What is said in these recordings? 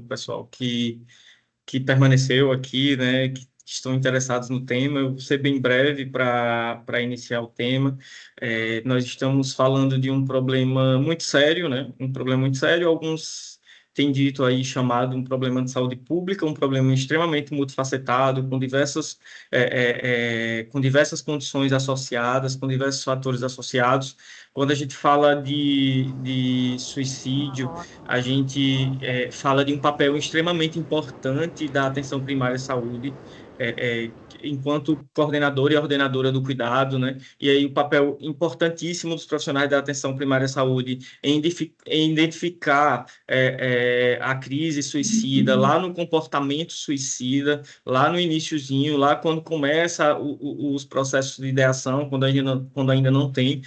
pessoal que permaneceu aqui, né, que estão interessados no tema. Eu vou ser bem breve para iniciar o tema. Nós estamos falando de um problema muito sério, né, um problema muito sério. Alguns têm dito aí chamado um problema de saúde pública, um problema extremamente multifacetado, com diversas condições associadas, com diversos fatores associados. Quando a gente fala de suicídio, a gente fala de um papel extremamente importante da atenção primária à saúde, enquanto coordenadora e ordenadora do cuidado, né? E aí o papel importantíssimo dos profissionais da atenção primária à saúde em identificar a crise suicida lá no comportamento suicida, lá no iniciozinho, lá quando começa os processos de ideação, quando ainda não tem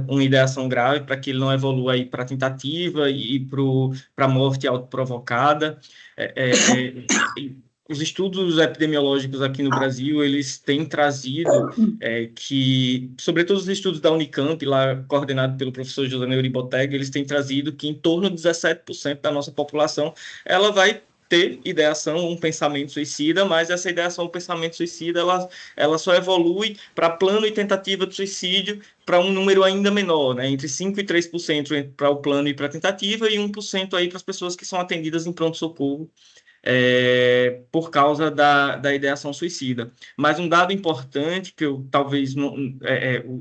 uma ideação grave, para que ele não evolua aí para tentativa e para a morte autoprovocada. Os estudos epidemiológicos aqui no Brasil, eles têm trazido sobretudo os estudos da Unicamp, lá coordenado pelo professor José Neuri Botega, eles têm trazido que em torno de 17% da nossa população, ela vai ter ideação, um pensamento suicida, mas essa ideação, um pensamento suicida, ela só evolui para plano e tentativa de suicídio para um número ainda menor, né? Entre 5% e 3% para o plano e para a tentativa, e 1% aí para as pessoas que são atendidas em pronto-socorro, por causa da ideação suicida. Mas um dado importante que eu talvez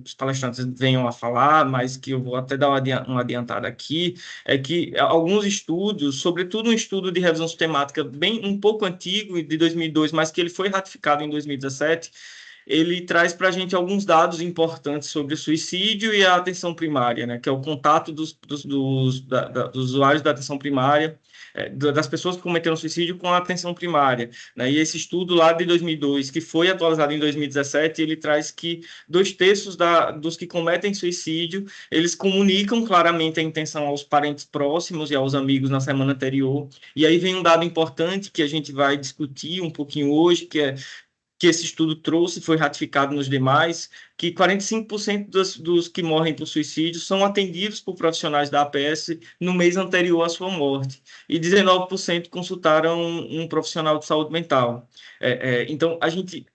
os palestrantes venham a falar, mas que eu vou até dar uma adiantada aqui, é que alguns estudos, sobretudo um estudo de revisão sistemática bem um pouco antigo, de 2002, mas que ele foi ratificado em 2017, ele traz para a gente alguns dados importantes sobre o suicídio e a atenção primária, né, que é o contato dos usuários da atenção primária, das pessoas que cometeram suicídio com a atenção primária, né? E esse estudo lá de 2002, que foi atualizado em 2017, ele traz que 2/3 dos que cometem suicídio, eles comunicam claramente a intenção aos parentes próximos e aos amigos na semana anterior. E aí vem um dado importante que a gente vai discutir um pouquinho hoje, que esse estudo trouxe, foi ratificado nos demais, que 45% dos que morrem por suicídio são atendidos por profissionais da APS no mês anterior à sua morte, e 19% consultaram um profissional de saúde mental. Então, a gente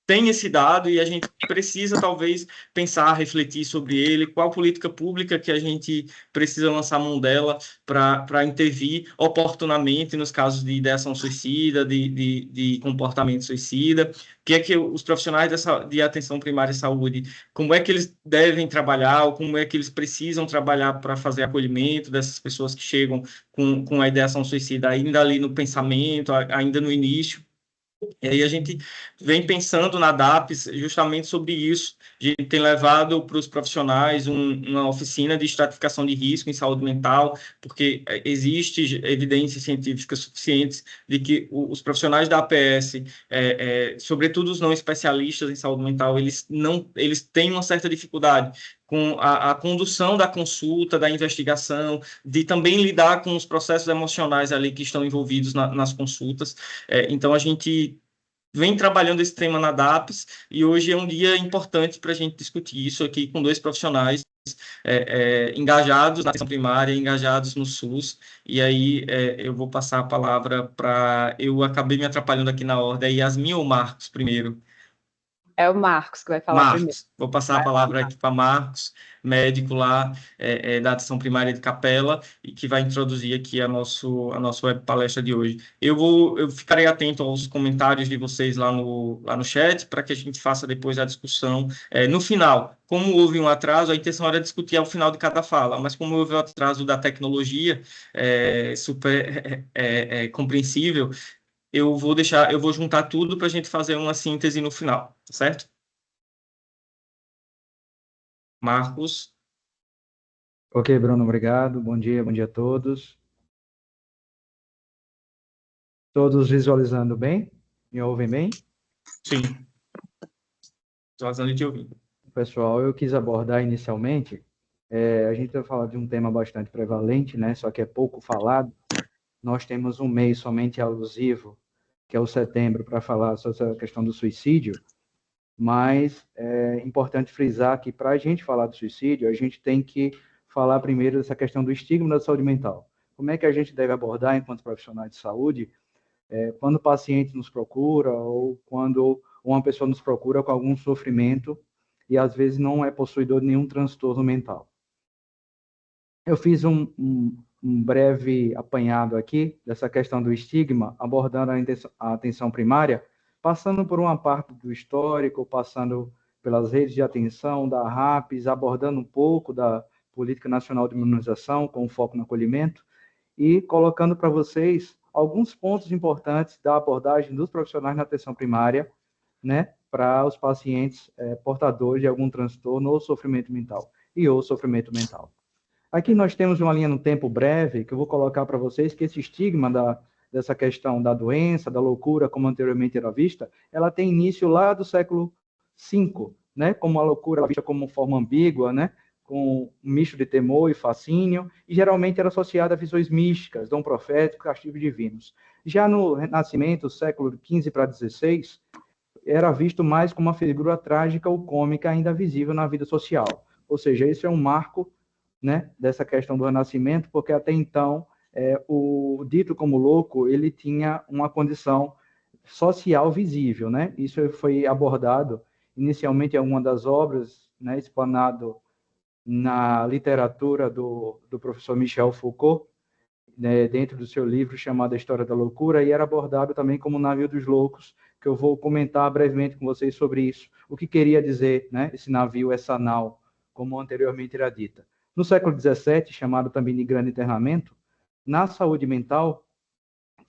tem esse dado e a gente precisa, talvez, pensar, refletir sobre ele, qual política pública que a gente precisa lançar mão dela para intervir oportunamente nos casos de ideação suicida, de comportamento suicida, o que é que os profissionais de atenção primária à saúde, como é que eles devem trabalhar, ou como é que eles precisam trabalhar para fazer acolhimento dessas pessoas que chegam com a ideação suicida ainda ali no pensamento, ainda no início. E aí a gente vem pensando na DAPS justamente sobre isso. A gente tem levado para os profissionais uma oficina de estratificação de risco em saúde mental, porque existe evidências científicas suficientes de que os profissionais da APS, sobretudo os não especialistas em saúde mental, eles têm uma certa dificuldade com a condução da consulta, da investigação, de também lidar com os processos emocionais ali que estão envolvidos nas consultas. Então, a gente vem trabalhando esse tema na DAPS e hoje é um dia importante para a gente discutir isso aqui com dois profissionais engajados na atenção primária, engajados no SUS, e aí eu vou passar a palavra para... Eu acabei me atrapalhando aqui na ordem, Yasmin ou Marcos primeiro? É o Marcos que vai falar primeiro. Marcos, vou passar a palavra aqui para Marcos, médico lá da atenção primária de Capela, e que vai introduzir aqui a nossa web palestra de hoje. Eu ficarei atento aos comentários de vocês lá no chat, para que a gente faça depois a discussão. No final, como houve um atraso, a intenção era discutir ao final de cada fala, mas como houve o atraso da tecnologia, super compreensível, eu vou juntar tudo para a gente fazer uma síntese no final, tá certo? Marcos. Ok, Bruno, obrigado. Bom dia a todos. Todos visualizando bem? Me ouvem bem? Sim. Visualizando e te ouvindo. Pessoal, eu quis abordar inicialmente, a gente vai falar de um tema bastante prevalente, né? Só que é pouco falado. Nós temos um mês somente alusivo, que é o setembro, para falar sobre a questão do suicídio, mas é importante frisar que para a gente falar do suicídio, a gente tem que falar primeiro dessa questão do estigma da saúde mental. como é que a gente deve abordar enquanto profissionais de saúde quando o paciente nos procura ou quando uma pessoa nos procura com algum sofrimento e às vezes não é possuidor de nenhum transtorno mental. Eu fiz um breve apanhado aqui dessa questão do estigma, abordando a atenção primária, passando por uma parte do histórico, passando pelas redes de atenção da RAPS, abordando um pouco da Política Nacional de Imunização, com foco no acolhimento, e colocando para vocês alguns pontos importantes da abordagem dos profissionais na atenção primária, né, para os pacientes portadores de algum transtorno ou sofrimento mental, ou sofrimento mental. Aqui nós temos uma linha no tempo breve, que eu vou colocar para vocês, que esse estigma dessa questão da doença, da loucura, como anteriormente era vista, ela tem início lá do século V, né, como a loucura vista como forma ambígua, né, com um misto de temor e fascínio, e geralmente era associada a visões místicas, dom profético, castigo divinos. Já no Renascimento, século XV para XVI, era visto mais como uma figura trágica ou cômica ainda visível na vida social. Ou seja, esse é um marco, né, dessa questão do Renascimento, porque até então o dito como louco ele tinha uma condição social visível, né? Isso foi abordado inicialmente em alguma das obras, né, explanado na literatura do professor Michel Foucault, né, dentro do seu livro chamado A História da Loucura, e era abordado também como o Navio dos Loucos, que eu vou comentar brevemente com vocês sobre isso. O que queria dizer, né, esse navio, essa nau, como anteriormente era dita. No século XVII, chamado também de Grande Internamento, na saúde mental,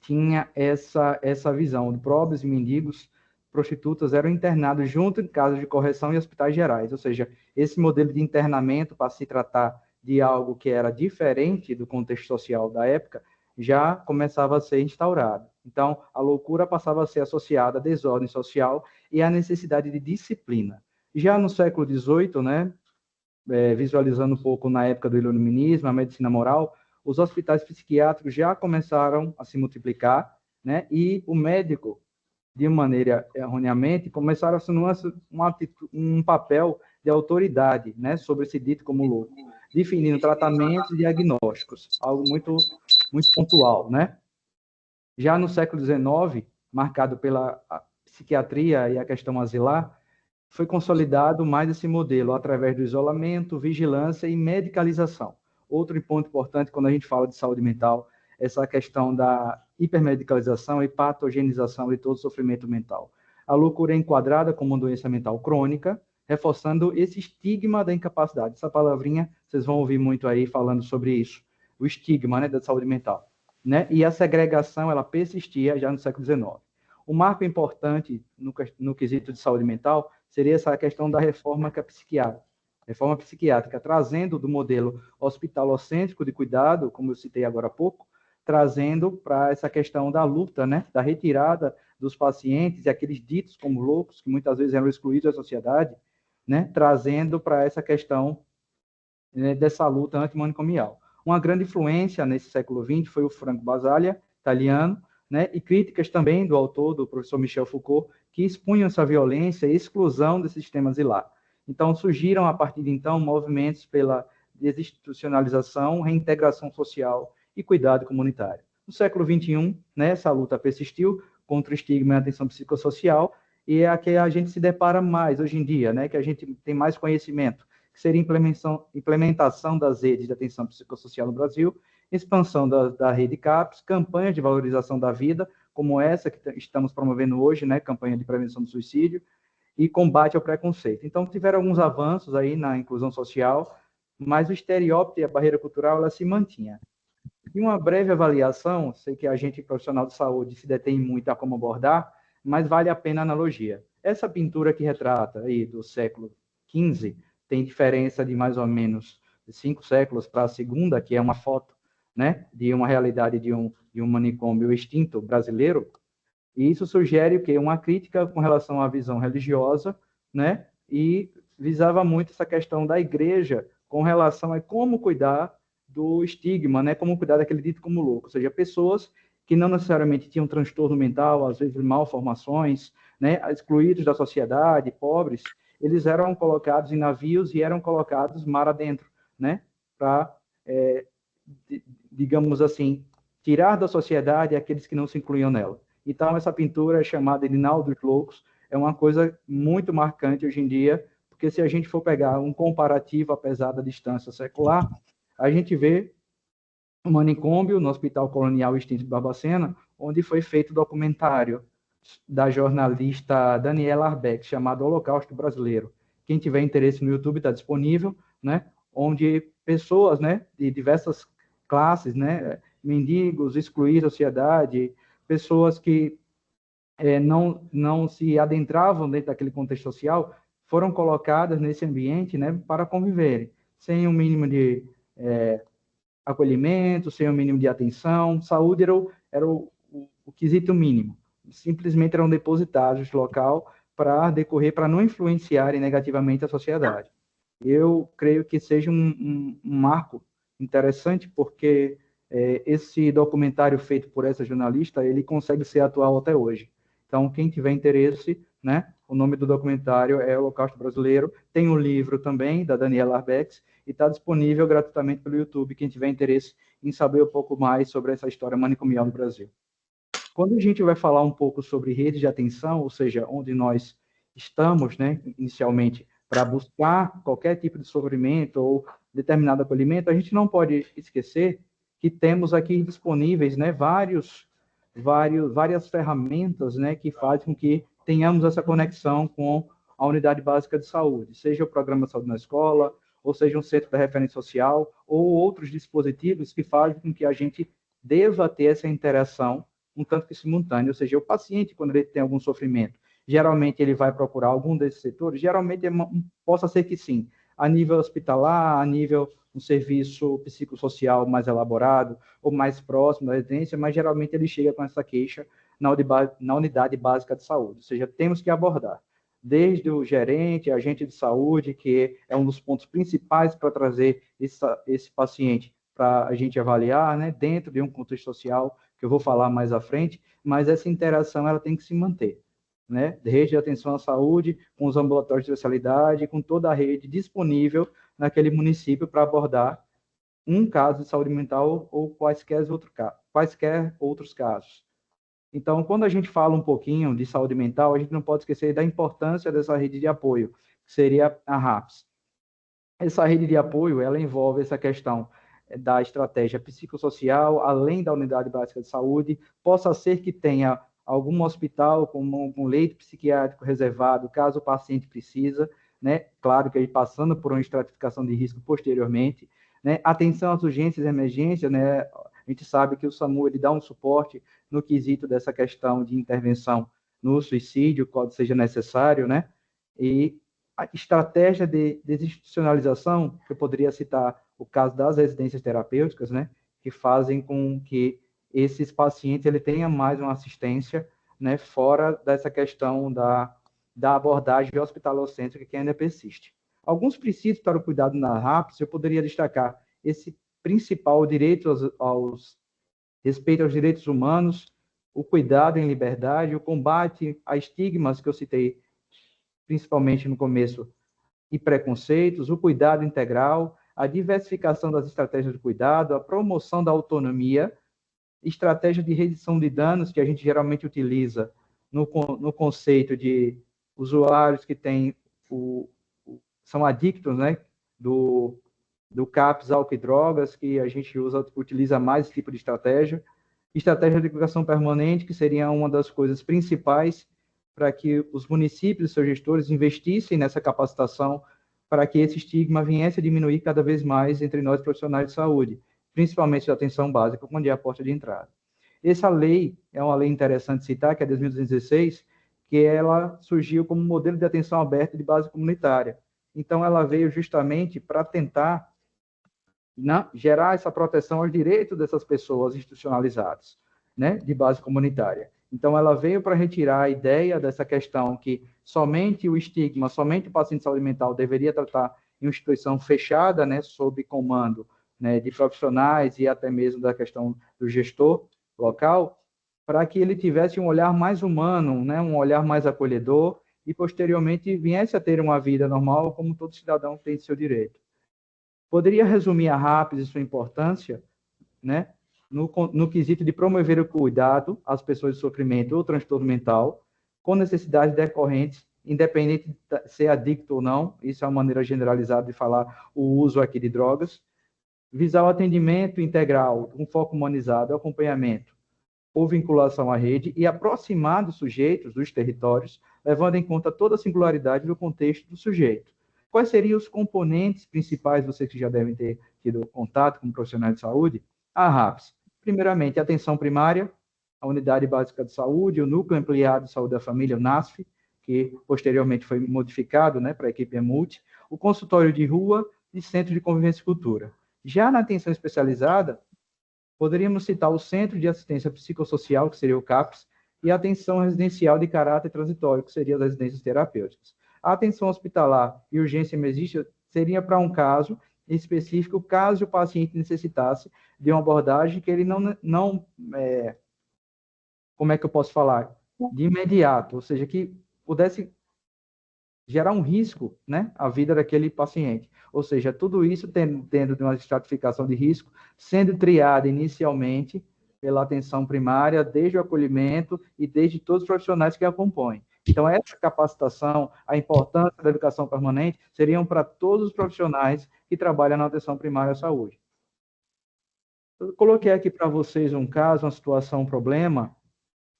tinha essa visão de pobres e mendigos, prostitutas eram internados junto em casas de correção e hospitais gerais, ou seja, esse modelo de internamento para se tratar de algo que era diferente do contexto social da época, já começava a ser instaurado. Então, a loucura passava a ser associada à desordem social e à necessidade de disciplina. Já no século XVIII, né, visualizando um pouco na época do iluminismo, a medicina moral, os hospitais psiquiátricos já começaram a se multiplicar, né? E o médico, de maneira erroneamente, começaram a assumir um papel de autoridade, né, sobre esse dito como louco, definindo tratamentos e diagnósticos, algo muito, muito pontual, né? Já no século XIX, marcado pela psiquiatria e a questão asilar, foi consolidado mais esse modelo através do isolamento, vigilância e medicalização. Outro ponto importante quando a gente fala de saúde mental, essa questão da hipermedicalização e patogenização de todo sofrimento mental. A loucura é enquadrada como uma doença mental crônica, reforçando esse estigma da incapacidade. Essa palavrinha, vocês vão ouvir muito aí falando sobre isso, o estigma, né, da saúde mental. Né? E a segregação, ela persistia já no século XIX. Um marco importante no quesito de saúde mental seria essa questão da reforma psiquiátrica, trazendo do modelo hospitalocêntrico de cuidado, como eu citei agora há pouco, trazendo para essa questão da luta, né, da retirada dos pacientes e aqueles ditos como loucos, que muitas vezes eram excluídos da sociedade, né, trazendo para essa questão, né, dessa luta antimanicomial. Uma grande influência nesse século XX foi o Franco Basaglia, italiano, né, e críticas também do autor, do professor Michel Foucault, que expunham essa violência e exclusão desse sistema asilar. Então, surgiram, a partir de então, movimentos pela desinstitucionalização, reintegração social e cuidado comunitário. No século XXI, né, essa luta persistiu contra o estigma e a atenção psicossocial, e é a que a gente se depara mais hoje em dia, né, que a gente tem mais conhecimento, que seria implementação das redes de atenção psicossocial no Brasil, expansão da rede CAPS, campanhas de valorização da vida, como essa que estamos promovendo hoje, né, campanha de prevenção do suicídio, e combate ao preconceito. Então, tiveram alguns avanços aí na inclusão social, mas o estereótipo e a barreira cultural, ela se mantinha. E uma breve avaliação, sei que a gente, profissional de saúde, se detém muito a como abordar, mas vale a pena a analogia. Essa pintura que retrata aí do século XV, tem diferença de mais ou menos 5 séculos para a segunda, que é uma foto, né, de uma realidade de um manicômio extinto brasileiro, e isso sugere o quê? Uma crítica com relação à visão religiosa, né, e visava muito essa questão da igreja com relação a como cuidar do estigma, né, como cuidar daquele dito como louco, ou seja, pessoas que não necessariamente tinham transtorno mental, às vezes malformações, né, excluídos da sociedade, pobres, eles eram colocados em navios e eram colocados mar adentro, né, para digamos assim, tirar da sociedade aqueles que não se incluíam nela. Então, essa pintura é chamada de Nau dos Loucos, é uma coisa muito marcante hoje em dia, porque se a gente for pegar um comparativo, apesar da distância secular, a gente vê um manicômio no Hospital Colonial Extinto de Barbacena, onde foi feito o documentário da jornalista Daniela Arbeck, chamado Holocausto Brasileiro. Quem tiver interesse no YouTube está disponível, né? Onde pessoas, né, de diversas classes, né, mendigos, excluídos da sociedade, pessoas que não se adentravam dentro daquele contexto social, foram colocadas nesse ambiente, né, para conviverem, sem um mínimo de acolhimento, sem um mínimo de atenção. Saúde era o quesito mínimo. Simplesmente eram depositados no local para decorrer, para não influenciarem negativamente a sociedade. Eu creio que seja um marco interessante, porque esse documentário feito por essa jornalista, ele consegue ser atual até hoje. Então, quem tiver interesse, né, o nome do documentário é Holocausto Brasileiro. Tem um livro também, da Daniela Arbex, e está disponível gratuitamente pelo YouTube, quem tiver interesse em saber um pouco mais sobre essa história manicomial no Brasil. Quando a gente vai falar um pouco sobre rede de atenção, ou seja, onde nós estamos, né, inicialmente, para buscar qualquer tipo de sofrimento ou determinado acolhimento, a gente não pode esquecer que temos aqui disponíveis, né, várias ferramentas, né, que fazem com que tenhamos essa conexão com a unidade básica de saúde, seja o programa de saúde na escola, ou seja um centro de referência social, ou outros dispositivos que fazem com que a gente deva ter essa interação um tanto que simultânea, ou seja, o paciente, quando ele tem algum sofrimento, geralmente ele vai procurar algum desses setores, geralmente possa ser que sim, a nível hospitalar, a nível um serviço psicossocial mais elaborado ou mais próximo da residência, mas geralmente ele chega com essa queixa na unidade básica de saúde, ou seja, temos que abordar desde o gerente, agente de saúde, que é um dos pontos principais para trazer esse paciente para a gente avaliar, né, dentro de um contexto social, que eu vou falar mais à frente, mas essa interação ela tem que se manter, né, rede de atenção à saúde, com os ambulatórios de especialidade, com toda a rede disponível naquele município para abordar um caso de saúde mental ou quaisquer outros casos. Então, quando a gente fala um pouquinho de saúde mental, a gente não pode esquecer da importância dessa rede de apoio, que seria a RAPS. Essa rede de apoio, ela envolve essa questão da estratégia psicossocial, além da unidade básica de saúde, possa ser que tenha algum hospital com um leito psiquiátrico reservado, caso o paciente precisa, né? Claro que ele passando por uma estratificação de risco posteriormente, né? Atenção às urgências e emergências, né? A gente sabe que o SAMU ele dá um suporte no quesito dessa questão de intervenção no suicídio, quando seja necessário, né? E a estratégia de desinstitucionalização, que eu poderia citar o caso das residências terapêuticas, né? Que fazem com que esses pacientes ele tenham mais uma assistência, né? Fora dessa questão da abordagem hospitalocêntrica que ainda persiste. Alguns princípios para o cuidado na RAPS, eu poderia destacar esse principal direito respeito aos direitos humanos, o cuidado em liberdade, o combate a estigmas que eu citei, principalmente no começo, e preconceitos, o cuidado integral, a diversificação das estratégias de cuidado, a promoção da autonomia, estratégia de redução de danos que a gente geralmente utiliza no conceito de usuários que são adictos, né, do CAPS, álcool e drogas, que a gente utiliza mais esse tipo de estratégia. Estratégia de educação permanente, que seria uma das coisas principais para que os municípios e seus gestores investissem nessa capacitação para que esse estigma viesse a diminuir cada vez mais entre nós profissionais de saúde, principalmente da atenção básica, onde é a porta de entrada. Essa lei é uma lei interessante citar, que é de 2016, que ela surgiu como modelo de atenção aberta de base comunitária. Então, ela veio justamente para tentar gerar essa proteção aos direitos dessas pessoas institucionalizadas, né, de base comunitária. Então, ela veio para retirar a ideia dessa questão que somente o estigma, somente o paciente de saúde mental deveria tratar em uma instituição fechada, né, sob comando, né, de profissionais e até mesmo da questão do gestor local, para que ele tivesse um olhar mais humano, né, um olhar mais acolhedor e, posteriormente, viesse a ter uma vida normal como todo cidadão tem seu direito. Poderia resumir a RAPS e sua importância né, no quesito de promover o cuidado às pessoas de sofrimento ou transtorno mental, com necessidades decorrentes, independente de ser adicto ou não, isso é uma maneira generalizada de falar o uso aqui de drogas, visar o atendimento integral, com foco humanizado, acompanhamento ou vinculação à rede e aproximar dos sujeitos, dos territórios, levando em conta toda a singularidade do contexto do sujeito. Quais seriam os componentes principais, vocês que já devem ter tido contato com profissionais de saúde? A RAPS. Primeiramente, a atenção primária, a Unidade Básica de Saúde, o Núcleo Ampliado de Saúde da Família, o NASF, que posteriormente foi modificado, né, para a equipe EMULT, o consultório de rua e centro de convivência e cultura. Já na atenção especializada, poderíamos citar o Centro de Assistência Psicossocial, que seria o CAPS, e a atenção residencial de caráter transitório, que seria as residências terapêuticas. A atenção hospitalar e urgência emergência seria para um caso específico, caso o paciente necessitasse de uma abordagem que ele não como é que eu posso falar? De imediato, ou seja, que pudesse gerar um risco, né, à vida daquele paciente. Ou seja, tudo isso tendo de uma estratificação de risco, sendo triada inicialmente pela atenção primária, desde o acolhimento e desde todos os profissionais que a compõem. Então, essa capacitação, a importância da educação permanente, seriam para todos os profissionais que trabalham na atenção primária à saúde. Eu coloquei aqui para vocês um caso, uma situação, um problema,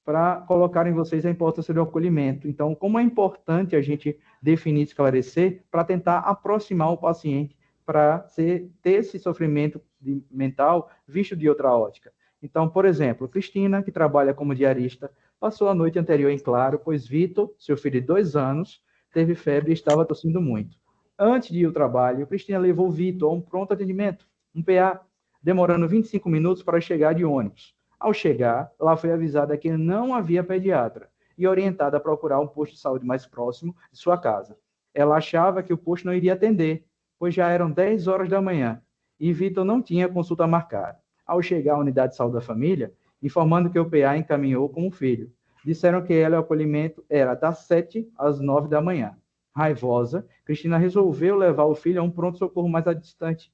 para colocar em vocês a importância do acolhimento. Então, como é importante a gente definir, esclarecer, para tentar aproximar o paciente para ter esse sofrimento mental visto de outra ótica. Então, por exemplo, Cristina, que trabalha como diarista, passou a noite anterior em claro, pois Vitor, seu filho de 2 anos, teve febre e estava tossindo muito. Antes de ir ao trabalho, Cristina levou Vitor a um pronto atendimento, um PA, demorando 25 minutos para chegar de ônibus. Ao chegar, ela foi avisada que não havia pediatra e orientada a procurar um posto de saúde mais próximo de sua casa. Ela achava que o posto não iria atender, pois já eram 10 horas da manhã e Vitor não tinha consulta marcada. Ao chegar à unidade de saúde da família, informando que o PA encaminhou com o filho, disseram que ela, o acolhimento era das 7 às 9 da manhã. Raivosa, Cristina resolveu levar o filho a um pronto-socorro mais distante.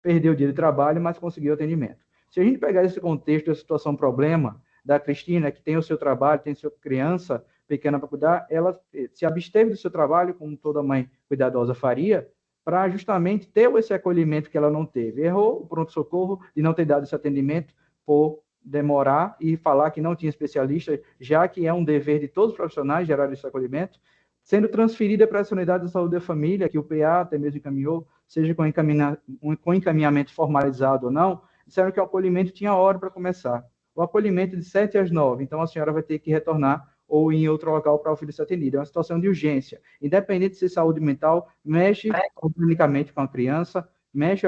Perdeu o dia de trabalho, mas conseguiu atendimento. Se a gente pegar esse contexto da situação problema da Cristina, que tem o seu trabalho, tem sua criança pequena para cuidar, ela se absteve do seu trabalho, como toda mãe cuidadosa faria, para justamente ter esse acolhimento que ela não teve. Errou o pronto-socorro de não ter dado esse atendimento por demorar e falar que não tinha especialista, já que é um dever de todos os profissionais gerar esse acolhimento, sendo transferida para essa unidade de saúde da família, que o PA até mesmo encaminhou, seja com encaminhamento formalizado ou não, disseram que o acolhimento tinha hora para começar. O acolhimento de 7 às 9, então a senhora vai ter que retornar ou ir em outro local para o filho ser atendido. É uma situação de urgência. Independente de ser saúde mental, mexe organicamente com a criança, mexe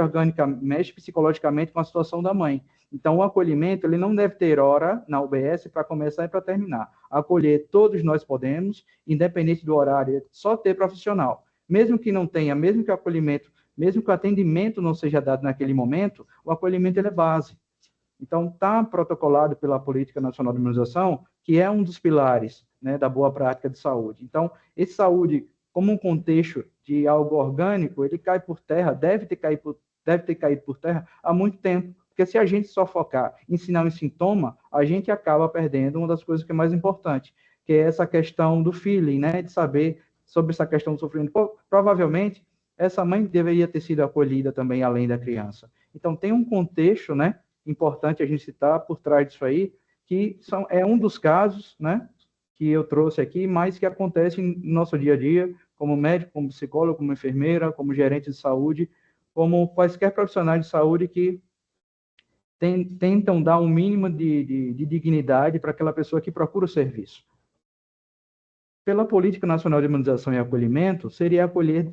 psicologicamente com a situação da mãe. Então, o acolhimento, ele não deve ter hora na UBS para começar e para terminar. Acolher todos nós podemos, independente do horário, só ter profissional. Mesmo que não tenha, mesmo que o acolhimento, mesmo que o atendimento não seja dado naquele momento, o acolhimento ele é base. Então, está protocolado pela Política Nacional de Imunização, que é um dos pilares, né, da boa prática de saúde. Então, esse saúde, como um contexto de algo orgânico, ele cai por terra, deve ter caído por terra há muito tempo. Porque se a gente só focar em sinal e sintoma, a gente acaba perdendo uma das coisas que é mais importante, que é essa questão do feeling, né, de saber sobre essa questão do sofrimento. Provavelmente, essa mãe deveria ter sido acolhida também, além da criança. Então, tem um contexto, né, importante a gente citar por trás disso aí, que é um dos casos, né, que eu trouxe aqui, mas que acontece no nosso dia a dia, como médico, como psicólogo, como enfermeira, como gerente de saúde, como quaisquer profissionais de saúde que tentam dar um mínimo de dignidade para aquela pessoa que procura o serviço. Pela Política Nacional de Imunização e Acolhimento,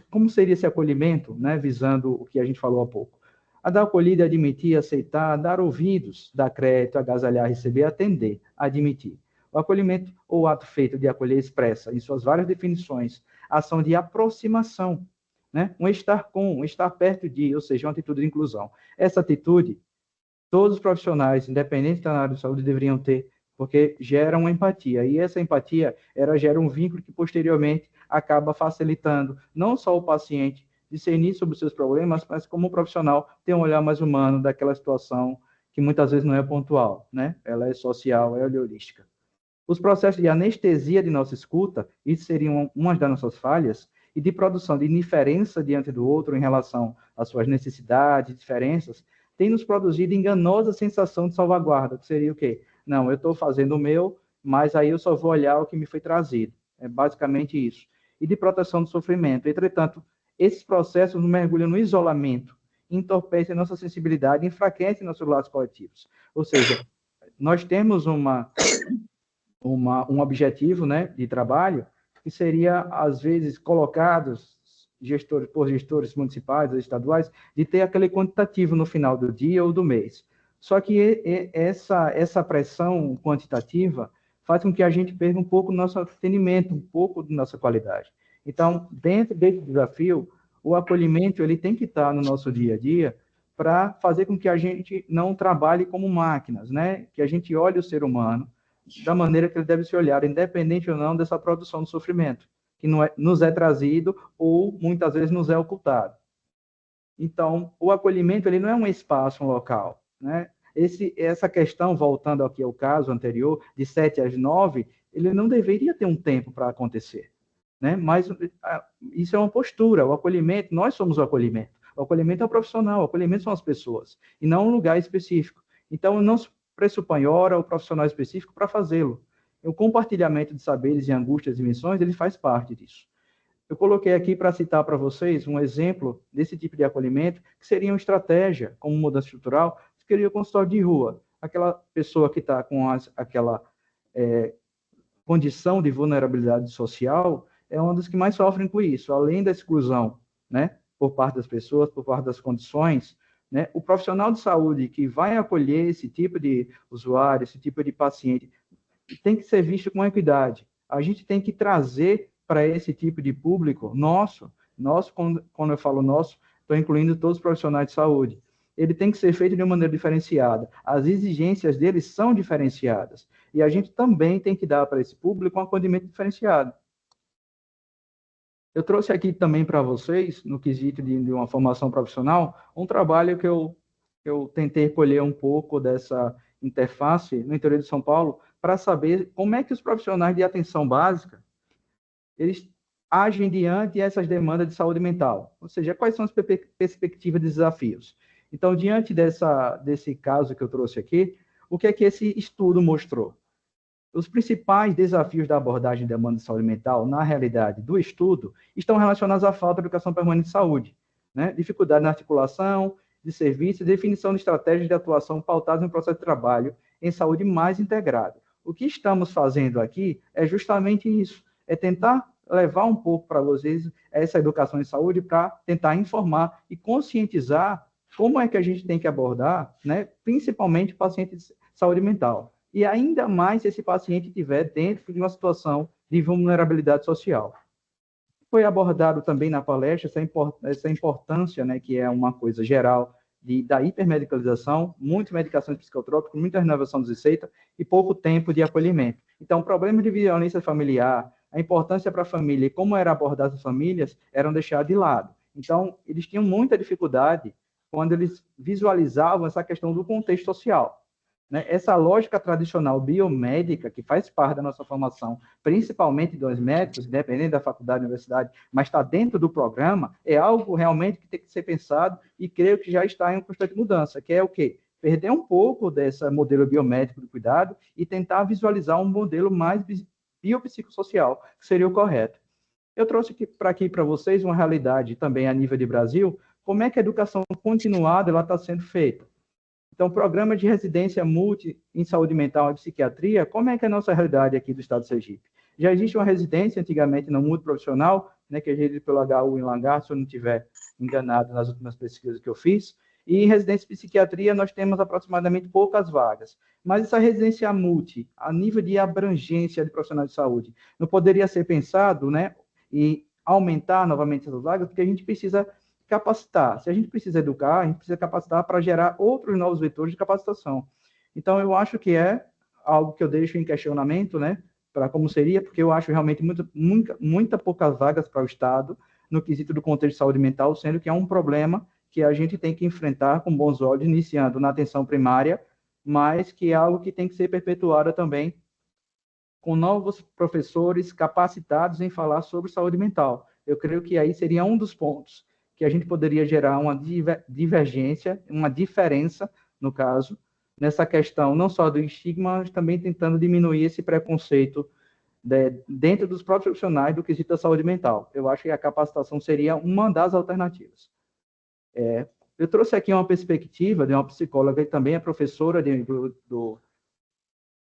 como seria esse acolhimento, né, visando o que a gente falou há pouco? A dar acolhida, admitir, aceitar, dar ouvidos, dar crédito, agasalhar, receber, atender, admitir. O acolhimento ou ato feito de acolher expressa, em suas várias definições, ação de aproximação, né? Um estar com, um estar perto de, ou seja, uma atitude de inclusão. Essa atitude, todos os profissionais, independente da área de saúde, deveriam ter, porque gera uma empatia. E essa empatia gera um vínculo que, posteriormente, acaba facilitando não só o paciente discernir sobre os seus problemas, mas como o profissional ter um olhar mais humano daquela situação que muitas vezes não é pontual, né? Ela é social, é holística. Os processos de anestesia de nossa escuta, isso seriam umas das nossas falhas, e de produção de indiferença diante do outro em relação às suas necessidades, diferenças, tem nos produzido enganosa sensação de salvaguarda, que seria o quê? Não, eu estou fazendo o meu, mas aí eu só vou olhar o que me foi trazido. É basicamente isso. E de proteção do sofrimento. Entretanto, esses processos nos mergulham no isolamento, entorpecem nossa sensibilidade, enfraquecem nossos laços coletivos. Ou seja, nós temos um objetivo, né, de trabalho que seria, às vezes, colocados por gestores municipais ou estaduais, de ter aquele quantitativo no final do dia ou do mês. Só que essa pressão quantitativa faz com que a gente perca um pouco do nosso atendimento, um pouco da nossa qualidade. Então, dentro desse desafio, o acolhimento ele tem que estar no nosso dia a dia para fazer com que a gente não trabalhe como máquinas, né? Que a gente olhe o ser humano da maneira que ele deve se olhar, independente ou não dessa produção do sofrimento, que nos é trazido ou muitas vezes nos é ocultado. Então, o acolhimento ele não é um espaço, um local, né? Essa questão, voltando aqui ao caso anterior, de 7 às 9, ele não deveria ter um tempo para acontecer, né? Mas isso é uma postura, o acolhimento, nós somos o acolhimento. O acolhimento é o profissional, o acolhimento são as pessoas, e não um lugar específico. Então, não pressupõe hora ou profissional específico para fazê-lo. O compartilhamento de saberes e angústias e missões, ele faz parte disso. Eu coloquei aqui para citar para vocês um exemplo desse tipo de acolhimento, que seria uma estratégia, como mudança estrutural, que seria o consultório de rua. Aquela pessoa que está com aquela condição de vulnerabilidade social é uma das que mais sofrem com isso, além da exclusão, né, por parte das pessoas, por parte das condições, né, o profissional de saúde que vai acolher esse tipo de usuário, esse tipo de paciente, tem que ser visto com equidade. A gente tem que trazer para esse tipo de público nosso, quando eu falo nosso, estou incluindo todos os profissionais de saúde. Ele tem que ser feito de uma maneira diferenciada. As exigências deles são diferenciadas. E a gente também tem que dar para esse público um acolhimento diferenciado. Eu trouxe aqui também para vocês, no quesito de uma formação profissional, um trabalho que eu tentei colher um pouco dessa interface no interior de São Paulo, para saber como é que os profissionais de atenção básica eles agem diante dessas demandas de saúde mental. Ou seja, quais são as perspectivas de desafios. Então, diante desse caso que eu trouxe aqui, o que é que esse estudo mostrou? Os principais desafios da abordagem de demanda de saúde mental, na realidade do estudo, estão relacionados à falta de educação permanente de saúde, né? Dificuldade na articulação de serviços e definição de estratégias de atuação pautadas em um processo de trabalho em saúde mais integrado. O que estamos fazendo aqui é justamente isso, é tentar levar um pouco para vocês essa educação em saúde para tentar informar e conscientizar como é que a gente tem que abordar, né, principalmente pacientes de saúde mental. E ainda mais se esse paciente estiver dentro de uma situação de vulnerabilidade social. Foi abordado também na palestra essa importância, né, que é uma coisa geral, da hipermedicalização, muitas medicações psicotrópicas, muita renovação de receita e pouco tempo de acolhimento. Então, problemas de violência familiar, a importância para a família e como era abordar as famílias eram deixados de lado. Então, eles tinham muita dificuldade quando eles visualizavam essa questão do contexto social, né? Essa lógica tradicional biomédica, que faz parte da nossa formação, principalmente dos médicos, independente da faculdade, universidade, mas está dentro do programa, é algo realmente que tem que ser pensado e creio que já está em constante mudança, que é o quê? Perder um pouco desse modelo biomédico de cuidado e tentar visualizar um modelo mais biopsicossocial, que seria o correto. Eu trouxe aqui para vocês uma realidade também a nível de Brasil, como é que a educação continuada está sendo feita. Então, programa de residência multi em saúde mental e psiquiatria, como é que é a nossa realidade aqui do estado de Sergipe? Já existe uma residência, antigamente, no multiprofissional, né, que é gerida pelo HU em Lagarto, se eu não estiver enganado nas últimas pesquisas que eu fiz, e em residência de psiquiatria nós temos aproximadamente poucas vagas. Mas essa residência multi, a nível de abrangência de profissionais de saúde, não poderia ser pensado, né, e aumentar novamente essas vagas, porque a gente precisa capacitar. Se a gente precisa educar, a gente precisa capacitar para gerar outros novos vetores de capacitação. Então, eu acho que é algo que eu deixo em questionamento, né, para como seria, porque eu acho realmente muita poucas vagas para o Estado no quesito do contexto de saúde mental, sendo que é um problema que a gente tem que enfrentar com bons olhos, iniciando na atenção primária, mas que é algo que tem que ser perpetuado também com novos professores capacitados em falar sobre saúde mental. Eu creio que aí seria um dos pontos que a gente poderia gerar uma divergência, uma diferença, no caso, nessa questão não só do estigma, mas também tentando diminuir esse preconceito dentro dos próprios profissionais do quesito da saúde mental. Eu acho que a capacitação seria uma das alternativas. Eu trouxe aqui uma perspectiva de uma psicóloga que também é professora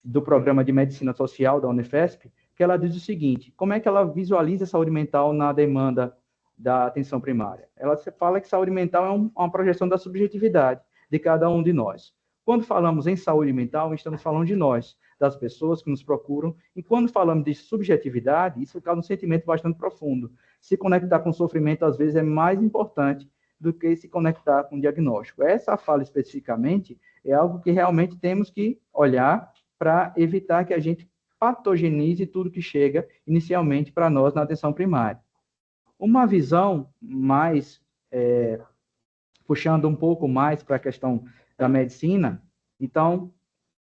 do programa de medicina social da Unifesp, que ela diz o seguinte: como é que ela visualiza a saúde mental na demanda da atenção primária? Ela fala que saúde mental é uma projeção da subjetividade de cada um de nós. Quando falamos em saúde mental, estamos falando de nós, das pessoas que nos procuram, e quando falamos de subjetividade, isso causa um sentimento bastante profundo. Se conectar com o sofrimento, às vezes, é mais importante do que se conectar com o diagnóstico. Essa fala, especificamente, é algo que realmente temos que olhar para evitar que a gente patogenize tudo que chega inicialmente para nós na atenção primária. Uma visão mais, puxando um pouco mais para a questão da medicina, então,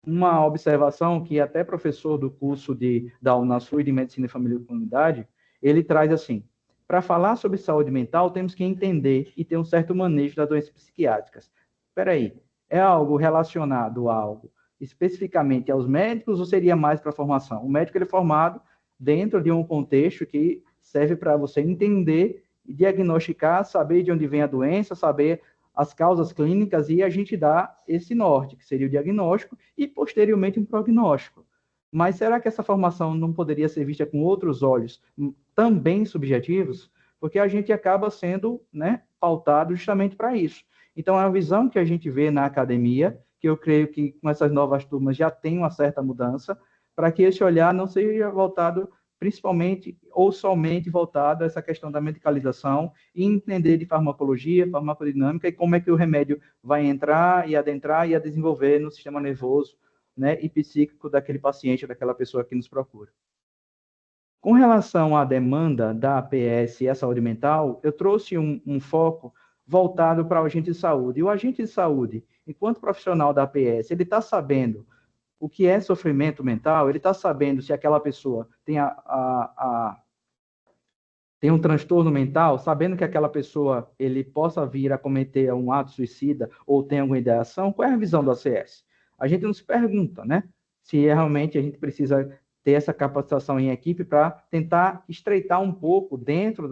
uma observação que até professor do curso da Unasul de Medicina e Família e Comunidade, ele traz assim: para falar sobre saúde mental, temos que entender e ter um certo manejo das doenças psiquiátricas. Espera aí, é algo relacionado a algo especificamente aos médicos ou seria mais para a formação? O médico ele é formado dentro de um contexto que serve para você entender e diagnosticar, saber de onde vem a doença, saber as causas clínicas e a gente dá esse norte, que seria o diagnóstico e, posteriormente, um prognóstico. Mas será que essa formação não poderia ser vista com outros olhos, também subjetivos? Porque a gente acaba sendo, pautado justamente para isso. Então, é a visão que a gente vê na academia, que eu creio que com essas novas turmas já tem uma certa mudança, para que esse olhar não seja voltado principalmente ou somente voltado a essa questão da medicalização e entender de farmacologia, farmacodinâmica e como é que o remédio vai entrar e a desenvolver no sistema nervoso, e psíquico daquele paciente, daquela pessoa que nos procura. Com relação à demanda da APS e a saúde mental, eu trouxe um foco voltado para o agente de saúde. E o agente de saúde, enquanto profissional da APS, ele está sabendo o que é sofrimento mental, ele está sabendo se aquela pessoa tem um transtorno mental, sabendo que aquela pessoa ele possa vir a cometer um ato suicida ou tem alguma ideação, qual é a visão do ACS? A gente não se pergunta, se realmente a gente precisa ter essa capacitação em equipe para tentar estreitar um pouco dentro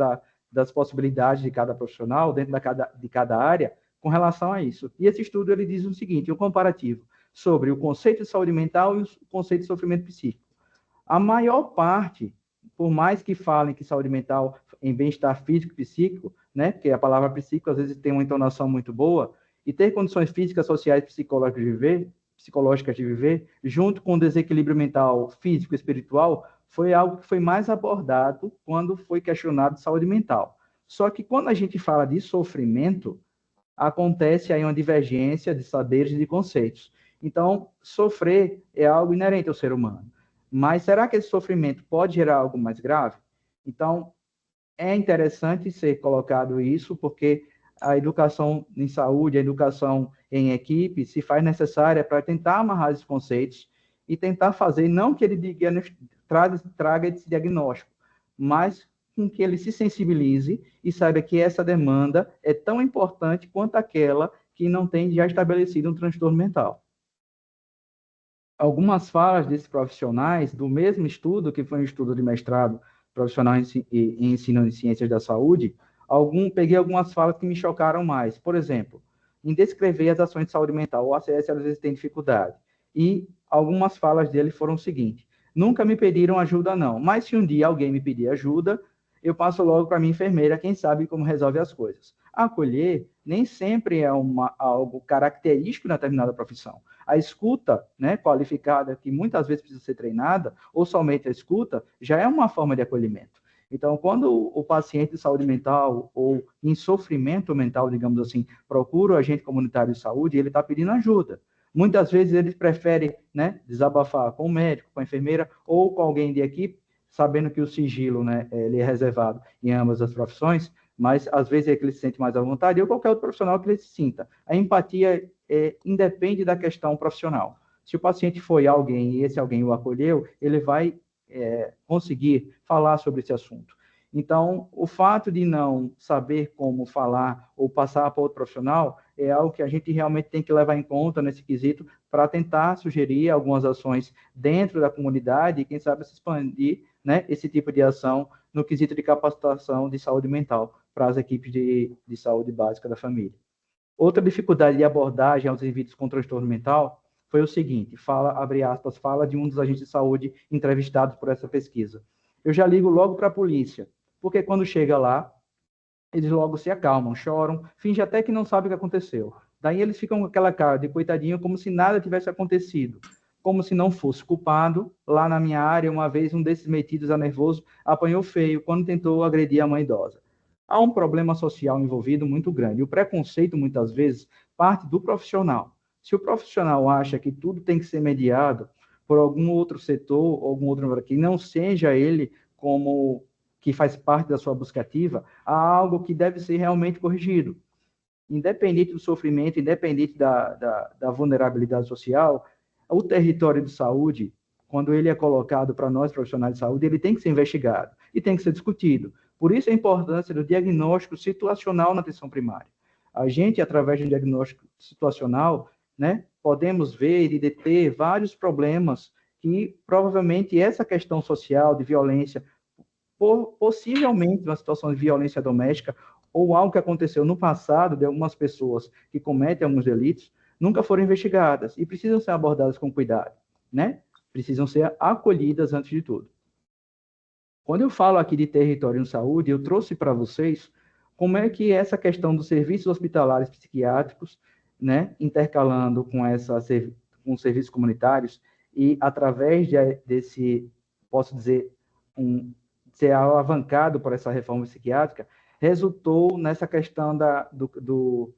das possibilidades de cada profissional, dentro de cada área, com relação a isso. E esse estudo ele diz o seguinte, um comparativo sobre o conceito de saúde mental e o conceito de sofrimento psíquico. A maior parte, por mais que falem que saúde mental em bem-estar físico e psíquico, porque a palavra psíquico às vezes tem uma entonação muito boa, e ter condições físicas, sociais e psicológicas de viver, junto com o desequilíbrio mental, físico e espiritual, foi algo que foi mais abordado quando foi questionado de saúde mental. Só que quando a gente fala de sofrimento, acontece aí uma divergência de saberes e de conceitos. Então, sofrer é algo inerente ao ser humano. Mas será que esse sofrimento pode gerar algo mais grave? Então, é interessante ser colocado isso, porque a educação em saúde, a educação em equipe, se faz necessária para tentar amarrar esses conceitos e tentar fazer, não que ele traga esse diagnóstico, mas com que ele se sensibilize e saiba que essa demanda é tão importante quanto aquela que não tem já estabelecido um transtorno mental. Algumas falas desses profissionais, do mesmo estudo, que foi um estudo de mestrado profissional em ensino em ciências da saúde, peguei algumas falas que me chocaram mais. Por exemplo, em descrever as ações de saúde mental, o ACS às vezes tem dificuldade. E algumas falas dele foram o seguinte: nunca me pediram ajuda, não, mas se um dia alguém me pedir ajuda, eu passo logo para minha enfermeira, quem sabe como resolve as coisas. Acolher nem sempre é algo característico na determinada profissão. A escuta, qualificada, que muitas vezes precisa ser treinada, ou somente a escuta, já é uma forma de acolhimento. Então, quando o paciente de saúde mental ou em sofrimento mental, digamos assim, procura o agente comunitário de saúde, ele está pedindo ajuda. Muitas vezes ele prefere desabafar com o médico, com a enfermeira ou com alguém de equipe, sabendo que o sigilo ele é reservado em ambas as profissões, mas às vezes é que ele se sente mais à vontade, ou qualquer outro profissional que ele se sinta. A empatia independe da questão profissional. Se o paciente foi alguém e esse alguém o acolheu, ele vai conseguir falar sobre esse assunto. Então, o fato de não saber como falar ou passar para outro profissional é algo que a gente realmente tem que levar em conta nesse quesito para tentar sugerir algumas ações dentro da comunidade e, quem sabe, se expandir, né, esse tipo de ação no quesito de capacitação de saúde mental para as equipes de saúde básica da família. Outra dificuldade de abordagem aos indivíduos com transtorno mental foi o seguinte, abre aspas, fala de um dos agentes de saúde entrevistados por essa pesquisa. Eu já ligo logo para a polícia, porque quando chega lá, eles logo se acalmam, choram, fingem até que não sabem o que aconteceu. Daí eles ficam com aquela cara de coitadinho, como se nada tivesse acontecido, como se não fosse culpado. Lá na minha área, uma vez, um desses metidos a nervoso apanhou feio quando tentou agredir a mãe idosa. Há um problema social envolvido muito grande. O preconceito, muitas vezes, parte do profissional. Se o profissional acha que tudo tem que ser mediado por algum outro setor, algum outro que não seja ele como que faz parte da sua busca ativa, há algo que deve ser realmente corrigido. Independente do sofrimento, independente da vulnerabilidade social, o território de saúde, quando ele é colocado para nós profissionais de saúde, ele tem que ser investigado e tem que ser discutido. Por isso a importância do diagnóstico situacional na atenção primária. A gente, através do diagnóstico situacional, né, podemos ver e deter vários problemas que provavelmente essa questão social de violência, possivelmente uma situação de violência doméstica ou algo que aconteceu no passado de algumas pessoas que cometem alguns delitos, nunca foram investigadas e precisam ser abordadas com cuidado, né? Precisam ser acolhidas antes de tudo. Quando eu falo aqui de território em saúde, eu trouxe para vocês como é que essa questão dos serviços hospitalares psiquiátricos, né, intercalando com com serviços comunitários e através desse, posso dizer, ser alavancado por essa reforma psiquiátrica, resultou nessa questão do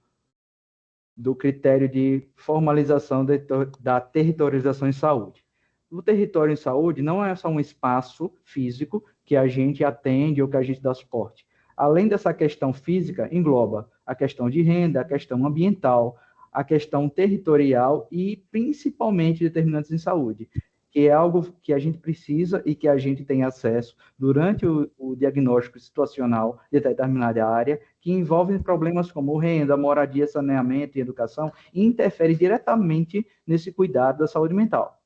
critério de formalização da territorialização em saúde. O território em saúde não é só um espaço físico que a gente atende ou que a gente dá suporte. Além dessa questão física, engloba a questão de renda, a questão ambiental, a questão territorial e, principalmente, determinantes em saúde, que é algo que a gente precisa e que a gente tem acesso durante o diagnóstico situacional de determinada área, que envolve problemas como renda, moradia, saneamento e educação, e interfere diretamente nesse cuidado da saúde mental.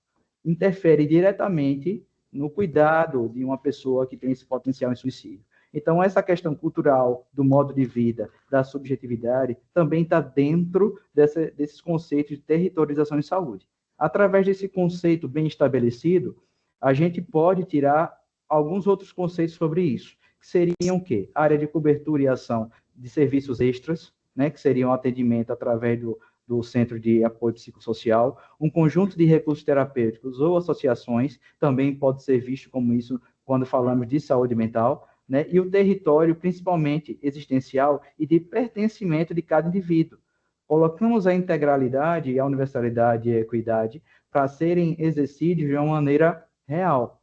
Interfere diretamente no cuidado de uma pessoa que tem esse potencial em suicídio. Então, essa questão cultural, do modo de vida, da subjetividade, também está dentro desses conceitos de territorialização em saúde. Através desse conceito bem estabelecido, a gente pode tirar alguns outros conceitos sobre isso, que seriam o quê? Área de cobertura e ação de serviços extras, né, que seriam atendimento através do Centro de Apoio Psicossocial, um conjunto de recursos terapêuticos ou associações, também pode ser visto como isso quando falamos de saúde mental, né, e o território, principalmente existencial e de pertencimento de cada indivíduo. Colocamos a integralidade, a universalidade e a equidade para serem exercidos de uma maneira real.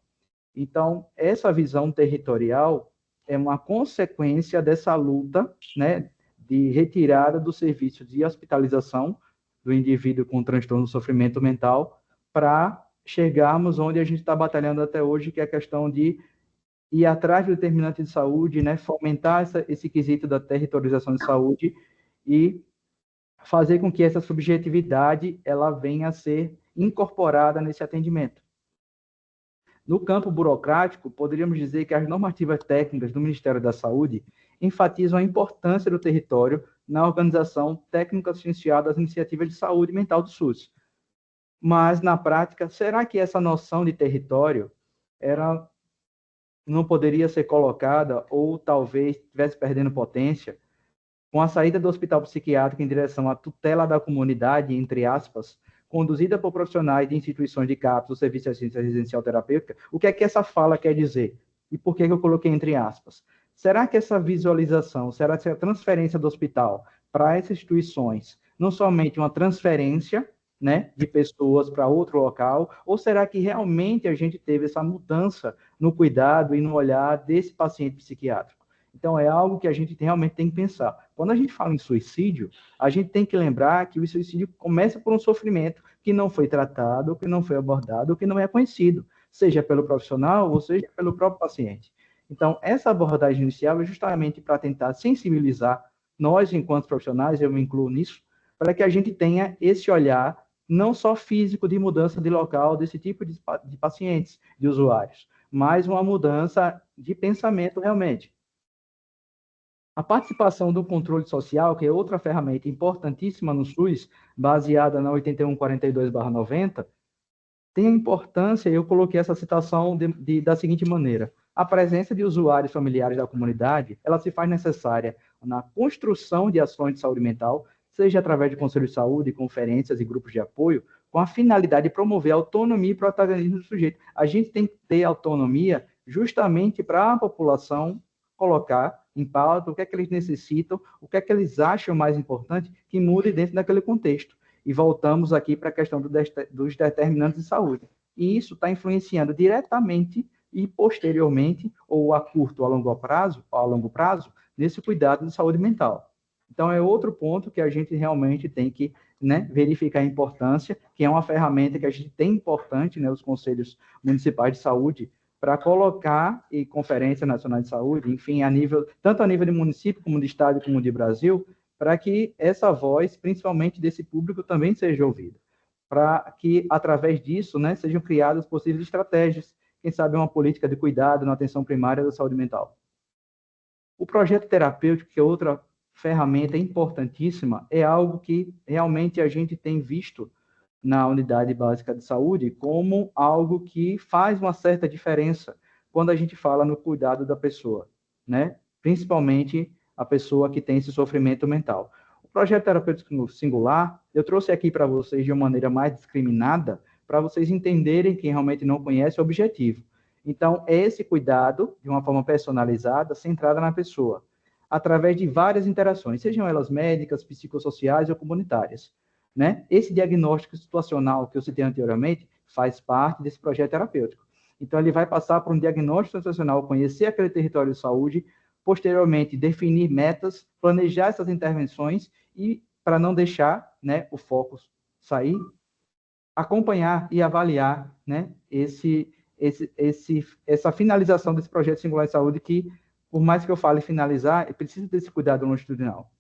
Então, essa visão territorial é uma consequência dessa luta, né, de retirada do serviço de hospitalização do indivíduo com transtorno do sofrimento mental para chegarmos onde a gente está batalhando até hoje, que é a questão de ir atrás do determinante de saúde, né, fomentar esse quesito da territorialização de saúde e fazer com que essa subjetividade ela venha a ser incorporada nesse atendimento. No campo burocrático, poderíamos dizer que as normativas técnicas do Ministério da Saúde enfatizam a importância do território na organização técnico-assistencial das iniciativas de saúde mental do SUS. Mas, na prática, será que essa noção de território não poderia ser colocada, ou talvez estivesse perdendo potência, com a saída do hospital psiquiátrico em direção à tutela da comunidade, entre aspas, conduzida por profissionais de instituições de CAPS, do Serviço de Assistência Residencial Terapêutica? O que é que essa fala quer dizer? E por que eu coloquei entre aspas? Será que essa visualização, será que a transferência do hospital para essas instituições, não somente uma transferência, né, de pessoas para outro local, ou será que realmente a gente teve essa mudança no cuidado e no olhar desse paciente psiquiátrico? Então, é algo que a gente realmente tem que pensar. Quando a gente fala em suicídio, a gente tem que lembrar que o suicídio começa por um sofrimento que não foi tratado, que não foi abordado, que não é conhecido, seja pelo profissional ou seja pelo próprio paciente. Então, essa abordagem inicial é justamente para tentar sensibilizar nós, enquanto profissionais, eu me incluo nisso, para que a gente tenha esse olhar não só físico de mudança de local desse tipo de pacientes, de usuários, mas uma mudança de pensamento realmente. A participação do controle social, que é outra ferramenta importantíssima no SUS, baseada na 8142/90, tem a importância, eu coloquei essa citação da seguinte maneira: a presença de usuários familiares da comunidade, ela se faz necessária na construção de ações de saúde mental, seja através de conselhos de saúde, conferências e grupos de apoio, com a finalidade de promover a autonomia e protagonismo do sujeito. A gente tem que ter autonomia justamente para a população colocar em pauta o que é que eles necessitam, o que é que eles acham mais importante que mude dentro daquele contexto. E voltamos aqui para a questão dos determinantes de saúde. E isso está influenciando diretamente e posteriormente, ou a curto ou a longo prazo, nesse cuidado de saúde mental. Então, é outro ponto que a gente realmente tem que, né, verificar a importância, que é uma ferramenta que a gente tem importante, né, os conselhos municipais de saúde, para colocar em Conferência Nacional de Saúde, enfim, tanto a nível de município, como de estado, como de Brasil, para que essa voz, principalmente desse público, também seja ouvida. Para que, através disso, né, sejam criadas possíveis estratégias, quem sabe uma política de cuidado na atenção primária da saúde mental. O projeto terapêutico, que é outra ferramenta importantíssima, é algo que realmente a gente tem visto na unidade básica de saúde como algo que faz uma certa diferença quando a gente fala no cuidado da pessoa, né? Principalmente a pessoa que tem esse sofrimento mental. O projeto terapêutico singular, eu trouxe aqui para vocês de uma maneira mais discriminada, para vocês entenderem, quem realmente não conhece, o objetivo. Então, é esse cuidado, de uma forma personalizada, centrada na pessoa, através de várias interações, sejam elas médicas, psicossociais ou comunitárias. Né? Esse diagnóstico situacional que eu citei anteriormente faz parte desse projeto terapêutico. Então, ele vai passar por um diagnóstico situacional, conhecer aquele território de saúde, posteriormente definir metas, planejar essas intervenções e, para não deixar, né, o foco sair, acompanhar e avaliar, né, essa finalização desse projeto singular de saúde que, por mais que eu fale finalizar, precisa desse cuidado longitudinal.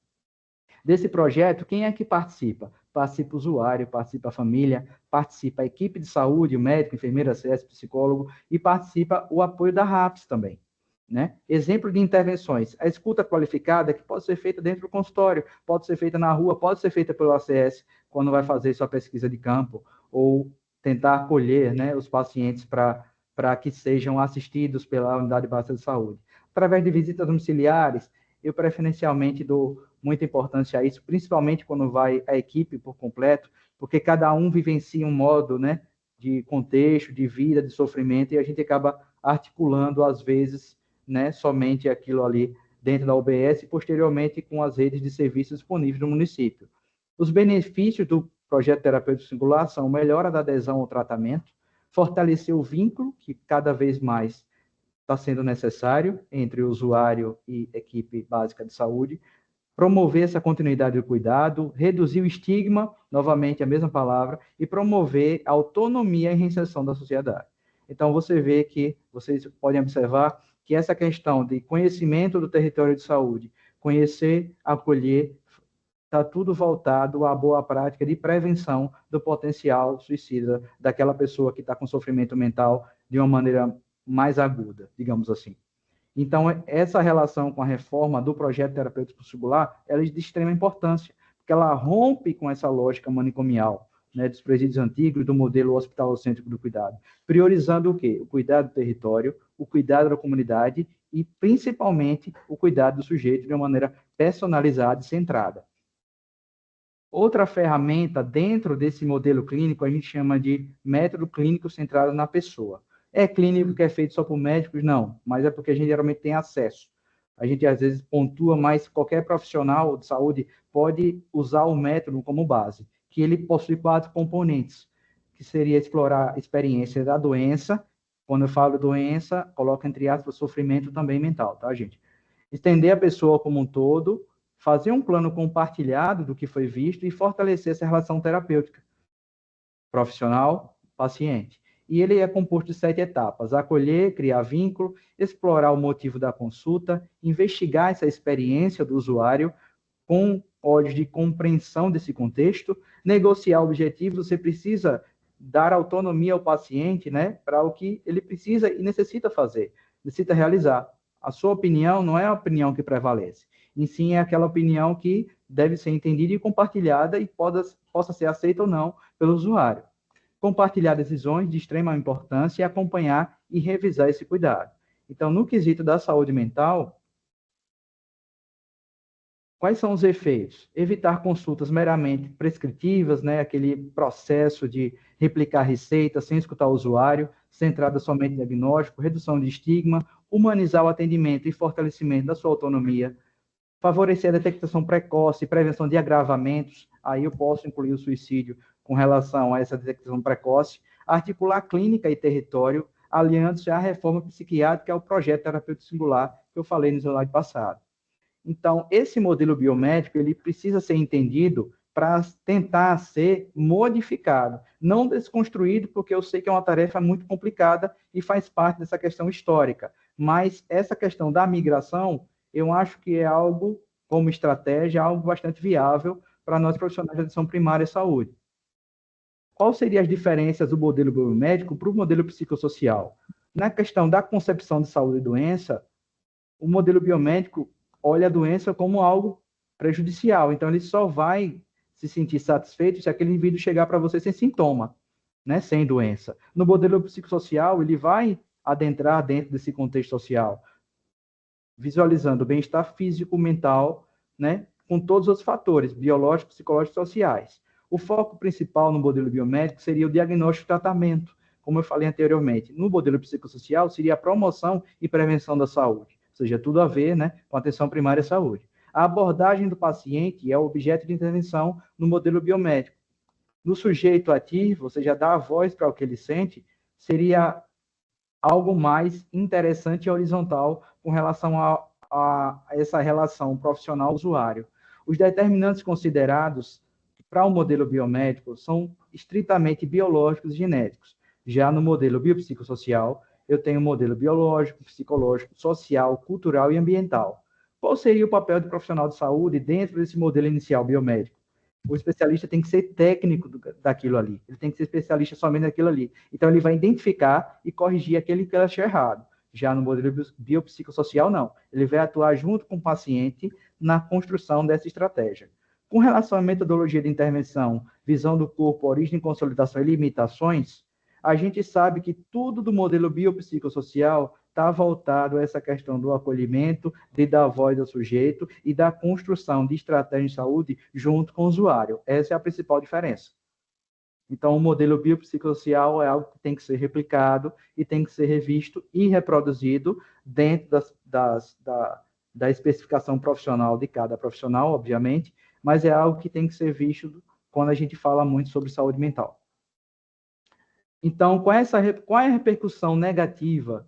Desse projeto, quem é que participa? Participa o usuário, participa a família, participa a equipe de saúde, o médico, enfermeira, CS, psicólogo, e participa o apoio da RAPS também. Né? Exemplo de intervenções, a escuta qualificada, que pode ser feita dentro do consultório, pode ser feita na rua, pode ser feita pelo ACS, quando vai fazer sua pesquisa de campo, ou tentar acolher, né, os pacientes para que sejam assistidos pela unidade básica de saúde. Através de visitas domiciliares, eu preferencialmente dou muita importância a isso, principalmente quando vai a equipe por completo, porque cada um vivencia um modo, né, de contexto, de vida, de sofrimento, e a gente acaba articulando, às vezes, né, somente aquilo ali dentro da UBS e, posteriormente, com as redes de serviços disponíveis no município. Os benefícios do projeto terapêutico singular são melhora da adesão ao tratamento, fortalecer o vínculo, que cada vez mais está sendo necessário entre o usuário e equipe básica de saúde, promover essa continuidade do cuidado, reduzir o estigma, novamente a mesma palavra, e promover a autonomia e reinserção da sociedade. Então, você vê que, vocês podem observar que essa questão de conhecimento do território de saúde, conhecer, acolher, está tudo voltado à boa prática de prevenção do potencial suicida daquela pessoa que está com sofrimento mental de uma maneira mais aguda, digamos assim. Então, essa relação com a reforma do projeto terapêutico singular, ela é de extrema importância, porque ela rompe com essa lógica manicomial, né, dos presídios antigos, do modelo hospitalocêntrico do cuidado, priorizando o quê? O cuidado do território, o cuidado da comunidade e, principalmente, o cuidado do sujeito de uma maneira personalizada e centrada. Outra ferramenta dentro desse modelo clínico a gente chama de método clínico centrado na pessoa. É clínico que é feito só por médicos? Não, mas é porque a gente geralmente tem acesso. A gente às vezes pontua, mas qualquer profissional de saúde pode usar o método como base, que ele possui 4 componentes, que seria explorar a experiência da doença. Quando eu falo doença, coloco entre aspas sofrimento também mental, tá, gente? Entender a pessoa como um todo, fazer um plano compartilhado do que foi visto e fortalecer essa relação terapêutica, profissional, paciente. E ele é composto de 7 etapas: acolher, criar vínculo, explorar o motivo da consulta, investigar essa experiência do usuário com olhos de compreensão desse contexto, negociar objetivos. Você precisa dar autonomia ao paciente, né, para o que ele precisa e necessita fazer, necessita realizar. A sua opinião não é a opinião que prevalece, e sim é aquela opinião que deve ser entendida e compartilhada e possa ser aceita ou não pelo usuário. Compartilhar decisões de extrema importância e acompanhar e revisar esse cuidado. Então, no quesito da saúde mental, quais são os efeitos? Evitar consultas meramente prescritivas, né? Aquele processo de replicar receitas sem escutar o usuário, centrada somente em diagnóstico, redução de estigma, humanizar o atendimento e fortalecimento da sua autonomia, favorecer a detectação precoce e prevenção de agravamentos. Aí eu posso incluir o suicídio com relação a essa detectação precoce, articular clínica e território, aliando-se à reforma psiquiátrica, ao projeto terapêutico singular que eu falei no slide passado. Então, esse modelo biomédico, ele precisa ser entendido para tentar ser modificado, não desconstruído, porque eu sei que é uma tarefa muito complicada e faz parte dessa questão histórica. Mas essa questão da migração, eu acho que é algo, como estratégia, algo bastante viável para nós profissionais de atenção primária e saúde. Quais seriam as diferenças do modelo biomédico para o modelo psicossocial? Na questão da concepção de saúde e doença, o modelo biomédico olha a doença como algo prejudicial. Então, ele só vai se sentir satisfeito se aquele indivíduo chegar para você sem sintoma, né? Sem doença. No modelo psicossocial, ele vai adentrar dentro desse contexto social, visualizando o bem-estar físico, mental, né? Com todos os fatores, biológicos, psicológicos e sociais. O foco principal no modelo biomédico seria o diagnóstico e tratamento, como eu falei anteriormente. No modelo psicossocial, seria a promoção e prevenção da saúde, ou seja, tudo a ver, né, com a atenção primária à saúde. A abordagem do paciente é o objeto de intervenção no modelo biomédico. No sujeito ativo, ou seja, dar a voz para o que ele sente, seria algo mais interessante e horizontal com relação a essa relação profissional-usuário. Os determinantes considerados para o modelo biomédico são estritamente biológicos e genéticos. Já no modelo biopsicossocial, eu tenho o modelo biológico, psicológico, social, cultural e ambiental. Qual seria o papel do profissional de saúde dentro desse modelo inicial biomédico? O especialista tem que ser técnico daquilo ali. Ele tem que ser especialista somente naquilo ali. Então, ele vai identificar e corrigir aquele que ele achou errado. Já no modelo biopsicossocial, não. Ele vai atuar junto com o paciente na construção dessa estratégia. Com relação à metodologia de intervenção, visão do corpo, origem, consolidação e limitações, a gente sabe que tudo do modelo biopsicossocial está voltado a essa questão do acolhimento, de dar voz ao sujeito e da construção de estratégia de saúde junto com o usuário. Essa é a principal diferença. Então, o modelo biopsicossocial é algo que tem que ser replicado e tem que ser revisto e reproduzido dentro da especificação profissional de cada profissional, obviamente, mas é algo que tem que ser visto quando a gente fala muito sobre saúde mental. Então, qual é a repercussão negativa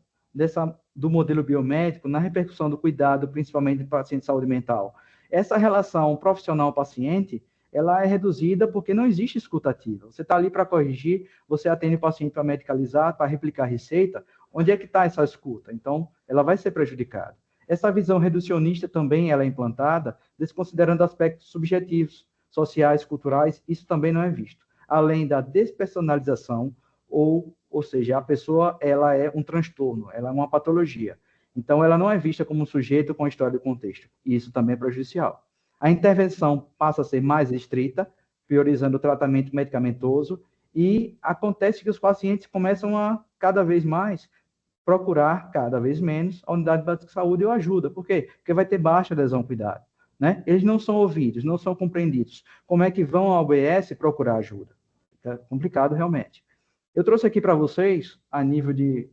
do modelo biomédico na repercussão do cuidado, principalmente de paciente de saúde mental? Essa relação profissional-paciente, ela é reduzida porque não existe escuta ativa. Você está ali para corrigir, você atende o paciente para medicalizar, para replicar a receita. Onde é que está essa escuta? Então, ela vai ser prejudicada. Essa visão reducionista também ela é implantada, desconsiderando aspectos subjetivos, sociais, culturais, isso também não é visto. Além da despersonalização, ou seja, a pessoa ela é um transtorno, ela é uma patologia. Então, ela não é vista como um sujeito com história de contexto. E isso também é prejudicial. A intervenção passa a ser mais estrita, priorizando o tratamento medicamentoso, e acontece que os pacientes começam a, cada vez mais, procurar cada vez menos a unidade básica de saúde ou ajuda. Por quê? Porque vai ter baixa adesão ao cuidado, né? Eles não são ouvidos, não são compreendidos. Como é que vão ao OBS procurar ajuda? É complicado, realmente. Eu trouxe aqui para vocês, a nível de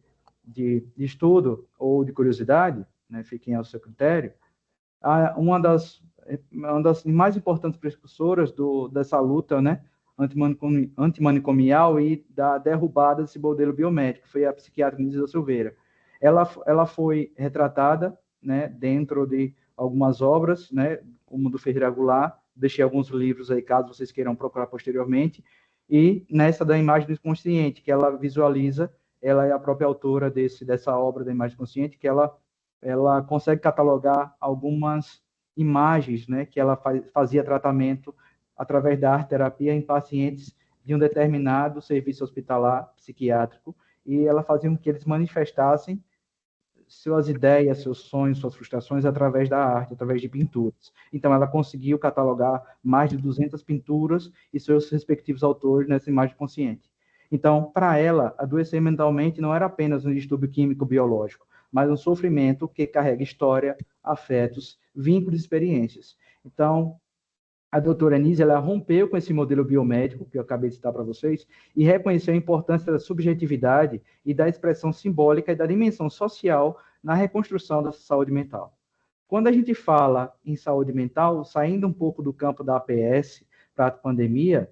estudo ou de curiosidade, né, fiquem ao seu critério, uma das mais importantes precursoras dessa luta, né, antimanicomial e da derrubada desse modelo biomédico, foi a psiquiatra Nisa Silveira. Ela foi retratada né, dentro de algumas obras, né, como do Ferreira Goulart, deixei alguns livros aí, caso vocês queiram procurar posteriormente, e nessa da imagem do inconsciente, que ela visualiza, ela é a própria autora dessa obra da imagem consciente, que ela consegue catalogar algumas imagens, né, que ela fazia tratamento através da arte-terapia em pacientes de um determinado serviço hospitalar psiquiátrico, e ela fazia com que eles manifestassem suas ideias, seus sonhos, suas frustrações através da arte, através de pinturas. Então, ela conseguiu catalogar mais de 200 pinturas e seus respectivos autores nessa imagem consciente. Então, para ela, adoecer mentalmente não era apenas um distúrbio químico-biológico, mas um sofrimento que carrega história, afetos, vínculos e experiências. Então, a doutora Anísia, ela rompeu com esse modelo biomédico, que eu acabei de citar para vocês, e reconheceu a importância da subjetividade e da expressão simbólica e da dimensão social na reconstrução da saúde mental. Quando a gente fala em saúde mental, saindo um pouco do campo da APS para a pandemia,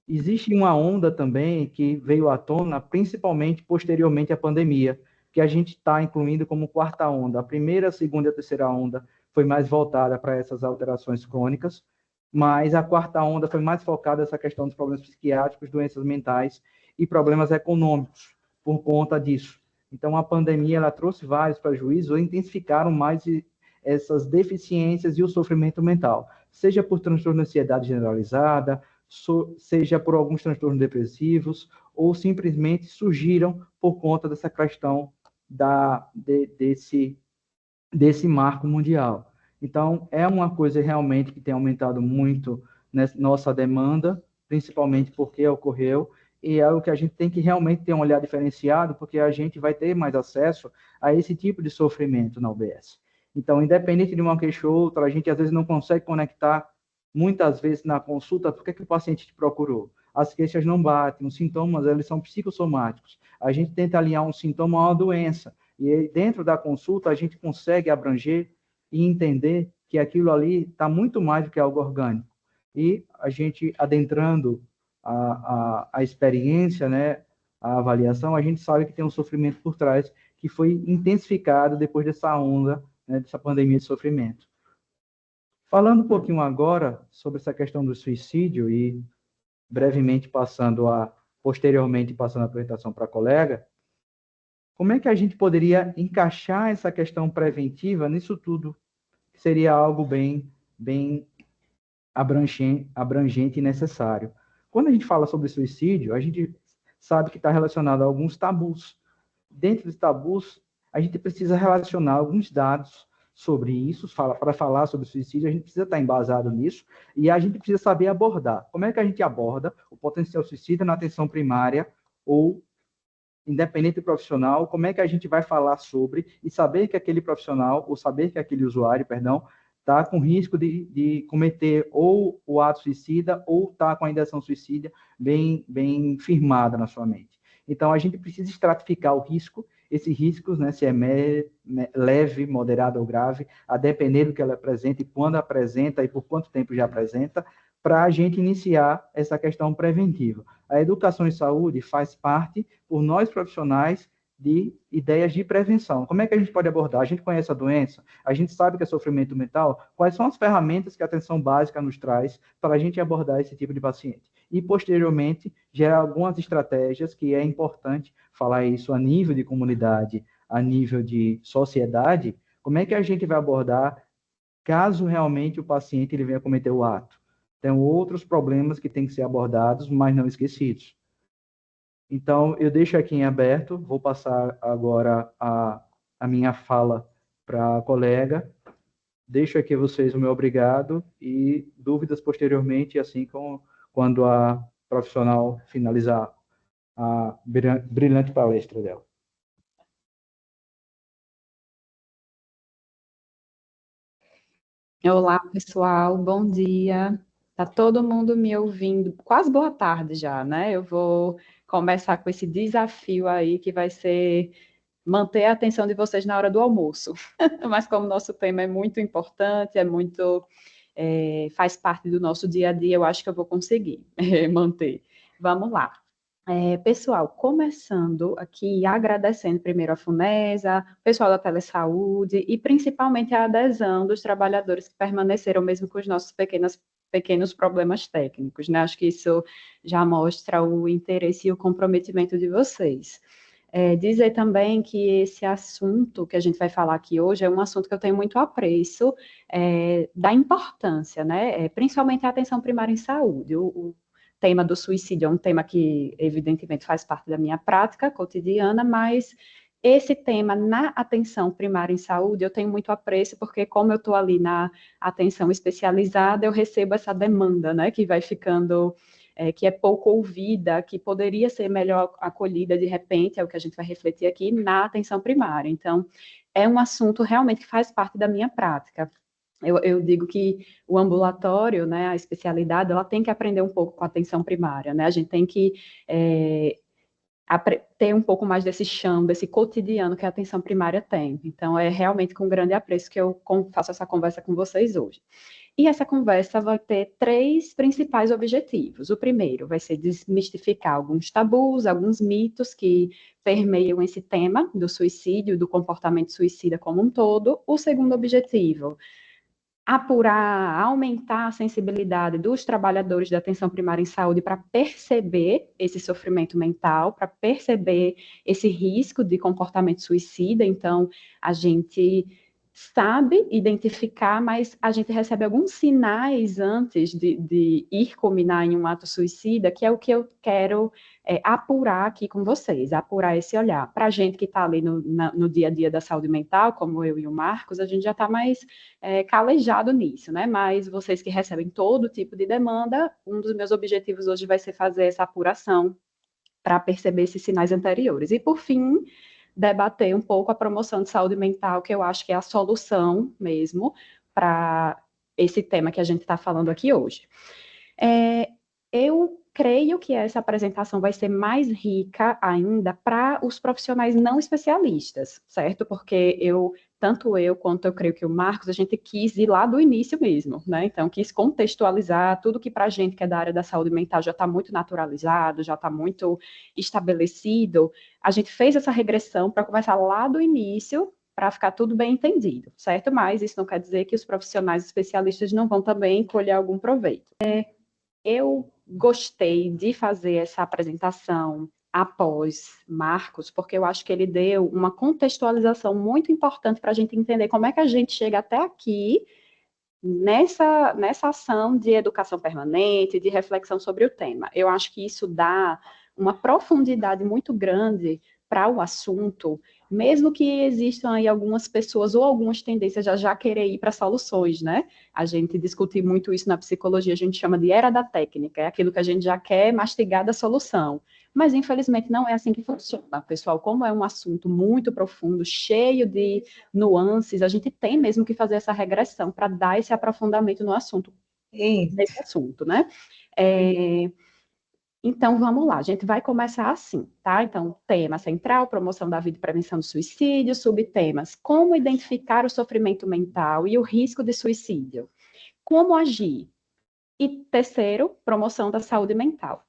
existe uma onda também que veio à tona, principalmente posteriormente à pandemia, que a gente está incluindo como quarta onda. A primeira, a segunda e a terceira onda foi mais voltada para essas alterações crônicas, mas a quarta onda foi mais focada nessa questão dos problemas psiquiátricos, doenças mentais e problemas econômicos por conta disso. Então, a pandemia ela trouxe vários prejuízos, intensificaram mais essas deficiências e o sofrimento mental, seja por transtorno de ansiedade generalizada, seja por alguns transtornos depressivos, ou simplesmente surgiram por conta dessa questão desse marco mundial. Então, é uma coisa realmente que tem aumentado muito nossa demanda, principalmente porque ocorreu, e é algo que a gente tem que realmente ter um olhar diferenciado, porque a gente vai ter mais acesso a esse tipo de sofrimento na UBS. Então, independente de uma queixa ou outra, a gente às vezes não consegue conectar, muitas vezes na consulta, por que o paciente te procurou? As queixas não batem, os sintomas, eles são psicossomáticos. A gente tenta alinhar um sintoma a uma doença, e dentro da consulta a gente consegue abranger e entender que aquilo ali está muito mais do que algo orgânico. E a gente adentrando a experiência, né, a avaliação, a gente sabe que tem um sofrimento por trás que foi intensificado depois dessa onda, né, dessa pandemia de sofrimento. Falando um pouquinho agora sobre essa questão do suicídio e brevemente posteriormente passando a apresentação para a colega, como é que a gente poderia encaixar essa questão preventiva nisso tudo? Seria algo bem abrangente e necessário. Quando a gente fala sobre suicídio, a gente sabe que está relacionado a alguns tabus. Dentro dos tabus, a gente precisa relacionar alguns dados sobre isso, para falar sobre suicídio, a gente precisa estar embasado nisso, e a gente precisa saber abordar. Como é que a gente aborda o potencial suicida na atenção primária ou independente do profissional, como é que a gente vai falar sobre e saber que aquele profissional, ou saber que aquele usuário, perdão, está com risco de cometer ou o ato suicida ou está com a ideação suicida bem firmada na sua mente. Então, a gente precisa estratificar o risco, esses riscos, né, se é leve, moderado ou grave, a depender do que ela apresenta e quando apresenta e por quanto tempo já apresenta, para a gente iniciar essa questão preventiva. A educação em saúde faz parte, por nós profissionais, de ideias de prevenção. Como é que a gente pode abordar? A gente conhece a doença, a gente sabe que é sofrimento mental, quais são as ferramentas que a atenção básica nos traz para a gente abordar esse tipo de paciente? E, posteriormente, gerar algumas estratégias que é importante falar isso a nível de comunidade, a nível de sociedade, como é que a gente vai abordar caso realmente o paciente ele venha cometer o ato? Tem outros problemas que têm que ser abordados, mas não esquecidos. Então, eu deixo aqui em aberto, vou passar agora a minha fala para a colega. Deixo aqui a vocês o meu obrigado e dúvidas posteriormente, assim como quando a profissional finalizar a brilhante palestra dela. Olá, pessoal, bom dia. Tá todo mundo me ouvindo? Quase boa tarde já, né? Eu vou começar com esse desafio aí que vai ser manter a atenção de vocês na hora do almoço. Mas como nosso tema é muito importante, faz parte do nosso dia a dia, eu acho que eu vou conseguir manter. Vamos lá. Pessoal, começando aqui, agradecendo primeiro a FUNESA, o pessoal da Telesaúde e principalmente a adesão dos trabalhadores que permaneceram mesmo com os nossos pequenos problemas técnicos, né? Acho que isso já mostra o interesse e o comprometimento de vocês. Dizer também que esse assunto que a gente vai falar aqui hoje é um assunto que eu tenho muito apreço, da importância, né? Principalmente a atenção primária em saúde. O tema do suicídio é um tema que, evidentemente, faz parte da minha prática cotidiana, mas esse tema na atenção primária em saúde eu tenho muito apreço, porque como eu estou ali na atenção especializada, eu recebo essa demanda, né, que vai ficando, que é pouco ouvida, que poderia ser melhor acolhida de repente, é o que a gente vai refletir aqui, na atenção primária. Então, é um assunto realmente que faz parte da minha prática. Eu digo que o ambulatório, né, a especialidade, ela tem que aprender um pouco com a atenção primária, né? A gente tem que ter um pouco mais desse chão, desse cotidiano que a atenção primária tem. Então, é realmente com grande apreço que eu faço essa conversa com vocês hoje. E essa conversa vai ter 3 principais objetivos. O primeiro vai ser desmistificar alguns tabus, alguns mitos que permeiam esse tema do suicídio, do comportamento suicida como um todo. O segundo objetivo, apurar, aumentar a sensibilidade dos trabalhadores da atenção primária em saúde para perceber esse sofrimento mental, para perceber esse risco de comportamento suicida. Então, a gente sabe identificar, mas a gente recebe alguns sinais antes de ir culminar em um ato suicida, que é o que eu quero apurar aqui com vocês, apurar esse olhar. Para a gente que está ali no dia a dia da saúde mental, como eu e o Marcos, a gente já está mais calejado nisso, né? Mas vocês que recebem todo tipo de demanda, um dos meus objetivos hoje vai ser fazer essa apuração para perceber esses sinais anteriores. E, por fim, debater um pouco a promoção de saúde mental, que eu acho que é a solução mesmo para esse tema que a gente está falando aqui hoje. Eu creio que essa apresentação vai ser mais rica ainda para os profissionais não especialistas, certo? Porque tanto eu quanto eu creio que o Marcos, a gente quis ir lá do início mesmo, né? Então, quis contextualizar tudo que para a gente que é da área da saúde mental já está muito naturalizado, já está muito estabelecido. A gente fez essa regressão para começar lá do início, para ficar tudo bem entendido, certo? Mas isso não quer dizer que os profissionais especialistas não vão também colher algum proveito. Eu gostei de fazer essa apresentação após Marcos, porque eu acho que ele deu uma contextualização muito importante para a gente entender como é que a gente chega até aqui nessa ação de educação permanente, de reflexão sobre o tema. Eu acho que isso dá uma profundidade muito grande para o assunto, mesmo que existam aí algumas pessoas ou algumas tendências a já querer ir para soluções, né? A gente discute muito isso na psicologia, a gente chama de era da técnica, é aquilo que a gente já quer mastigar da solução. Mas, infelizmente, não é assim que funciona, pessoal. Como é um assunto muito profundo, cheio de nuances, a gente tem mesmo que fazer essa regressão para dar esse aprofundamento no assunto, nesse assunto, né? Então, vamos lá, a gente vai começar assim, tá? Então, tema central, promoção da vida e prevenção do suicídio, subtemas, como identificar o sofrimento mental e o risco de suicídio, como agir, e terceiro, promoção da saúde mental.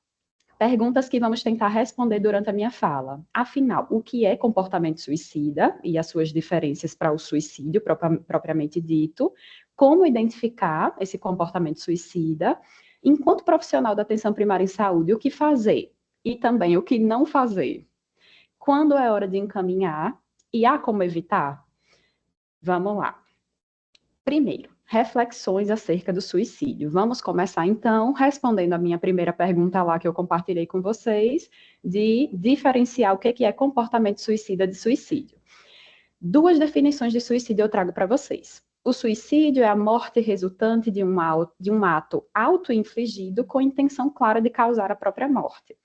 Perguntas que vamos tentar responder durante a minha fala. Afinal, o que é comportamento suicida e as suas diferenças para o suicídio propriamente dito? Como identificar esse comportamento suicida? Enquanto profissional da atenção primária em saúde, o que fazer? E também o que não fazer? Quando é hora de encaminhar? E há como evitar? Vamos lá. Primeiro, reflexões acerca do suicídio. Vamos começar, então, respondendo a minha primeira pergunta lá que eu compartilhei com vocês, de diferenciar o que é comportamento suicida de suicídio. 2 definições de suicídio eu trago para vocês. O suicídio é a morte resultante de um ato auto-infligido com intenção clara de causar a própria morte.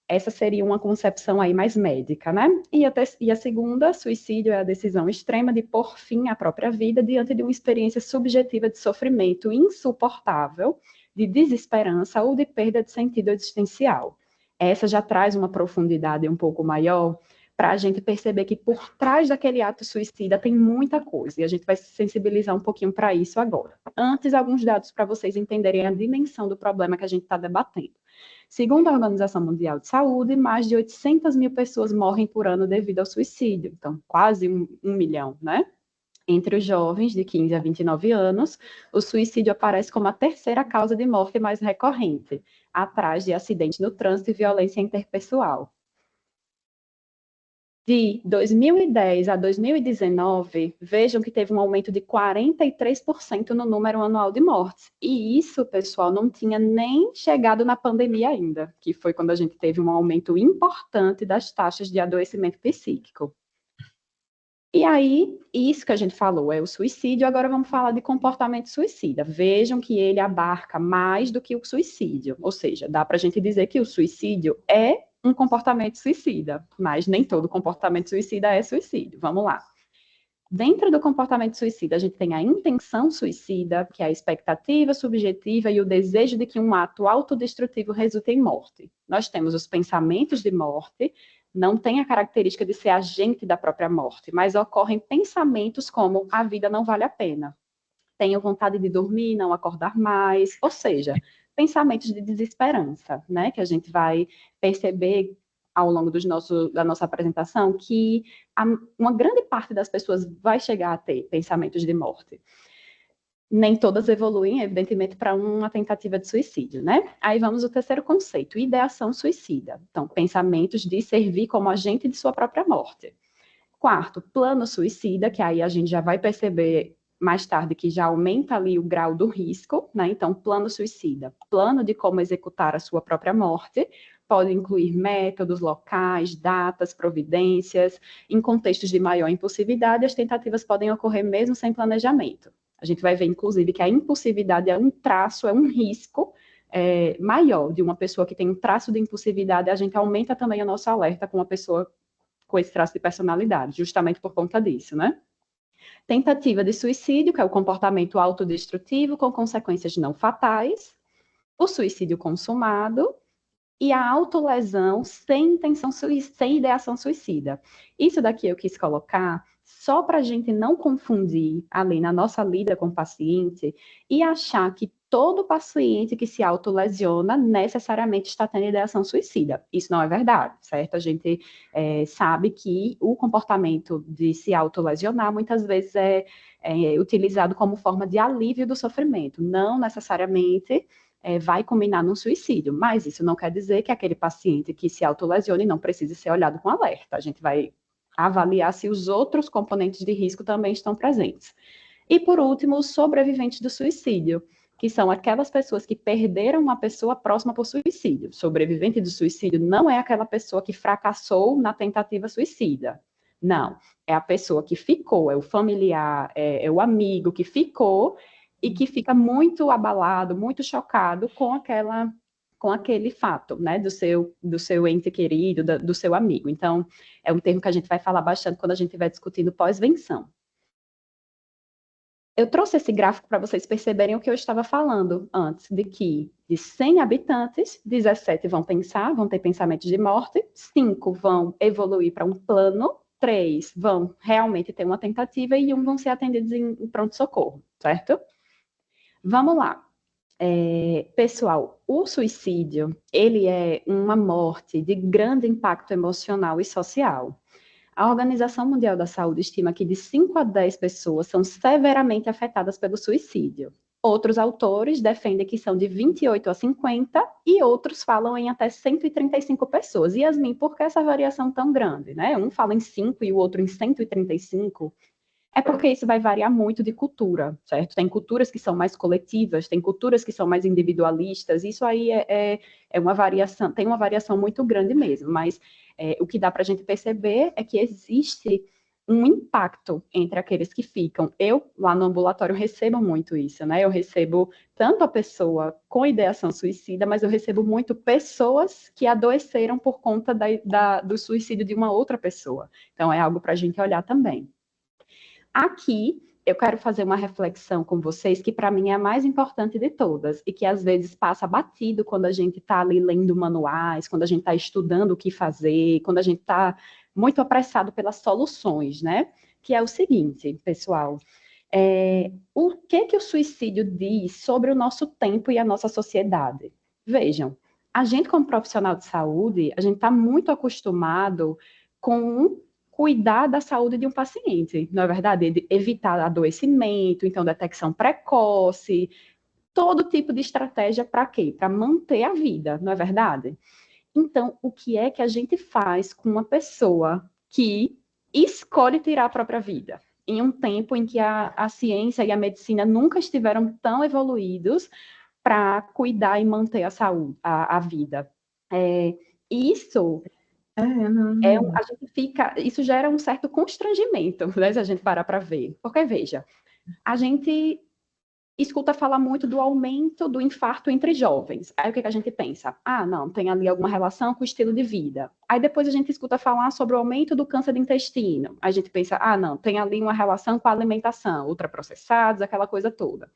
Essa seria uma concepção aí mais médica, né? E a segunda, suicídio é a decisão extrema de pôr fim à própria vida diante de uma experiência subjetiva de sofrimento insuportável, de desesperança ou de perda de sentido existencial. Essa já traz uma profundidade um pouco maior para a gente perceber que por trás daquele ato suicida tem muita coisa, e a gente vai se sensibilizar um pouquinho para isso agora. Antes, alguns dados para vocês entenderem a dimensão do problema que a gente está debatendo. Segundo a Organização Mundial de Saúde, mais de 800 mil pessoas morrem por ano devido ao suicídio. Então, quase um milhão, né? Entre os jovens de 15 a 29 anos, o suicídio aparece como a terceira causa de morte mais recorrente, atrás de acidentes no trânsito e violência interpessoal. De 2010 a 2019, vejam que teve um aumento de 43% no número anual de mortes. E isso, pessoal, não tinha nem chegado na pandemia ainda, que foi quando a gente teve um aumento importante das taxas de adoecimento psíquico. E aí, isso que a gente falou é o suicídio, agora vamos falar de comportamento suicida. Vejam que ele abarca mais do que o suicídio, ou seja, dá para a gente dizer que o suicídio é um comportamento suicida, mas nem todo comportamento suicida é suicídio. Vamos lá. Dentro do comportamento suicida, a gente tem a intenção suicida, que é a expectativa subjetiva e o desejo de que um ato autodestrutivo resulte em morte. Nós temos os pensamentos de morte, não tem a característica de ser agente da própria morte, mas ocorrem pensamentos como a vida não vale a pena, tenho vontade de dormir, não acordar mais, ou seja, pensamentos de desesperança, né, que a gente vai perceber ao longo da nossa apresentação que uma grande parte das pessoas vai chegar a ter pensamentos de morte. Nem todas evoluem, evidentemente, para uma tentativa de suicídio, né? Aí vamos ao terceiro conceito, ideação suicida. Então, pensamentos de servir como agente de sua própria morte. Quarto, plano suicida, que aí a gente já vai perceber mais tarde que já aumenta ali o grau do risco, né? Então, plano suicida, plano de como executar a sua própria morte, pode incluir métodos, locais, datas, providências. Em contextos de maior impulsividade, as tentativas podem ocorrer mesmo sem planejamento. A gente vai ver, inclusive, que a impulsividade é um traço, é um risco maior de uma pessoa que tem um traço de impulsividade. A gente aumenta também o nosso alerta com uma pessoa com esse traço de personalidade, justamente por conta disso, né? Tentativa de suicídio, que é o comportamento autodestrutivo com consequências não fatais, o suicídio consumado e a autolesão sem intenção sem ideação suicida. Isso daqui eu quis colocar só para a gente não confundir ali na nossa lida com o paciente e achar que todo paciente que se autolesiona necessariamente está tendo ideação suicida. Isso não é verdade, certo? A gente sabe que o comportamento de se autolesionar muitas vezes é utilizado como forma de alívio do sofrimento, não necessariamente vai culminar num suicídio, mas isso não quer dizer que aquele paciente que se autolesione não precise ser olhado com alerta. A gente vai avaliar se os outros componentes de risco também estão presentes. E, por último, os sobreviventes do suicídio, que são aquelas pessoas que perderam uma pessoa próxima por suicídio. Sobrevivente do suicídio não é aquela pessoa que fracassou na tentativa suicida. Não, é a pessoa que ficou, é o familiar, é o amigo que ficou e que fica muito abalado, muito chocado com aquele fato, né, do seu ente querido, do seu amigo. Então, é um termo que a gente vai falar bastante quando a gente estiver discutindo pós-venção. Eu trouxe esse gráfico para vocês perceberem o que eu estava falando antes, de que de 100 habitantes, 17 vão ter pensamentos de morte, 5 vão evoluir para um plano, 3 vão realmente ter uma tentativa e 1 vão ser atendidos em pronto-socorro, certo? Vamos lá. Pessoal, o suicídio, ele é uma morte de grande impacto emocional e social. A Organização Mundial da Saúde estima que de 5 a 10 pessoas são severamente afetadas pelo suicídio. Outros autores defendem que são de 28 a 50 e outros falam em até 135 pessoas. Yasmin, por que essa variação tão grande, né? Um fala em 5 e o outro em 135. É porque isso vai variar muito de cultura, certo? Tem culturas que são mais coletivas, tem culturas que são mais individualistas, isso aí é uma variação, tem uma variação muito grande mesmo, mas o que dá para a gente perceber é que existe um impacto entre aqueles que ficam. Eu, lá no ambulatório, recebo muito isso, né? Eu recebo tanto a pessoa com ideação suicida, mas eu recebo muito pessoas que adoeceram por conta do suicídio de uma outra pessoa. Então, é algo para a gente olhar também. Aqui, eu quero fazer uma reflexão com vocês que, para mim, é a mais importante de todas e que, às vezes, passa batido quando a gente está ali lendo manuais, quando a gente está estudando o que fazer, quando a gente está muito apressado pelas soluções, né? Que é o seguinte, pessoal, o que o suicídio diz sobre o nosso tempo e a nossa sociedade? Vejam, a gente, como profissional de saúde, a gente está muito acostumado com cuidar da saúde de um paciente, não é verdade? De evitar adoecimento, então detecção precoce, todo tipo de estratégia para quê? Para manter a vida, não é verdade? Então, o que é que a gente faz com uma pessoa que escolhe tirar a própria vida? Em um tempo em que a ciência e a medicina nunca estiveram tão evoluídos para cuidar e manter a saúde, a vida. Isso a gente fica, isso gera um certo constrangimento, né, se a gente parar para ver. Porque, veja, a gente escuta falar muito do aumento do infarto entre jovens. Aí o que a gente pensa? Ah, não, tem ali alguma relação com o estilo de vida. Aí depois a gente escuta falar sobre o aumento do câncer de intestino. Aí a gente pensa, ah, não, tem ali uma relação com a alimentação, ultraprocessados, aquela coisa toda.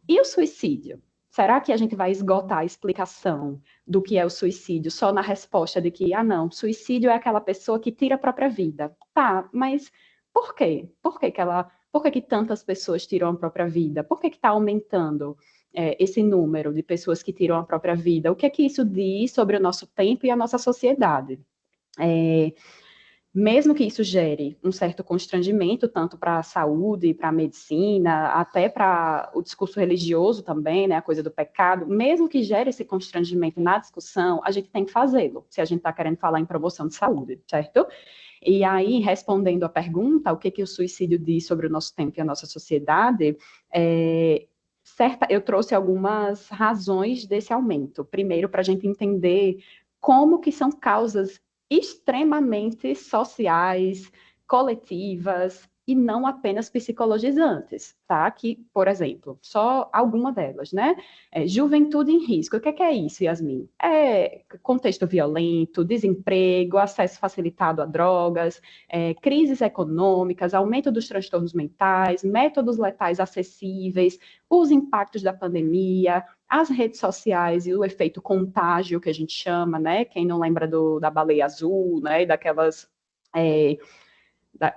E o suicídio? Será que a gente vai esgotar a explicação do que é o suicídio só na resposta de que, ah, não, suicídio é aquela pessoa que tira a própria vida? Tá, mas por quê? Por que tantas pessoas tiram a própria vida? Por que está aumentando esse número de pessoas que tiram a própria vida? O que é que isso diz sobre o nosso tempo e a nossa sociedade? Mesmo que isso gere um certo constrangimento, tanto para a saúde, para a medicina, até para o discurso religioso também, né, a coisa do pecado, mesmo que gere esse constrangimento na discussão, a gente tem que fazê-lo, se a gente está querendo falar em promoção de saúde, certo? E aí, respondendo à pergunta, o que o suicídio diz sobre o nosso tempo e a nossa sociedade, eu trouxe algumas razões desse aumento. Primeiro, para a gente entender como que são causas extremamente sociais, coletivas e não apenas psicologizantes, tá? Que, por exemplo, só alguma delas, né? Juventude em risco. O que é isso, Yasmin? É contexto violento, desemprego, acesso facilitado a drogas, crises econômicas, aumento dos transtornos mentais, métodos letais acessíveis, os impactos da pandemia, as redes sociais e o efeito contágio, que a gente chama, né? Quem não lembra da baleia azul, né? E daquelas...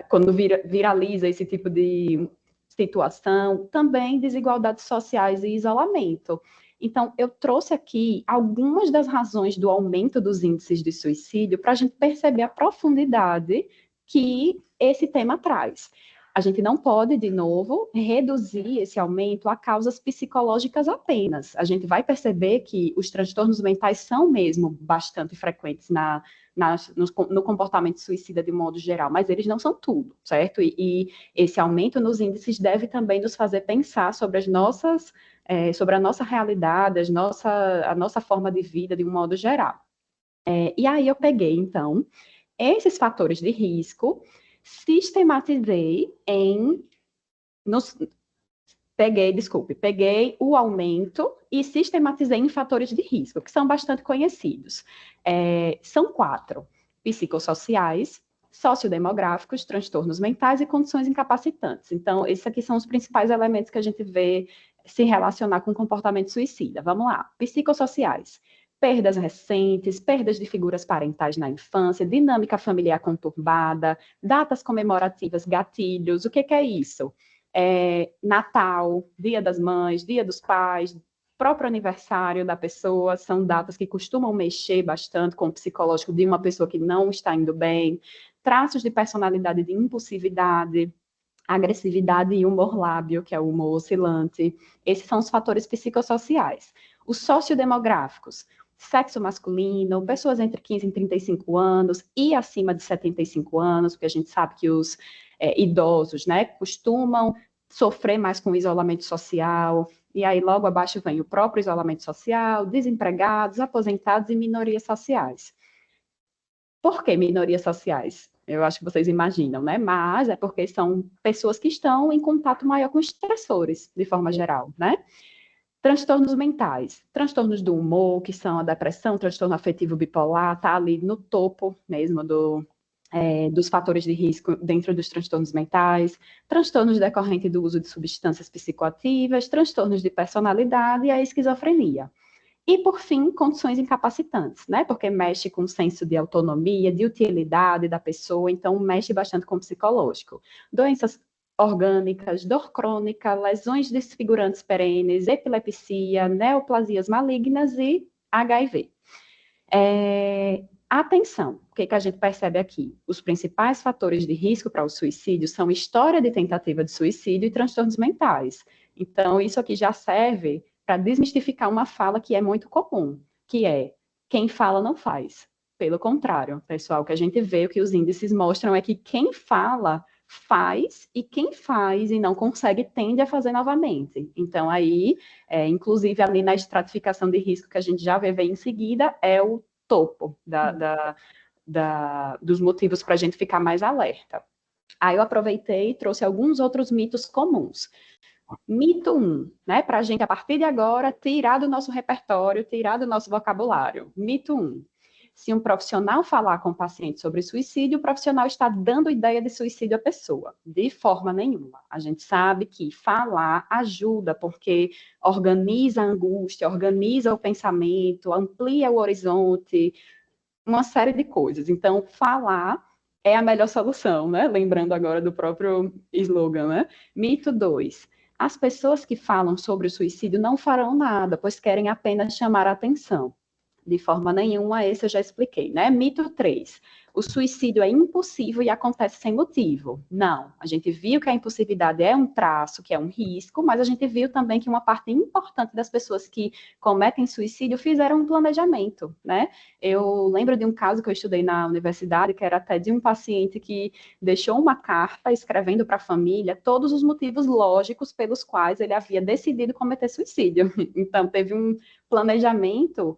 quando viraliza esse tipo de situação, também desigualdades sociais e isolamento. Então, eu trouxe aqui algumas das razões do aumento dos índices de suicídio para a gente perceber a profundidade que esse tema traz. A gente não pode, de novo, reduzir esse aumento a causas psicológicas apenas. A gente vai perceber que os transtornos mentais são mesmo bastante frequentes no comportamento suicida de modo geral, mas eles não são tudo, certo? E esse aumento nos índices deve também nos fazer pensar sobre sobre a nossa realidade, a nossa forma de vida de um modo geral. E aí eu peguei, então, esses fatores de risco, sistematizei peguei o aumento e sistematizei em fatores de risco, que são bastante conhecidos. São 4: psicossociais, sociodemográficos, transtornos mentais e condições incapacitantes. Então, esses aqui são os principais elementos que a gente vê se relacionar com o comportamento suicida. Vamos lá. Psicossociais: perdas recentes, perdas de figuras parentais na infância, dinâmica familiar conturbada, datas comemorativas, gatilhos. O que é isso? Natal, Dia das Mães, Dia dos Pais, próprio aniversário da pessoa, são datas que costumam mexer bastante com o psicológico de uma pessoa que não está indo bem, traços de personalidade de impulsividade, agressividade e humor lábio, que é o humor oscilante. Esses são os fatores psicossociais. Os sociodemográficos: sexo masculino, pessoas entre 15 e 35 anos e acima de 75 anos, porque a gente sabe que os idosos, né, costumam sofrer mais com o isolamento social, e aí logo abaixo vem o próprio isolamento social, desempregados, aposentados e minorias sociais. Por que minorias sociais? Eu acho que vocês imaginam, né? Mas é porque são pessoas que estão em contato maior com estressores, de forma geral, né? Transtornos mentais, transtornos do humor, que são a depressão, transtorno afetivo bipolar, tá ali no topo mesmo dos fatores de risco dentro dos transtornos mentais, transtornos decorrentes do uso de substâncias psicoativas, transtornos de personalidade e a esquizofrenia. E, por fim, condições incapacitantes, né? Porque mexe com o senso de autonomia, de utilidade da pessoa, então mexe bastante com o psicológico. Doenças orgânicas, dor crônica, lesões desfigurantes perenes, epilepsia, neoplasias malignas e HIV. Atenção, o que a gente percebe aqui? Os principais fatores de risco para o suicídio são história de tentativa de suicídio e transtornos mentais. Então, isso aqui já serve para desmistificar uma fala que é muito comum, que é quem fala não faz. Pelo contrário, pessoal, o que a gente vê, o que os índices mostram é que quem fala faz, e quem faz e não consegue tende a fazer novamente. Então, aí, inclusive ali na estratificação de risco que a gente já vai ver em seguida, é o topo dos motivos para a gente ficar mais alerta. Aí eu aproveitei e trouxe alguns outros mitos comuns. Mito 1, né, para a gente, a partir de agora, tirar do nosso repertório, tirar do nosso vocabulário. Mito 1. Se um profissional falar com o paciente sobre suicídio, o profissional está dando ideia de suicídio à pessoa. De forma nenhuma. A gente sabe que falar ajuda, porque organiza a angústia, organiza o pensamento, amplia o horizonte, uma série de coisas. Então, falar é a melhor solução, né? Lembrando agora do próprio slogan, né? Mito 2. As pessoas que falam sobre o suicídio não farão nada, pois querem apenas chamar a atenção. De forma nenhuma, esse eu já expliquei, né? Mito 3. O suicídio é impossível e acontece sem motivo. Não. A gente viu que a impulsividade é um traço, que é um risco, mas a gente viu também que uma parte importante das pessoas que cometem suicídio fizeram um planejamento, né? Eu lembro de um caso que eu estudei na universidade, que era até de um paciente que deixou uma carta escrevendo para a família todos os motivos lógicos pelos quais ele havia decidido cometer suicídio. Então, teve um planejamento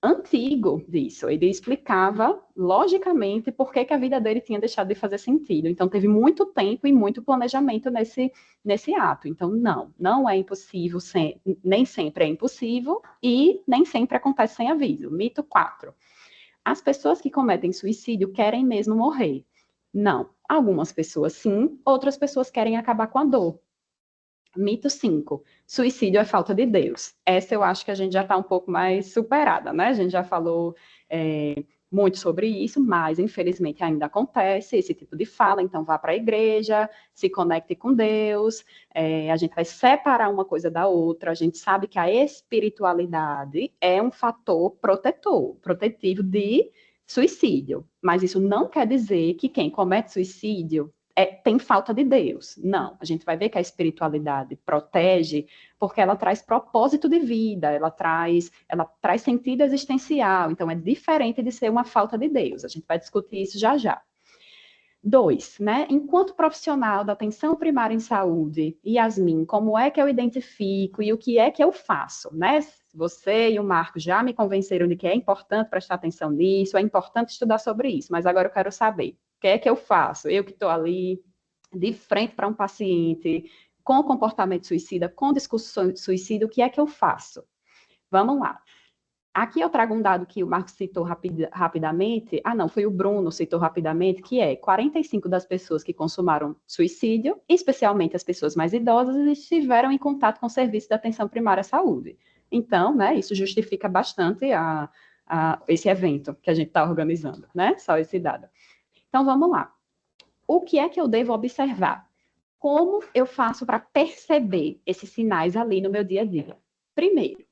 antigo disso. Ele explicava logicamente por que a vida dele tinha deixado de fazer sentido. Então, teve muito tempo e muito planejamento nesse ato. Então, não é impossível, nem sempre é impossível e nem sempre acontece sem aviso. Mito 4. As pessoas que cometem suicídio querem mesmo morrer. Não. Algumas pessoas sim, outras pessoas querem acabar com a dor. Mito 5. Suicídio é falta de Deus. Essa eu acho que a gente já está um pouco mais superada, né? A gente já falou muito sobre isso, mas infelizmente ainda acontece esse tipo de fala. Então, vá para a igreja, se conecte com Deus. A gente vai separar uma coisa da outra. A gente sabe que a espiritualidade é um fator protetivo de suicídio. Mas isso não quer dizer que quem comete suicídio tem falta de Deus. Não, a gente vai ver que a espiritualidade protege porque ela traz propósito de vida, ela traz sentido existencial, então é diferente de ser uma falta de Deus. A gente vai discutir isso já já. 2, né? Enquanto profissional da atenção primária em saúde, Yasmin, como é que eu identifico e o que é que eu faço, né? Você e o Marco já me convenceram de que é importante prestar atenção nisso, é importante estudar sobre isso, mas agora eu quero saber. O que é que eu faço? Eu que estou ali de frente para um paciente com comportamento suicida, com discussão de suicídio, o que é que eu faço? Vamos lá. Aqui eu trago um dado que o Marcos citou rapidamente. Foi o Bruno citou rapidamente, que 45% das pessoas que consumaram suicídio, especialmente as pessoas mais idosas, estiveram em contato com o serviço de atenção primária à saúde. Então, né, isso justifica bastante esse evento que a gente está organizando, né? Só esse dado. Então, vamos lá. O que é que eu devo observar? Como eu faço para perceber esses sinais ali no meu dia a dia? Primeiro,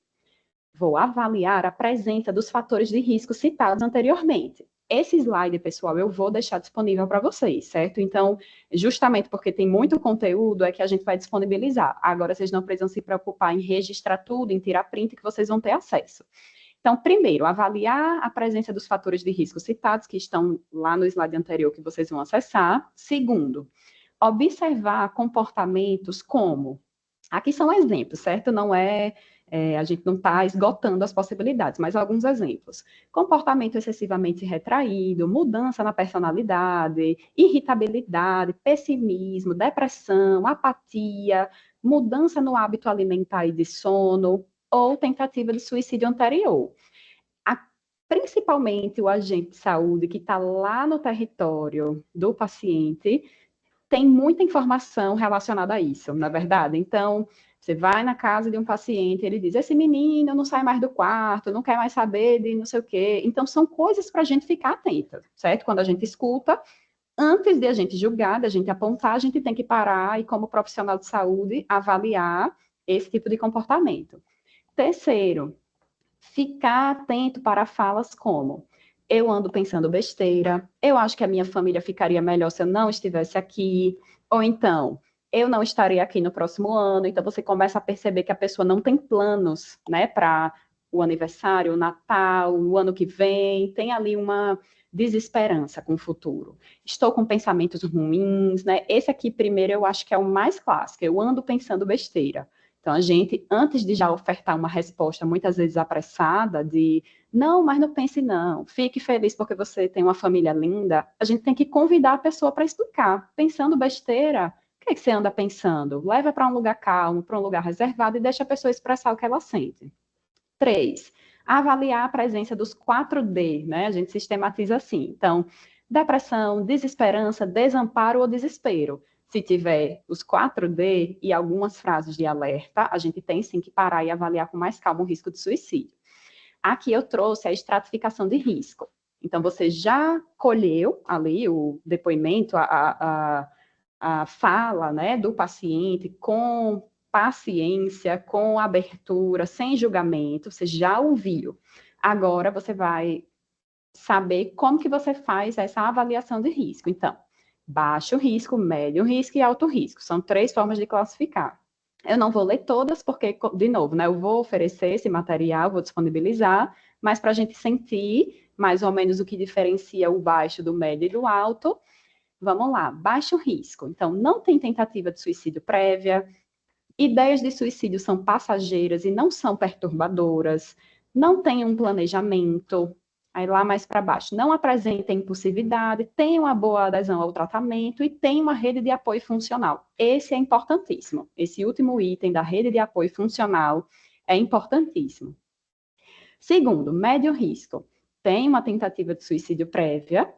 vou avaliar a presença dos fatores de risco citados anteriormente. Esse slide, pessoal, eu vou deixar disponível para vocês, certo? Então, justamente porque tem muito conteúdo, é que a gente vai disponibilizar. Agora, vocês não precisam se preocupar em registrar tudo, em tirar print, que vocês vão ter acesso. Então, primeiro, avaliar a presença dos fatores de risco citados, que estão lá no slide anterior, que vocês vão acessar. Segundo, observar comportamentos como... Aqui são exemplos, certo? Não a gente não está esgotando as possibilidades, mas alguns exemplos. Comportamento excessivamente retraído, mudança na personalidade, irritabilidade, pessimismo, depressão, apatia, mudança no hábito alimentar e de sono, ou tentativa de suicídio anterior. Principalmente o agente de saúde que está lá no território do paciente tem muita informação relacionada a isso, na verdade. Então, você vai na casa de um paciente, ele diz, esse menino não sai mais do quarto, não quer mais saber de não sei o quê. Então, são coisas para a gente ficar atenta, certo? Quando a gente escuta, antes de a gente julgar, da gente apontar, a gente tem que parar e, como profissional de saúde, avaliar esse tipo de comportamento. Terceiro, ficar atento para falas como: eu ando pensando besteira, eu acho que a minha família ficaria melhor se eu não estivesse aqui, ou então, eu não estarei aqui no próximo ano. Então, você começa a perceber que a pessoa não tem planos, né, para o aniversário, o Natal, o ano que vem, tem ali uma desesperança com o futuro. Estou com pensamentos ruins, né? Esse aqui, primeiro, eu acho que é o mais clássico, eu ando pensando besteira. Então, a gente, antes de já ofertar uma resposta, muitas vezes apressada, de não, mas não pense não, fique feliz porque você tem uma família linda, a gente tem que convidar a pessoa para explicar. Pensando besteira, o que é que você anda pensando? Leva para um lugar calmo, para um lugar reservado e deixa a pessoa expressar o que ela sente. 3, avaliar a presença dos 4D, né? A gente sistematiza assim. Então, depressão, desesperança, desamparo ou desespero. Se tiver os 4D e algumas frases de alerta, a gente tem sim que parar e avaliar com mais calma o risco de suicídio. Aqui eu trouxe a estratificação de risco. Então, você já colheu ali o depoimento, a fala, né, do paciente com paciência, com abertura, sem julgamento, você já ouviu. Agora você vai saber como que você faz essa avaliação de risco. Então, baixo risco, médio risco e alto risco. São 3 formas de classificar. Eu não vou ler todas, porque, de novo, né, eu vou oferecer esse material, vou disponibilizar, mas para a gente sentir mais ou menos o que diferencia o baixo do médio e do alto. Vamos lá, baixo risco. Então, não tem tentativa de suicídio prévia, ideias de suicídio são passageiras e não são perturbadoras, não tem um planejamento, aí lá mais para baixo, não apresenta impulsividade, tem uma boa adesão ao tratamento e tem uma rede de apoio funcional. Esse é importantíssimo. Esse último item da rede de apoio funcional é importantíssimo. Segundo, médio risco. Tem uma tentativa de suicídio prévia,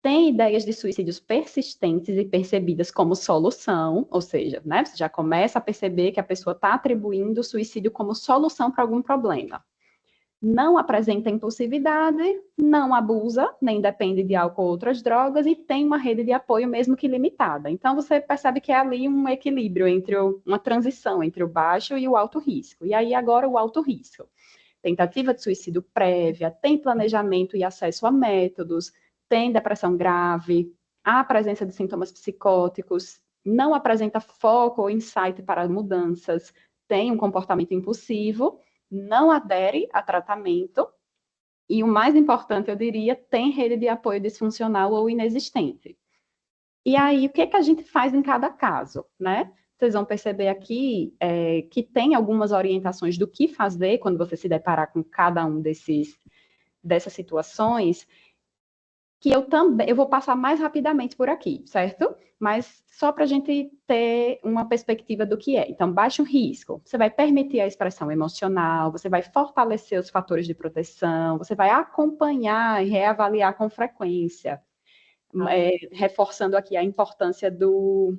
tem ideias de suicídios persistentes e percebidas como solução, ou seja, né, você já começa a perceber que a pessoa está atribuindo o suicídio como solução para algum problema. Não apresenta impulsividade, não abusa, nem depende de álcool ou outras drogas, e tem uma rede de apoio mesmo que limitada. Então, você percebe que é ali um equilíbrio, uma transição entre o baixo e o alto risco. E aí, agora, o alto risco. Tentativa de suicídio prévia, tem planejamento e acesso a métodos, tem depressão grave, há presença de sintomas psicóticos, não apresenta foco ou insight para mudanças, tem um comportamento impulsivo, não adere a tratamento, e o mais importante, eu diria, tem rede de apoio disfuncional ou inexistente. E aí, o que que a gente faz em cada caso, né? Vocês vão perceber aqui que tem algumas orientações do que fazer quando você se deparar com cada um dessas situações, que eu vou passar mais rapidamente por aqui, certo? Mas só para a gente ter uma perspectiva do que é. Então, baixo risco, você vai permitir a expressão emocional, você vai fortalecer os fatores de proteção, você vai acompanhar e reavaliar com frequência, reforçando aqui a importância do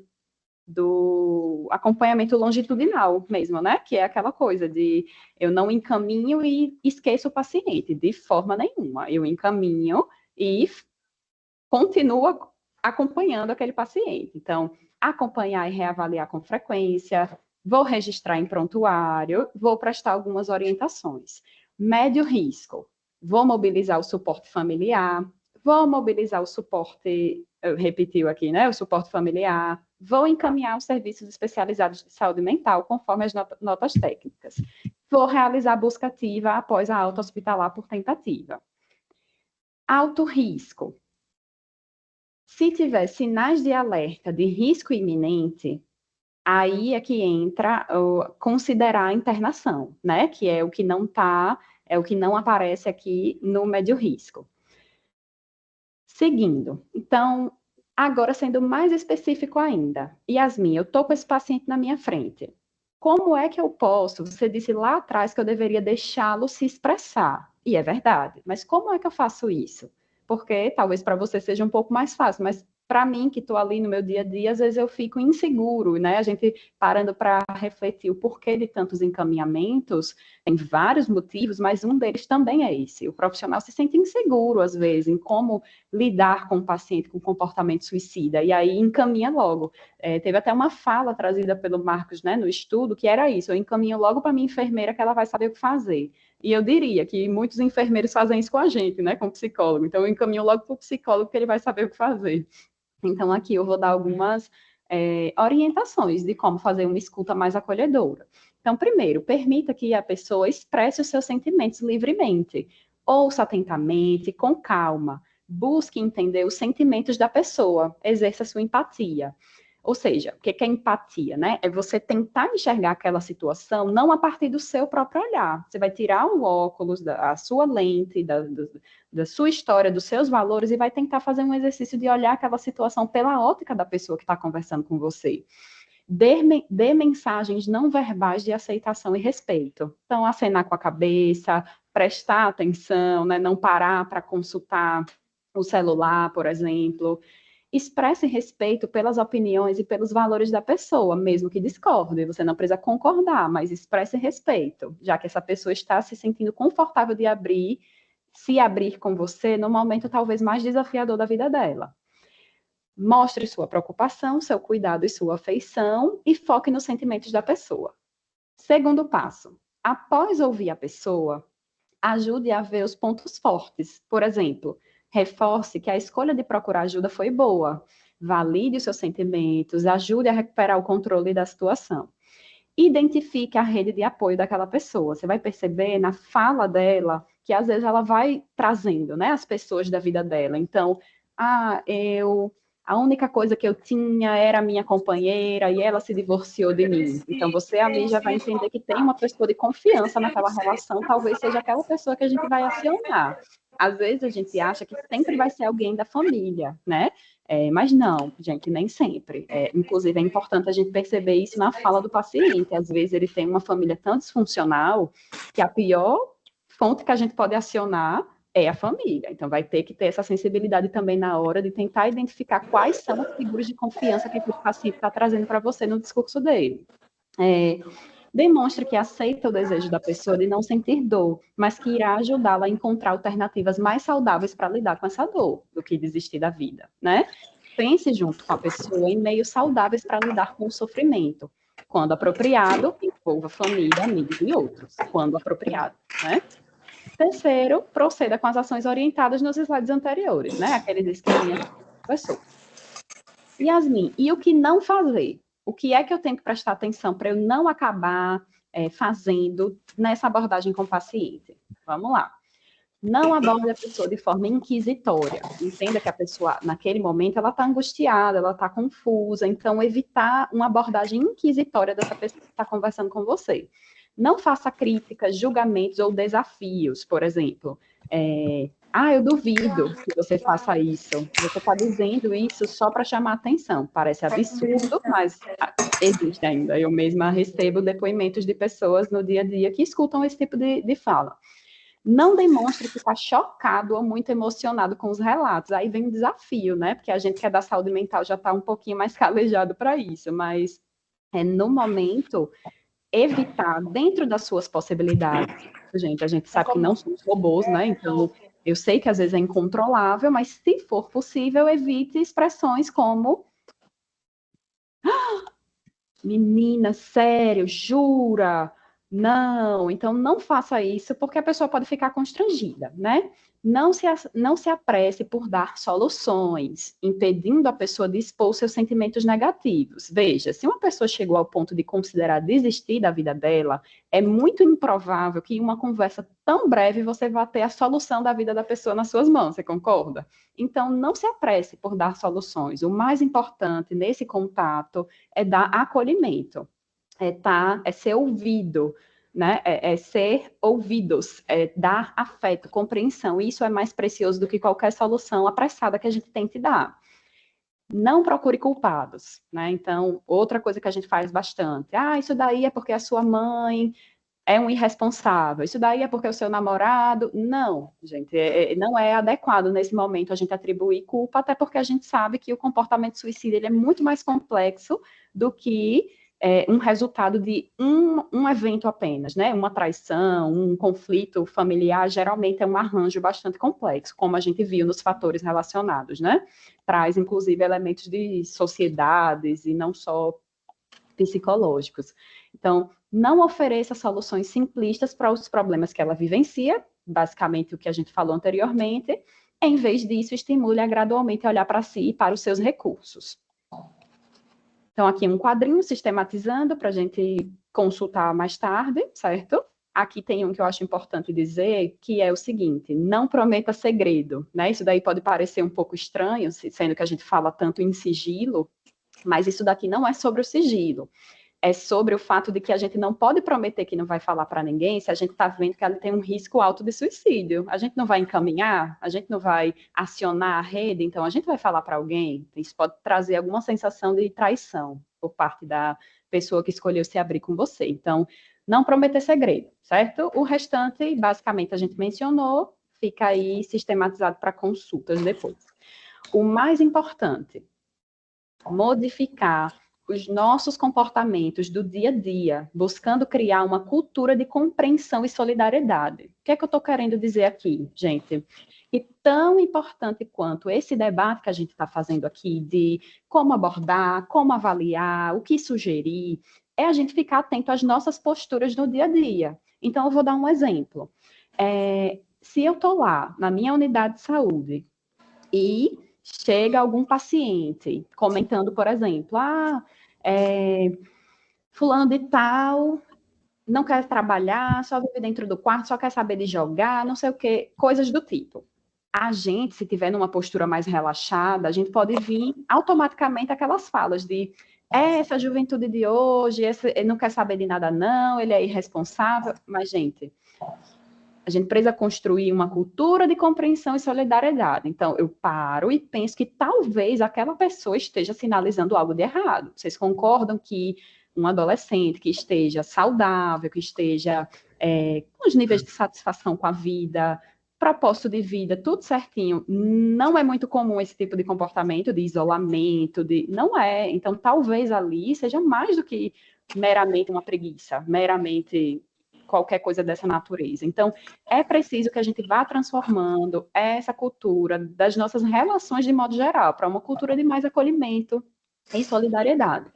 acompanhamento longitudinal mesmo, né? Que é aquela coisa de eu não encaminho e esqueço o paciente, de forma nenhuma. Eu encaminho e continuo acompanhando aquele paciente. Então, acompanhar e reavaliar com frequência, vou registrar em prontuário, vou prestar algumas orientações. Médio risco, vou mobilizar o suporte familiar, vou mobilizar o suporte, repetiu aqui, né? O suporte familiar, vou encaminhar os serviços especializados de saúde mental, conforme as notas técnicas. Vou realizar a busca ativa após a alta hospitalar por tentativa. Alto risco. Se tiver sinais de alerta de risco iminente, aí é que entra considerar a internação, né? Que é o que não aparece aqui no médio risco. Seguindo, então, agora sendo mais específico ainda, Yasmin, eu estou com esse paciente na minha frente. Como é que eu posso? Você disse lá atrás que eu deveria deixá-lo se expressar, e é verdade, mas como é que eu faço isso? Porque talvez para você seja um pouco mais fácil, mas para mim, que estou ali no meu dia a dia, às vezes eu fico inseguro, né? A gente parando para refletir o porquê de tantos encaminhamentos, tem vários motivos, mas um deles também é esse. O profissional se sente inseguro, às vezes, em como lidar com o paciente com comportamento suicida, e aí encaminha logo. Teve até uma fala trazida pelo Marcos, né, no estudo, que era isso, eu encaminho logo para minha enfermeira que ela vai saber o que fazer. E eu diria que muitos enfermeiros fazem isso com a gente, né, com o psicólogo. Então, eu encaminho logo para o psicólogo, que ele vai saber o que fazer. Então, aqui eu vou dar algumas orientações de como fazer uma escuta mais acolhedora. Então, primeiro, permita que a pessoa expresse os seus sentimentos livremente. Ouça atentamente, com calma. Busque entender os sentimentos da pessoa. Exerça sua empatia. Ou seja, o que é empatia, né? É você tentar enxergar aquela situação não a partir do seu próprio olhar. Você vai tirar o óculos, a sua lente, da sua história, dos seus valores, e vai tentar fazer um exercício de olhar aquela situação pela ótica da pessoa que está conversando com você. Dê mensagens não verbais de aceitação e respeito. Então, acenar com a cabeça, prestar atenção, né? Não parar para consultar o celular, por exemplo. Expresse respeito pelas opiniões e pelos valores da pessoa, mesmo que discorde. Você não precisa concordar, mas expresse respeito, já que essa pessoa está se sentindo confortável de se abrir com você no momento talvez mais desafiador da vida dela. Mostre sua preocupação, seu cuidado e sua afeição e foque nos sentimentos da pessoa. Segundo passo, após ouvir a pessoa, ajude a ver os pontos fortes. Por exemplo, reforce que a escolha de procurar ajuda foi boa. Valide os seus sentimentos, ajude a recuperar o controle da situação. Identifique a rede de apoio daquela pessoa. Você vai perceber na fala dela que às vezes ela vai trazendo, né, as pessoas da vida dela. Então, a única coisa que eu tinha era a minha companheira e ela se divorciou de mim. Então, você ali já vai entender que tem uma pessoa de confiança naquela relação, talvez seja aquela pessoa que a gente vai acionar. Às vezes a gente acha que sempre vai ser alguém da família, né? Mas não, gente, nem sempre. Inclusive, é importante a gente perceber isso na fala do paciente. Às vezes ele tem uma família tão disfuncional que a pior fonte que a gente pode acionar é a família. Então, vai ter que ter essa sensibilidade também na hora de tentar identificar quais são as figuras de confiança que o paciente está trazendo para você no discurso dele. Demonstre que aceita o desejo da pessoa de não sentir dor, mas que irá ajudá-la a encontrar alternativas mais saudáveis para lidar com essa dor, do que desistir da vida, né? Pense junto com a pessoa em meios saudáveis para lidar com o sofrimento. Quando apropriado, envolva família, amigos e outros, quando apropriado, né? Terceiro, proceda com as ações orientadas nos slides anteriores, né? Aqueles esqueminhas que conversou. Yasmin, e o que não fazer? O que é que eu tenho que prestar atenção para eu não acabar fazendo nessa abordagem com o paciente? Vamos lá. Não aborde a pessoa de forma inquisitória. Entenda que a pessoa, naquele momento, ela está angustiada, ela está confusa. Então, evitar uma abordagem inquisitória dessa pessoa que está conversando com você. Não faça críticas, julgamentos ou desafios, por exemplo. Eu duvido que você faça isso. Você está dizendo isso só para chamar atenção. Parece absurdo, mas existe ainda. Eu mesma recebo depoimentos de pessoas no dia a dia que escutam esse tipo de fala. Não demonstre que está chocado ou muito emocionado com os relatos. Aí vem um desafio, né? Porque a gente que é da saúde mental já está um pouquinho mais calejado para isso. Mas, no momento, evitar, dentro das suas possibilidades, gente, a gente sabe que não somos robôs, né? Então, eu sei que às vezes é incontrolável, mas se for possível, evite expressões como menina, sério, jura? Não, então não faça isso, porque a pessoa pode ficar constrangida, né? Não se apresse por dar soluções, impedindo a pessoa de expor seus sentimentos negativos. Veja, se uma pessoa chegou ao ponto de considerar desistir da vida dela, é muito improvável que em uma conversa tão breve você vá ter a solução da vida da pessoa nas suas mãos, você concorda? Então, não se apresse por dar soluções. O mais importante nesse contato é dar acolhimento, é ser ouvido, né? É ser ouvidos, é dar afeto, compreensão. Isso é mais precioso do que qualquer solução apressada que a gente tente dar. Não procure culpados, né? Então, outra coisa que a gente faz bastante, isso daí é porque a sua mãe é um irresponsável, isso daí é porque o seu namorado... Não, gente, não é adequado nesse momento a gente atribuir culpa, até porque a gente sabe que o comportamento suicida ele é muito mais complexo do que um resultado de um evento apenas, né? Uma traição, um conflito familiar, geralmente é um arranjo bastante complexo, como a gente viu nos fatores relacionados, né? Traz, inclusive, elementos de sociedades e não só psicológicos. Então, não ofereça soluções simplistas para os problemas que ela vivencia, basicamente o que a gente falou anteriormente. Em vez disso, estimule-a gradualmente a olhar para si e para os seus recursos. Então, aqui um quadrinho sistematizando para a gente consultar mais tarde, certo? Aqui tem um que eu acho importante dizer, que é o seguinte: não prometa segredo, né? Isso daí pode parecer um pouco estranho, sendo que a gente fala tanto em sigilo, mas isso daqui não é sobre o sigilo. É sobre o fato de que a gente não pode prometer que não vai falar para ninguém se a gente está vendo que ela tem um risco alto de suicídio. A gente não vai encaminhar, a gente não vai acionar a rede, então a gente vai falar para alguém. Isso pode trazer alguma sensação de traição por parte da pessoa que escolheu se abrir com você. Então, não prometer segredo, certo? O restante, basicamente, a gente mencionou, fica aí sistematizado para consultas depois. O mais importante, modificar os nossos comportamentos do dia a dia, buscando criar uma cultura de compreensão e solidariedade. O que é que eu estou querendo dizer aqui, gente? E tão importante quanto esse debate que a gente está fazendo aqui de como abordar, como avaliar, o que sugerir, é a gente ficar atento às nossas posturas no dia a dia. Então, eu vou dar um exemplo. Se eu estou lá na minha unidade de saúde e chega algum paciente comentando, por exemplo, fulano de tal não quer trabalhar, só vive dentro do quarto, só quer saber de jogar, não sei o quê, coisas do tipo. A gente, se tiver numa postura mais relaxada, a gente pode vir automaticamente aquelas falas de essa juventude de hoje, ele não quer saber de nada não, ele é irresponsável, mas, gente, a gente precisa construir uma cultura de compreensão e solidariedade. Então, eu paro e penso que talvez aquela pessoa esteja sinalizando algo de errado. Vocês concordam que um adolescente que esteja saudável, que esteja com os níveis de satisfação com a vida, propósito de vida, tudo certinho, não é muito comum esse tipo de comportamento, de isolamento, não é. Então, talvez ali seja mais do que meramente uma preguiça, meramente qualquer coisa dessa natureza. Então, é preciso que a gente vá transformando essa cultura das nossas relações de modo geral para uma cultura de mais acolhimento e solidariedade.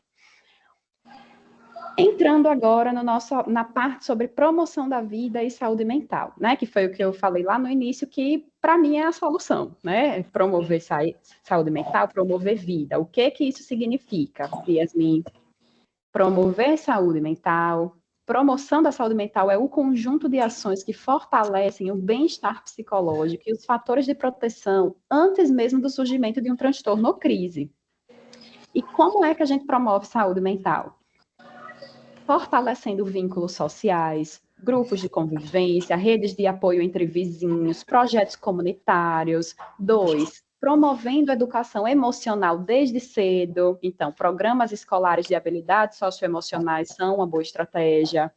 Entrando agora na parte sobre promoção da vida e saúde mental, né? Que foi o que eu falei lá no início, que para mim é a solução, né? Promover saúde mental, promover vida. O que isso significa, Yasmin? Promover saúde mental. Promoção da saúde mental é o conjunto de ações que fortalecem o bem-estar psicológico e os fatores de proteção antes mesmo do surgimento de um transtorno ou crise. E como é que a gente promove saúde mental? Fortalecendo vínculos sociais, grupos de convivência, redes de apoio entre vizinhos, projetos comunitários. 2, promovendo a educação emocional desde cedo. Então, programas escolares de habilidades socioemocionais são uma boa estratégia.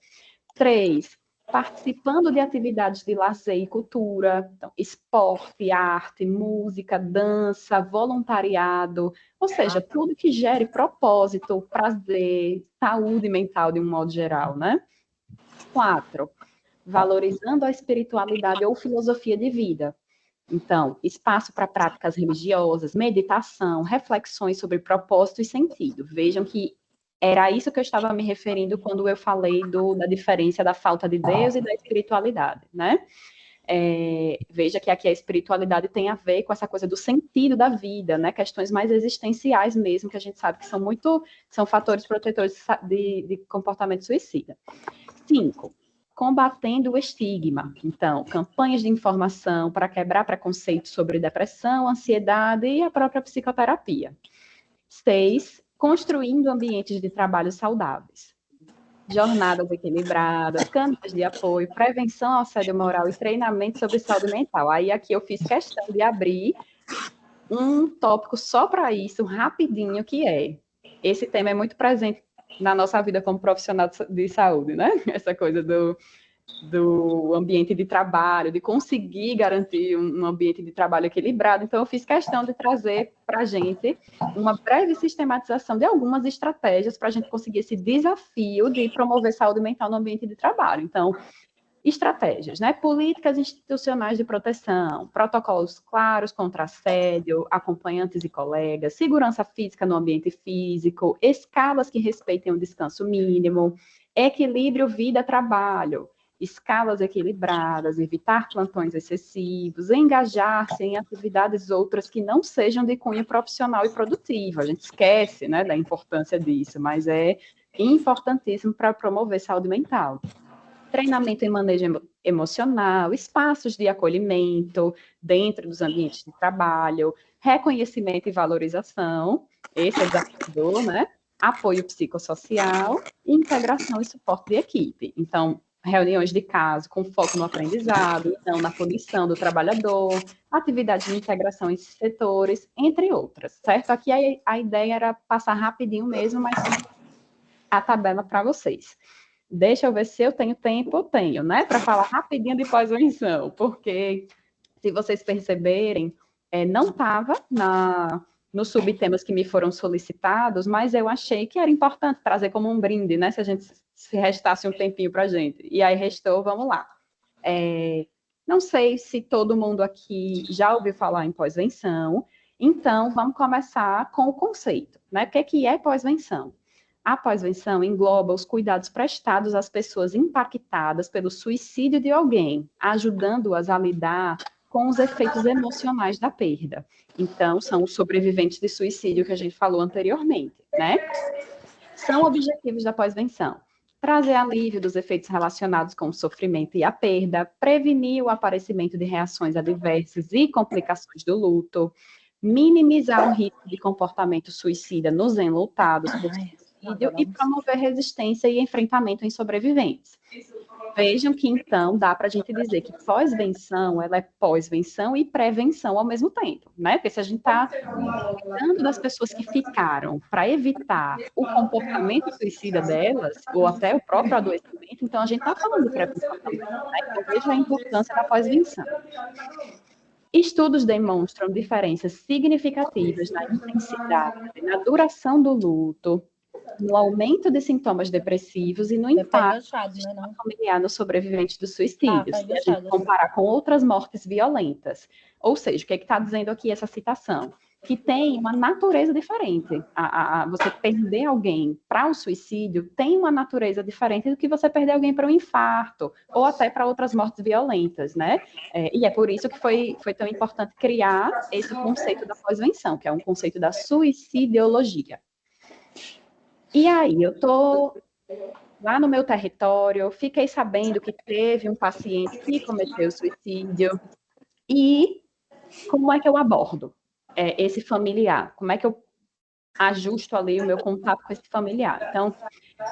3, participando de atividades de lazer e cultura, então, esporte, arte, música, dança, voluntariado, ou seja, tudo que gere propósito, prazer, saúde mental de um modo geral, né? 4, valorizando a espiritualidade ou filosofia de vida. Então, espaço para práticas religiosas, meditação, reflexões sobre propósito e sentido. Vejam que era isso que eu estava me referindo quando eu falei da diferença da falta de Deus e da espiritualidade, né? Veja que aqui a espiritualidade tem a ver com essa coisa do sentido da vida, né? Questões mais existenciais mesmo, que a gente sabe que são fatores protetores de comportamento suicida. 5, combatendo o estigma. Então, campanhas de informação para quebrar preconceitos sobre depressão, ansiedade e a própria psicoterapia. 6, construindo ambientes de trabalho saudáveis. Jornadas equilibradas, câmaras de apoio, prevenção ao assédio moral e treinamento sobre saúde mental. Aí aqui eu fiz questão de abrir um tópico só para isso, rapidinho, esse tema é muito presente na nossa vida como profissional de saúde, né? Essa coisa do ambiente de trabalho, de conseguir garantir um ambiente de trabalho equilibrado. Então, eu fiz questão de trazer para a gente uma breve sistematização de algumas estratégias para a gente conseguir esse desafio de promover saúde mental no ambiente de trabalho. Então, estratégias, né? Políticas institucionais de proteção, protocolos claros contra assédio, acompanhantes e colegas, segurança física no ambiente físico, escalas que respeitem o descanso mínimo, equilíbrio vida-trabalho, escalas equilibradas, evitar plantões excessivos, engajar-se em atividades outras que não sejam de cunho profissional e produtivo. A gente esquece, né, da importância disso, mas é importantíssimo para promover saúde mental. Treinamento em manejo emocional, espaços de acolhimento dentro dos ambientes de trabalho, reconhecimento e valorização, esse é desafiador, né? Apoio psicossocial, integração e suporte de equipe. Então, reuniões de caso com foco no aprendizado, não na punição do trabalhador, atividades de integração em setores, entre outras, certo? Aqui a ideia era passar rapidinho mesmo, mas a tabela para vocês. Deixa eu ver se eu tenho tempo, eu tenho, né? Para falar rapidinho de pós-venção, porque se vocês perceberem, não estava nos subtemas que me foram solicitados, mas eu achei que era importante trazer como um brinde, né? Se restasse um tempinho para a gente. E aí restou, vamos lá. Não sei se todo mundo aqui já ouviu falar em pós-venção, então vamos começar com o conceito, né? O que é pós-venção? A pós-venção engloba os cuidados prestados às pessoas impactadas pelo suicídio de alguém, ajudando-as a lidar com os efeitos emocionais da perda. Então, são os sobreviventes de suicídio que a gente falou anteriormente, né? São objetivos da pós-venção: trazer alívio dos efeitos relacionados com o sofrimento e a perda, prevenir o aparecimento de reações adversas e complicações do luto, minimizar o risco de comportamento suicida nos enlutados por e promover resistência e enfrentamento em sobreviventes. Vejam que, então, dá para a gente dizer que pós-venção, ela é pós-venção e prevenção ao mesmo tempo, né? Porque se a gente está cuidando das pessoas que ficaram para evitar o comportamento suicida delas, ou até o próprio adoecimento, então a gente está falando de prevenção também, né? Então, veja a importância da pós-venção. Estudos demonstram diferenças significativas na intensidade, na duração do luto, no aumento de sintomas depressivos e no impacto familiar nos sobreviventes dos suicídios, se a gente comparar com outras mortes violentas. Ou seja, o que está dizendo aqui essa citação? Que tem uma natureza diferente. Você perder alguém para o suicídio tem uma natureza diferente do que você perder alguém para um infarto, ou até para outras mortes violentas, né? E é por isso que foi tão importante criar esse conceito da pós-venção, que é um conceito da suicidologia. E aí, eu estou lá no meu território, fiquei sabendo que teve um paciente que cometeu suicídio, e como é que eu abordo esse familiar? Como é que eu ajusto ali o meu contato com esse familiar? Então,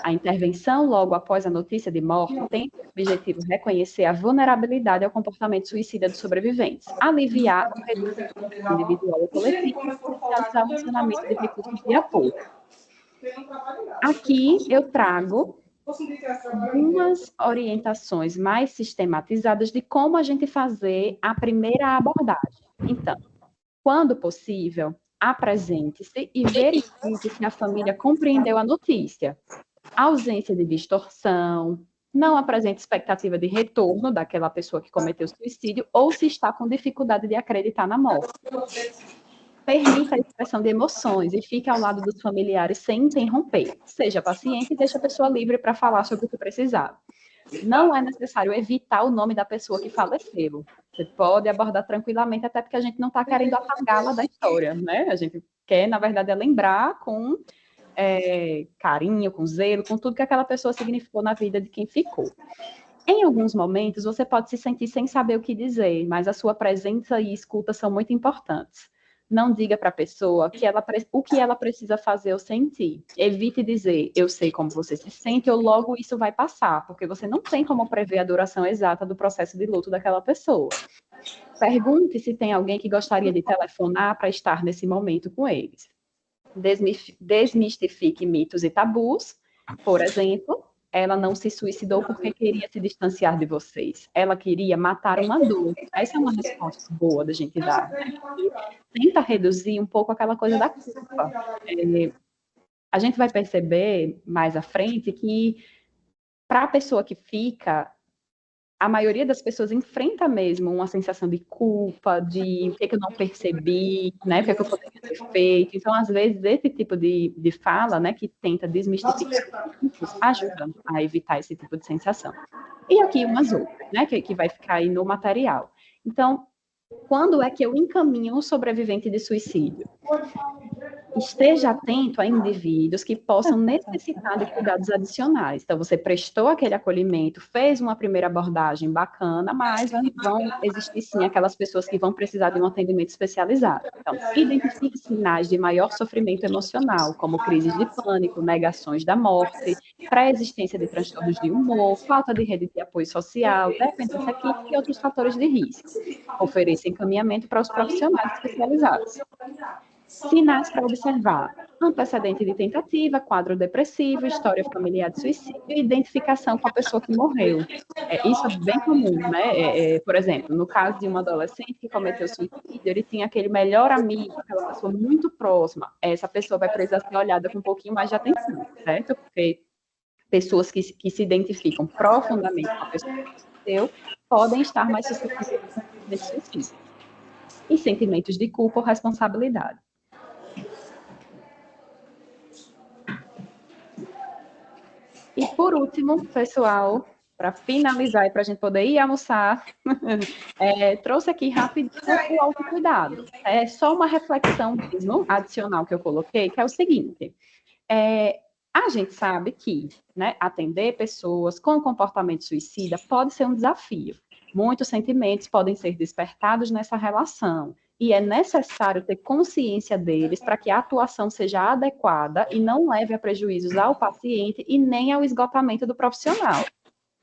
a intervenção logo após a notícia de morte tem como objetivo reconhecer a vulnerabilidade ao comportamento suicida dos sobreviventes, aliviar ou reduzir o risco individual ou coletivo e realizar o funcionamento de recursos de apoio. Aqui eu trago algumas orientações mais sistematizadas de como a gente fazer a primeira abordagem. Então, quando possível, apresente-se e verifique se a família compreendeu a notícia. Ausência de distorção, não apresente expectativa de retorno daquela pessoa que cometeu suicídio ou se está com dificuldade de acreditar na morte. Permita a expressão de emoções e fique ao lado dos familiares sem interromper. Seja paciente e deixe a pessoa livre para falar sobre o que precisar. Não é necessário evitar o nome da pessoa que faleceu. Você pode abordar tranquilamente, até porque a gente não está querendo apagá-la da história, né? A gente quer, na verdade, lembrar com carinho, com zelo, com tudo que aquela pessoa significou na vida de quem ficou. Em alguns momentos, você pode se sentir sem saber o que dizer, mas a sua presença e escuta são muito importantes. Não diga para a pessoa o que ela precisa fazer ou sentir. Evite dizer, eu sei como você se sente, ou logo isso vai passar, porque você não tem como prever a duração exata do processo de luto daquela pessoa. Pergunte se tem alguém que gostaria de telefonar para estar nesse momento com eles. Desmistifique mitos e tabus. Por exemplo, ela não se suicidou porque queria se distanciar de vocês. Ela queria matar uma dor. Essa é uma resposta boa da gente dar, né? Tenta reduzir um pouco aquela coisa da culpa. A gente vai perceber mais à frente que, para a pessoa que fica, a maioria das pessoas enfrenta mesmo uma sensação de culpa, de o que eu não percebi, né, o que eu poderia ter feito. Então, às vezes, esse tipo de fala, né, que tenta desmistificar, ajuda a evitar esse tipo de sensação. E aqui umas outras, né, que vai ficar aí no material. Então, quando é que eu encaminho um sobrevivente de suicídio? Esteja atento a indivíduos que possam necessitar de cuidados adicionais. Então, você prestou aquele acolhimento, fez uma primeira abordagem bacana, mas vão existir, sim, aquelas pessoas que vão precisar de um atendimento especializado. Então, identifique sinais de maior sofrimento emocional, como crises de pânico, negações da morte, pré-existência de transtornos de humor, falta de rede de apoio social, dependência química e outros fatores de risco. Ofereça encaminhamento para os profissionais especializados. Sinais para observar: antecedente de tentativa, quadro depressivo, história familiar de suicídio e identificação com a pessoa que morreu. Isso é bem comum, né? Por exemplo, no caso de um adolescente que cometeu suicídio, ele tinha aquele melhor amigo, aquela pessoa muito próxima. Essa pessoa vai precisar ser olhada com um pouquinho mais de atenção, certo? Porque pessoas que se identificam profundamente com a pessoa que suicidou podem estar mais suscetíveis de suicídio. E sentimentos de culpa ou responsabilidade. E por último, pessoal, para finalizar e para a gente poder ir almoçar, trouxe aqui rapidinho o autocuidado. É só uma reflexão mesmo, adicional que eu coloquei, que é o seguinte: a gente sabe que, né, atender pessoas com comportamento suicida pode ser um desafio. Muitos sentimentos podem ser despertados nessa relação. E é necessário ter consciência deles para que a atuação seja adequada e não leve a prejuízos ao paciente e nem ao esgotamento do profissional.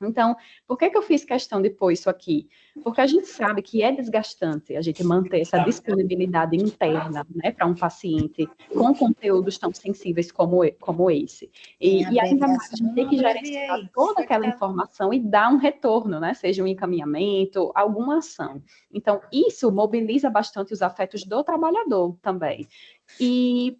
Então, por que eu fiz questão de pôr isso aqui? Porque a gente sabe que é desgastante a gente manter essa disponibilidade interna, né, para um paciente com conteúdos tão sensíveis como esse. E ainda mais a gente tem que gerenciar toda aquela informação e dar um retorno, né, seja um encaminhamento, alguma ação. Então, isso mobiliza bastante os afetos do trabalhador também. E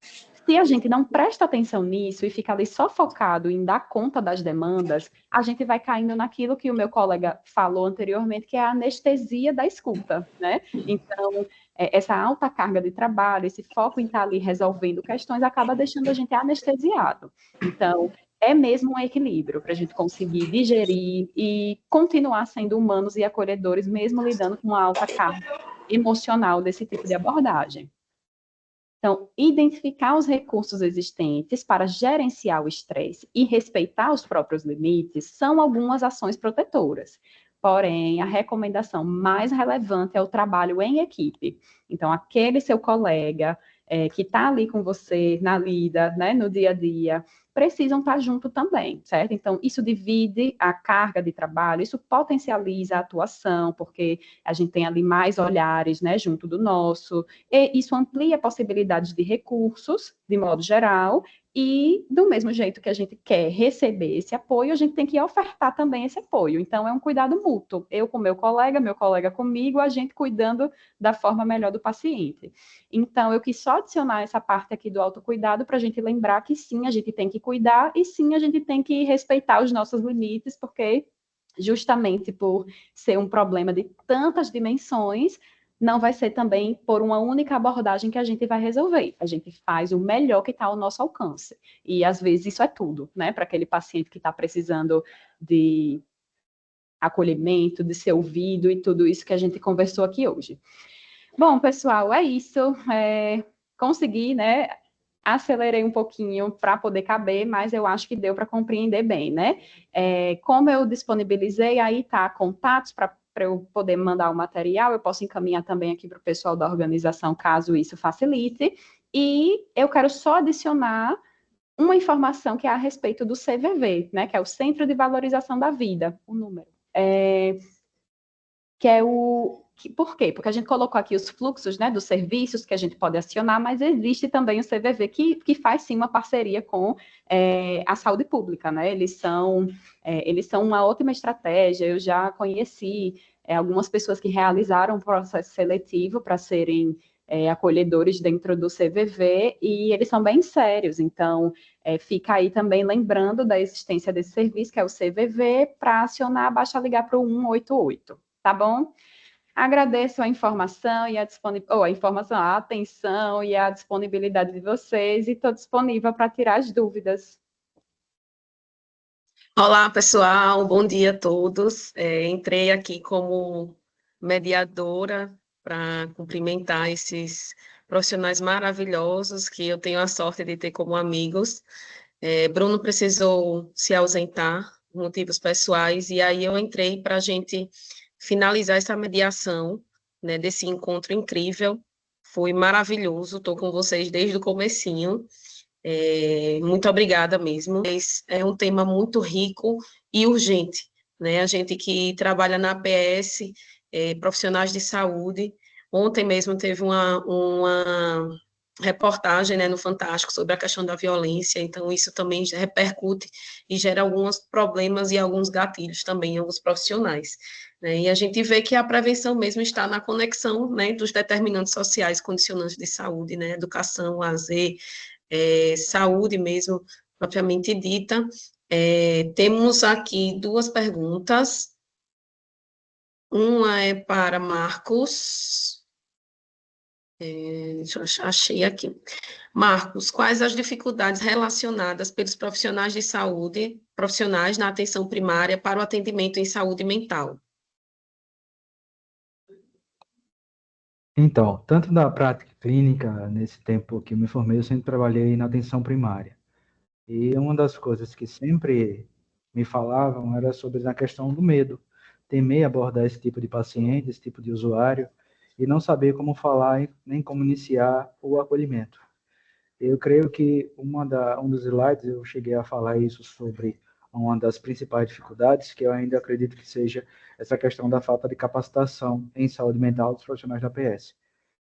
se a gente não presta atenção nisso e fica ali só focado em dar conta das demandas, a gente vai caindo naquilo que o meu colega falou anteriormente, que é a anestesia da escuta, né? Então, essa alta carga de trabalho, esse foco em estar ali resolvendo questões, acaba deixando a gente anestesiado. Então, é mesmo um equilíbrio para a gente conseguir digerir e continuar sendo humanos e acolhedores, mesmo lidando com uma alta carga emocional desse tipo de abordagem. Então, identificar os recursos existentes para gerenciar o estresse e respeitar os próprios limites são algumas ações protetoras. Porém, a recomendação mais relevante é o trabalho em equipe. Então, aquele seu colega que está ali com você na lida, né, no dia a dia, precisam estar junto também, certo? Então, isso divide a carga de trabalho, isso potencializa a atuação, porque a gente tem ali mais olhares, né, junto do nosso, e isso amplia possibilidades de recursos, de modo geral, e do mesmo jeito que a gente quer receber esse apoio, a gente tem que ofertar também esse apoio. Então, é um cuidado mútuo. Eu com meu colega comigo, a gente cuidando da forma melhor do paciente. Então, eu quis só adicionar essa parte aqui do autocuidado para a gente lembrar que sim, a gente tem que cuidar e sim, a gente tem que respeitar os nossos limites, porque justamente por ser um problema de tantas dimensões, não vai ser também por uma única abordagem que a gente vai resolver. A gente faz o melhor que está ao nosso alcance. E, às vezes, isso é tudo, né? Para aquele paciente que está precisando de acolhimento, de ser ouvido e tudo isso que a gente conversou aqui hoje. Bom, pessoal, é isso. Consegui, né? Acelerei um pouquinho para poder caber, mas eu acho que deu para compreender bem, né? Como eu disponibilizei, aí tá contatos para eu poder mandar o material, eu posso encaminhar também aqui para o pessoal da organização, caso isso facilite. E eu quero só adicionar uma informação que é a respeito do CVV, né? Que é o Centro de Valorização da Vida, o número. Que é o... Por quê? Porque a gente colocou aqui os fluxos, né, dos serviços que a gente pode acionar, mas existe também o CVV que faz, sim, uma parceria com a saúde pública, né? Eles são uma ótima estratégia. Eu já conheci algumas pessoas que realizaram um processo seletivo para serem acolhedores dentro do CVV, e eles são bem sérios, então fica aí também lembrando da existência desse serviço, que é o CVV, para acionar, basta ligar para o 188, tá bom? Agradeço a informação e a atenção e a disponibilidade de vocês, e estou disponível para tirar as dúvidas. Olá, pessoal, bom dia a todos. Entrei aqui como mediadora para cumprimentar esses profissionais maravilhosos que eu tenho a sorte de ter como amigos. Bruno precisou se ausentar por motivos pessoais, e aí eu entrei para a gente finalizar essa mediação, né, desse encontro incrível. Foi maravilhoso, estou com vocês desde o comecinho. Muito obrigada mesmo. É um tema muito rico e urgente, né? A gente que trabalha na APS, profissionais de saúde, ontem mesmo teve uma reportagem, né, no Fantástico sobre a questão da violência, então isso também repercute e gera alguns problemas e alguns gatilhos também em alguns profissionais, né? E a gente vê que a prevenção mesmo está na conexão, né, dos determinantes sociais condicionantes de saúde, né, educação, lazer, saúde mesmo, propriamente dita. Temos aqui duas perguntas. Uma é para Marcos. Achei aqui. Marcos, quais as dificuldades relacionadas pelos profissionais de saúde, profissionais na atenção primária para o atendimento em saúde mental? Então, tanto na prática clínica, nesse tempo que eu me formei, eu sempre trabalhei na atenção primária. E uma das coisas que sempre me falavam era sobre a questão do medo. Temer abordar esse tipo de paciente, esse tipo de usuário, e não saber como falar nem como iniciar o acolhimento. Eu creio que um dos slides eu cheguei a falar isso sobre uma das principais dificuldades, que eu ainda acredito que seja essa questão da falta de capacitação em saúde mental dos profissionais da APS.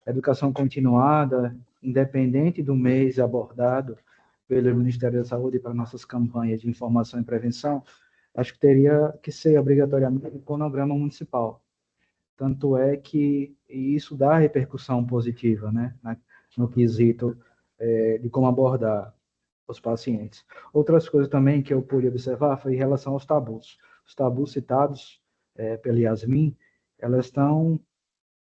Educação continuada, independente do mês abordado pelo Ministério da Saúde para nossas campanhas de informação e prevenção, acho que teria que ser obrigatoriamente um cronograma municipal. Tanto é que isso dá repercussão positiva, né, no quesito de como abordar os pacientes. Outras coisas também que eu pude observar foi em relação aos tabus. Os tabus citados pela Yasmin, elas estão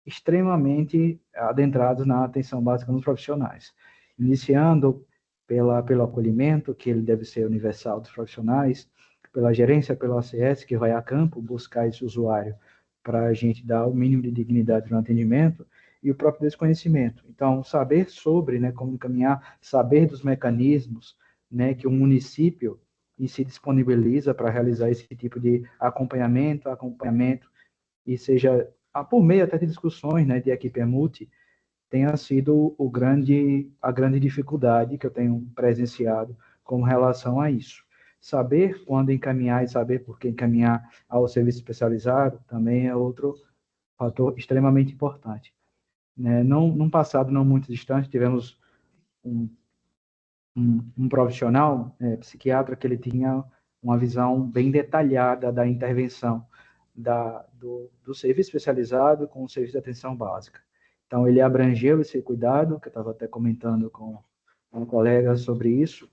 extremamente adentrados na atenção básica nos profissionais, iniciando pelo acolhimento, que ele deve ser universal dos profissionais, pela gerência, pelo ACS, que vai a campo buscar esse usuário para a gente dar o mínimo de dignidade no atendimento, e o próprio desconhecimento. Então, saber sobre, né, como encaminhar, saber dos mecanismos, né, que o município se disponibiliza para realizar esse tipo de acompanhamento, e seja por meio até de discussões, né, de equipe multi, tenha sido a grande dificuldade que eu tenho presenciado com relação a isso. Saber quando encaminhar e saber por que encaminhar ao serviço especializado também é outro fator extremamente importante. Num passado não muito distante, tivemos um profissional, psiquiatra, que ele tinha uma visão bem detalhada da intervenção do serviço especializado com o serviço de atenção básica. Então, ele abrangeu esse cuidado, que eu estava até comentando com um colega sobre isso,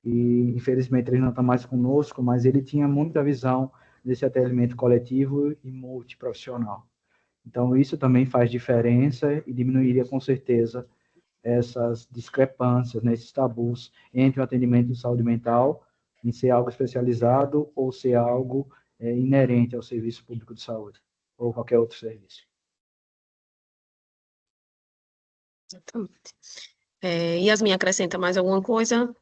e infelizmente ele não está mais conosco, mas ele tinha muita visão desse atendimento coletivo e multiprofissional. Então, isso também faz diferença e diminuiria com certeza essas discrepâncias, né, esses tabus entre o atendimento de saúde mental em ser algo especializado ou ser algo inerente ao serviço público de saúde ou qualquer outro serviço. Exatamente. Yasmin, acrescenta mais alguma coisa?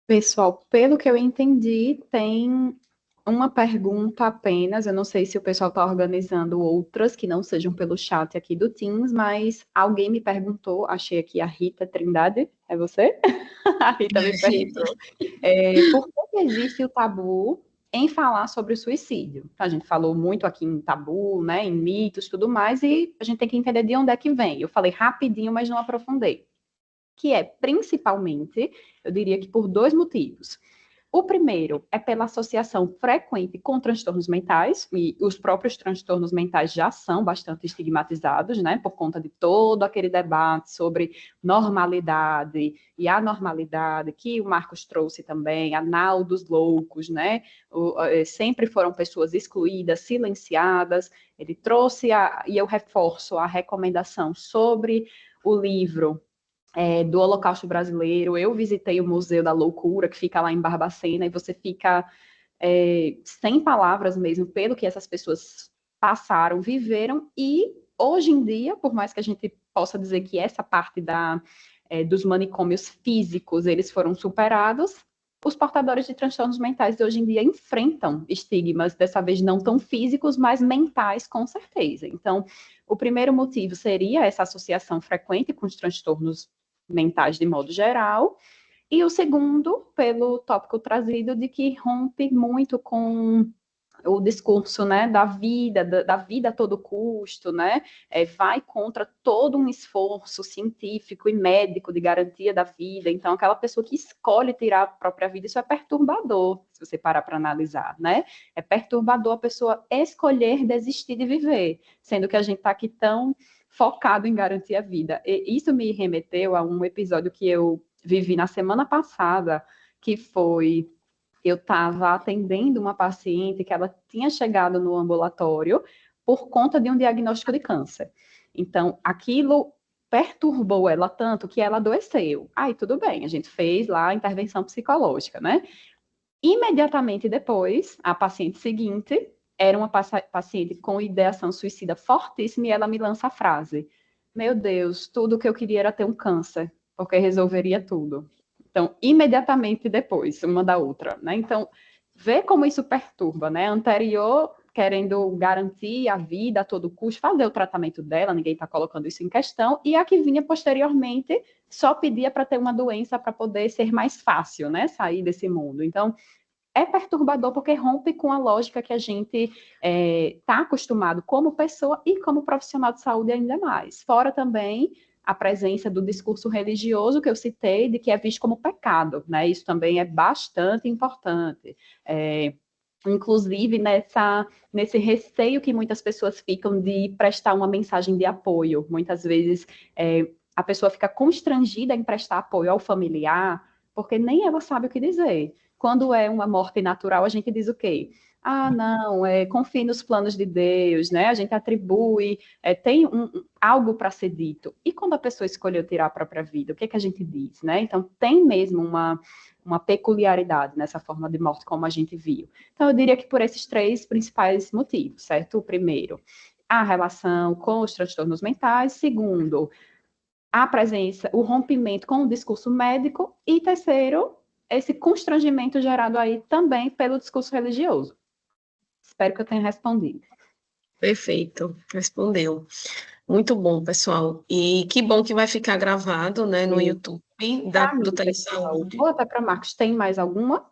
Pessoal, pelo que eu entendi, tem uma pergunta apenas. Eu não sei se o pessoal está organizando outras que não sejam pelo chat aqui do Teams, mas alguém me perguntou, achei aqui a Rita Trindade, é você? A Rita me perguntou. Por que existe o tabu em falar sobre o suicídio? A gente falou muito aqui em tabu, né, em mitos e tudo mais, e a gente tem que entender de onde é que vem. Eu falei rapidinho, mas não aprofundei. Que é, principalmente, eu diria que por dois motivos. O primeiro é pela associação frequente com transtornos mentais, e os próprios transtornos mentais já são bastante estigmatizados, né, por conta de todo aquele debate sobre normalidade e anormalidade, que o Marcos trouxe também, a nau dos loucos, né, sempre foram pessoas excluídas, silenciadas. Ele trouxe, e eu reforço a recomendação sobre o livro do Holocausto Brasileiro. Eu visitei o Museu da Loucura, que fica lá em Barbacena, e você fica sem palavras mesmo, pelo que essas pessoas passaram, viveram, e hoje em dia, por mais que a gente possa dizer que essa parte dos manicômios físicos, eles foram superados, os portadores de transtornos mentais de hoje em dia enfrentam estigmas, dessa vez não tão físicos, mas mentais, com certeza. Então, o primeiro motivo seria essa associação frequente com os transtornos mentais de modo geral, e o segundo, pelo tópico trazido de que rompe muito com o discurso, né, da vida a todo custo, né, vai contra todo um esforço científico e médico de garantia da vida. Então, aquela pessoa que escolhe tirar a própria vida, isso é perturbador, se você parar para analisar, né? É perturbador a pessoa escolher desistir de viver, sendo que a gente está aqui tão focado em garantir a vida. E isso me remeteu a um episódio que eu vivi na semana passada, que foi: eu estava atendendo uma paciente que ela tinha chegado no ambulatório por conta de um diagnóstico de câncer. Então, aquilo perturbou ela tanto que ela adoeceu. Aí, tudo bem, a gente fez lá a intervenção psicológica, né? Imediatamente depois, a paciente seguinte era uma paciente com ideação suicida fortíssima, e ela me lança a frase: meu Deus, tudo que eu queria era ter um câncer, porque resolveria tudo. Então, imediatamente depois, uma da outra, né? Então, vê como isso perturba, né? Anterior, querendo garantir a vida a todo custo, fazer o tratamento dela, ninguém está colocando isso em questão, e a que vinha posteriormente só pedia para ter uma doença para poder ser mais fácil, né? Sair desse mundo. Então, é perturbador porque rompe com a lógica que a gente está acostumado como pessoa e como profissional de saúde ainda mais. Fora também a presença do discurso religioso que eu citei, de que é visto como pecado, né? Isso também é bastante importante. Inclusive nesse receio que muitas pessoas ficam de prestar uma mensagem de apoio. Muitas vezes a pessoa fica constrangida em prestar apoio ao familiar, porque nem ela sabe o que dizer. Quando é uma morte natural, a gente diz o quê? Ah, não, confie nos planos de Deus, né? A gente atribui, tem algo para ser dito. E quando a pessoa escolheu tirar a própria vida, o que é que a gente diz, né? Então, tem mesmo uma peculiaridade nessa forma de morte, como a gente viu. Então, eu diria que por esses três principais motivos, certo? O primeiro, a relação com os transtornos mentais. Segundo, a presença, o rompimento com o discurso médico. E terceiro, esse constrangimento gerado aí também pelo discurso religioso. Espero que eu tenha respondido. Perfeito, respondeu. Muito bom, pessoal. E que bom que vai ficar gravado, né, no YouTube do Telesaúde. Vou até para Marcos. Tem mais alguma?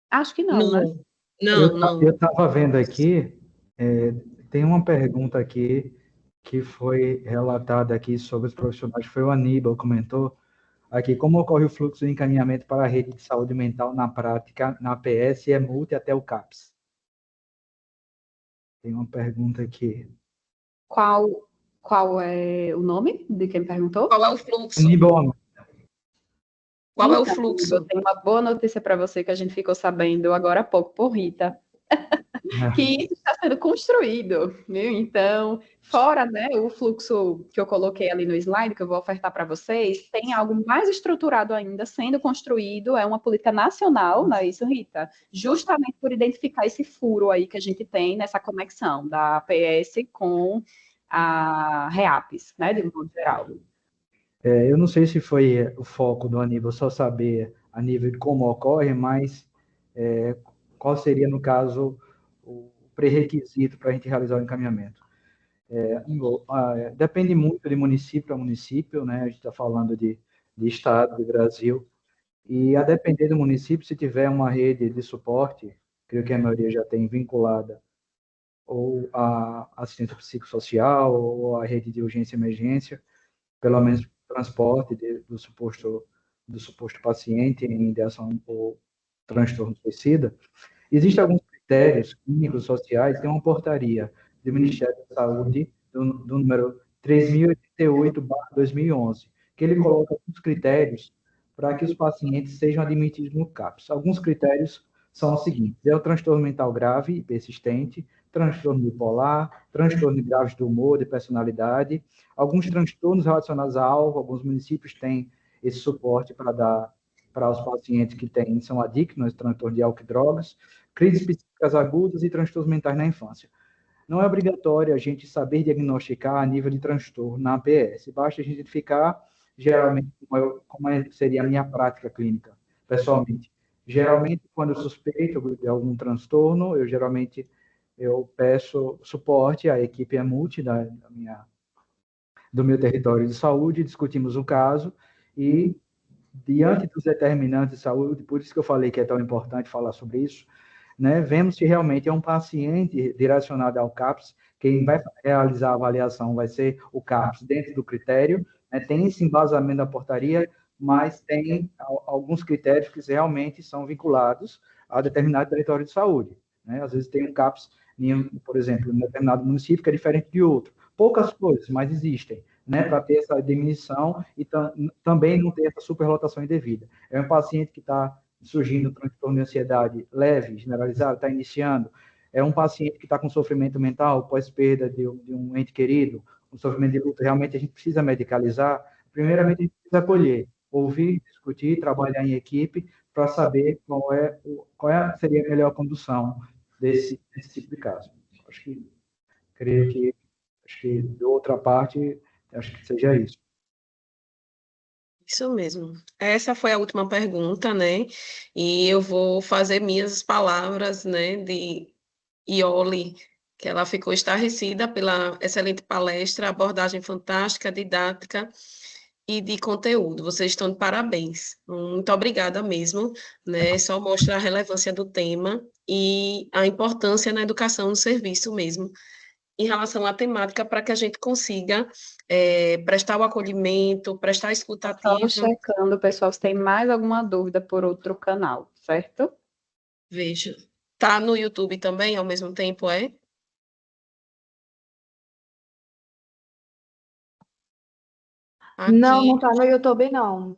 Acho que não, né? Não. Eu estava vendo aqui, tem uma pergunta aqui que foi relatada aqui sobre os profissionais, foi o Aníbal, comentou aqui: como ocorre o fluxo de encaminhamento para a rede de saúde mental na prática, na APS e EMULT até o CAPS? Tem uma pergunta aqui. Qual é o nome de quem perguntou? Qual é o fluxo? Aníbal. Qual é o fluxo? Eu tenho uma boa notícia para você que a gente ficou sabendo agora há pouco por Rita. Que isso está sendo construído, viu? Então, fora, né, o fluxo que eu coloquei ali no slide, que eu vou ofertar para vocês, tem algo mais estruturado ainda sendo construído, é uma política nacional, não é isso, Rita? Justamente por identificar esse furo aí que a gente tem nessa conexão da APS com a REAPS, né, de modo geral. Eu não sei se foi o foco do Aníbal só saber a nível de como ocorre, mas qual seria, no caso, o pré-requisito para a gente realizar o encaminhamento. Depende muito de município a município, né? A gente está falando de estado, de Brasil, e a depender do município, se tiver uma rede de suporte, creio que a maioria já tem vinculada, ou a assistência psicossocial, ou a rede de urgência e emergência, pelo menos transporte do suposto paciente em ideação ou transtorno suicida, existem alguns critérios clínicos sociais, tem uma portaria do Ministério da Saúde, do número 3088/2011, que ele coloca alguns critérios para que os pacientes sejam admitidos no CAPS. Alguns critérios são os seguintes: é o transtorno mental grave e persistente, transtorno bipolar, transtorno grave do humor, de personalidade, alguns transtornos relacionados a álcool. Alguns municípios têm esse suporte para dar para os pacientes que são adictos ao transtorno de álcool e drogas, crises psíquicas agudas e transtornos mentais na infância. Não é obrigatório a gente saber diagnosticar a nível de transtorno na APS, basta a gente identificar, geralmente, como seria a minha prática clínica, pessoalmente. Geralmente, quando eu suspeito de algum transtorno, eu peço suporte à equipe multi do meu território de saúde, discutimos o caso e, diante dos determinantes de saúde, por isso que eu falei que é tão importante falar sobre isso, né, vemos se realmente é um paciente direcionado ao CAPS. Quem vai realizar a avaliação vai ser o CAPS dentro do critério, né, tem esse embasamento da portaria, mas tem alguns critérios que realmente são vinculados a determinado território de saúde, né? Às vezes tem um CAPS, por exemplo, em um determinado município que é diferente de outro. Poucas coisas, mas existem, né, para ter essa diminuição e também não ter essa superlotação indevida. É um paciente que está surgindo transtorno de ansiedade leve, generalizado, está iniciando. É um paciente que está com sofrimento mental pós-perda de um ente querido, um sofrimento de luto. Realmente a gente precisa medicalizar. Primeiramente, a gente precisa acolher, ouvir, discutir, trabalhar em equipe para saber seria a melhor condução desse tipo de caso. Creio que de outra parte, acho que seja isso. Isso mesmo. Essa foi a última pergunta, né? E eu vou fazer minhas palavras, né, de Iole, que ela ficou estarrecida pela excelente palestra, abordagem fantástica, didática e de conteúdo. Vocês estão de parabéns. Muito obrigada mesmo, né? Só mostra a relevância do tema e a importância na educação no serviço mesmo, em relação à temática, para que a gente consiga prestar o acolhimento, prestar a escuta Só ativa. checando, pessoal, se tem mais alguma dúvida por outro canal, certo? Veja. Tá no YouTube também, ao mesmo tempo, é? Não, Aqui, não tá no YouTube, não.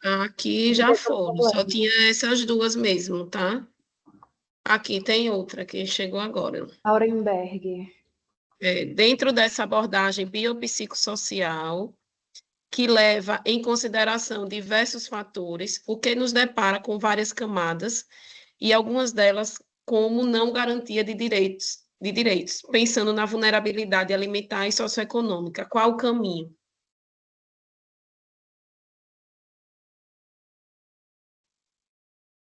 aqui já foram, só tinha essas duas mesmo, tá? Aqui tem outra que chegou agora. Aurenberg. Dentro dessa abordagem biopsicossocial, que leva em consideração diversos fatores, o que nos depara com várias camadas, e algumas delas como não garantia de direitos, pensando na vulnerabilidade alimentar e socioeconômica. Qual o caminho?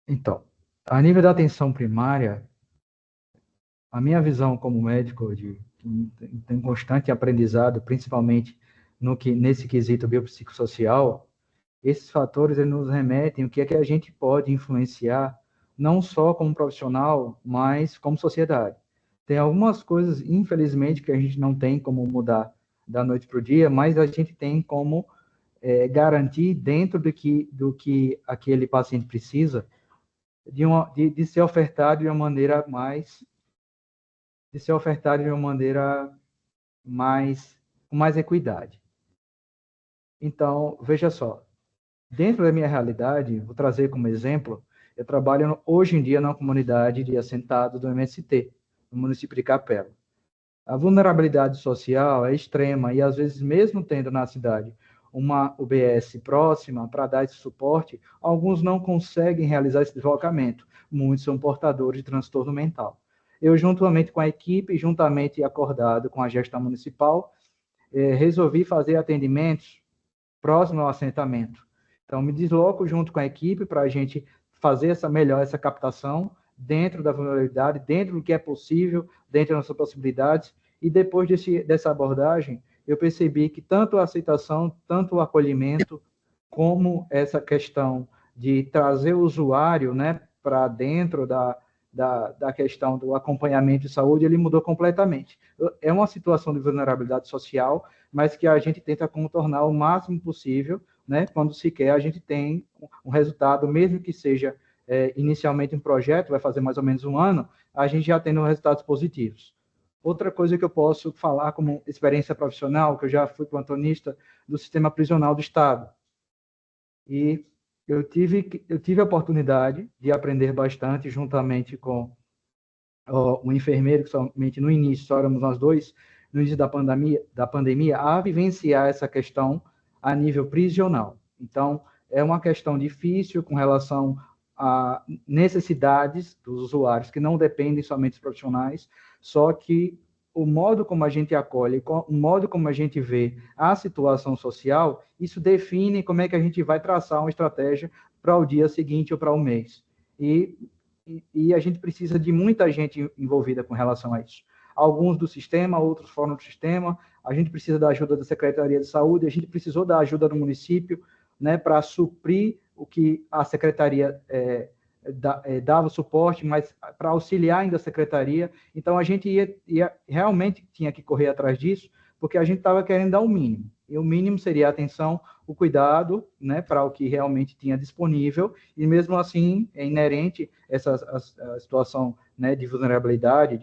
Então, a nível da atenção primária, a minha visão como médico tem constante aprendizado, principalmente nesse quesito biopsicossocial, esses fatores eles nos remetem o que é que a gente pode influenciar, não só como profissional, mas como sociedade. Tem algumas coisas, infelizmente, que a gente não tem como mudar da noite para o dia, mas a gente tem como garantir dentro do que aquele paciente precisa, de ser ofertado de uma maneira com mais equidade. Então, veja só, dentro da minha realidade, vou trazer como exemplo, eu trabalho hoje em dia na comunidade de assentados do MST, no município de Capela. A vulnerabilidade social é extrema e, às vezes, mesmo tendo na cidade uma UBS próxima para dar esse suporte, alguns não conseguem realizar esse deslocamento. Muitos são portadores de transtorno mental. Eu, juntamente com a equipe, juntamente acordado com a gestão municipal, resolvi fazer atendimentos próximo ao assentamento. Então, me desloco junto com a equipe para a gente fazer essa captação dentro da vulnerabilidade, dentro do que é possível, dentro das nossas possibilidades. E depois dessa abordagem, eu percebi que tanto a aceitação, tanto o acolhimento, como essa questão de trazer o usuário, né, para dentro da questão do acompanhamento de saúde, ele mudou completamente. É uma situação de vulnerabilidade social, mas que a gente tenta contornar o máximo possível, né, quando sequer a gente tem um resultado, mesmo que seja inicialmente um projeto, vai fazer mais ou menos um ano, a gente já tendo resultados positivos. Outra coisa que eu posso falar como experiência profissional, que eu já fui plantonista do sistema prisional do Estado. E eu tive a oportunidade de aprender bastante juntamente com um enfermeiro, que somente no início, só éramos nós dois, no início da pandemia, a vivenciar essa questão a nível prisional. Então, é uma questão difícil com relação a necessidades dos usuários, que não dependem somente dos profissionais, só que o modo como a gente acolhe, o modo como a gente vê a situação social, isso define como é que a gente vai traçar uma estratégia para o dia seguinte ou para o mês. E a gente precisa de muita gente envolvida com relação a isso. Alguns do sistema, outros fora do sistema. A gente precisa da ajuda da Secretaria de Saúde, a gente precisou da ajuda do município, né, para suprir o que a Secretaria dava suporte, mas para auxiliar ainda a Secretaria. Então, a gente realmente tinha que correr atrás disso, porque a gente estava querendo dar o mínimo. E o mínimo seria a atenção, o cuidado, né, para o que realmente tinha disponível, e mesmo assim é inerente a situação, né, de vulnerabilidade,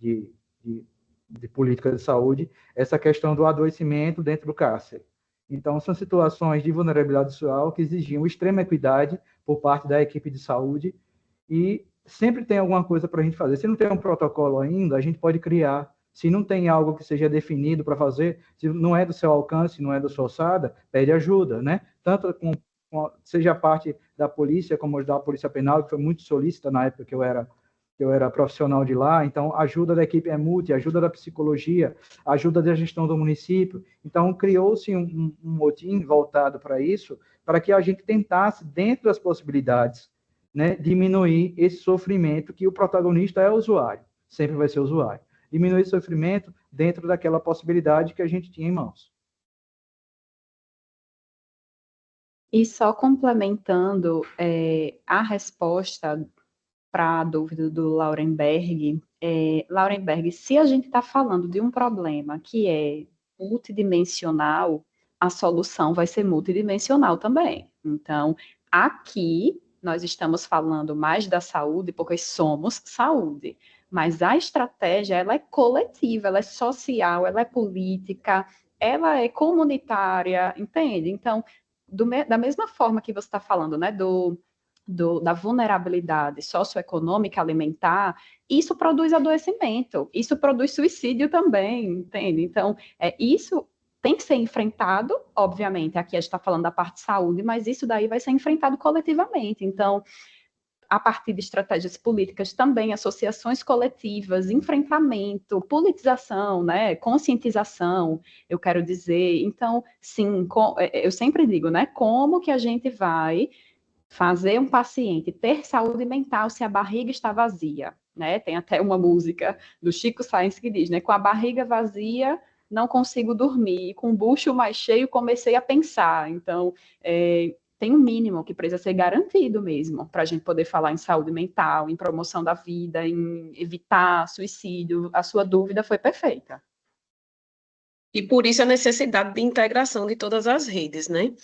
de política de saúde, essa questão do adoecimento dentro do cárcere. Então, são situações de vulnerabilidade social que exigiam extrema equidade por parte da equipe de saúde, e sempre tem alguma coisa para a gente fazer. Se não tem um protocolo ainda, a gente pode criar. Se não tem algo que seja definido para fazer, se não é do seu alcance, não é da sua alçada, pede ajuda, né? Tanto seja parte da polícia, como da Polícia Penal, que foi muito solícita na época que eu era profissional de lá. Então, ajuda da equipe EMUT, ajuda da psicologia, ajuda da gestão do município. Então, criou-se um motim voltado para isso, para que a gente tentasse, dentro das possibilidades, né, diminuir esse sofrimento, que o protagonista é o usuário, sempre vai ser o usuário. Diminuir esse sofrimento dentro daquela possibilidade que a gente tinha em mãos. E só complementando a resposta para a dúvida do Laurenberg, Laurenberg, se a gente está falando de um problema que é multidimensional, a solução vai ser multidimensional também. Então, aqui nós estamos falando mais da saúde, porque somos saúde, mas a estratégia, ela é coletiva, ela é social, ela é política, ela é comunitária, entende? Então, da mesma forma que você está falando, né, da vulnerabilidade socioeconômica alimentar, isso produz adoecimento, isso produz suicídio também, entende? Então, isso tem que ser enfrentado, obviamente, aqui a gente está falando da parte de saúde, mas isso daí vai ser enfrentado coletivamente. Então, a partir de estratégias políticas também, associações coletivas, enfrentamento, politização, né, conscientização, eu quero dizer. Então, sim, eu sempre digo, né, como que a gente vai fazer um paciente ter saúde mental se a barriga está vazia, né? Tem até uma música do Chico Science que diz, né? Com a barriga vazia, não consigo dormir, com o bucho mais cheio, comecei a pensar. Então, tem um mínimo que precisa ser garantido mesmo, para a gente poder falar em saúde mental, em promoção da vida, em evitar suicídio. A sua dúvida foi perfeita. E por isso a necessidade de integração de todas as redes, né?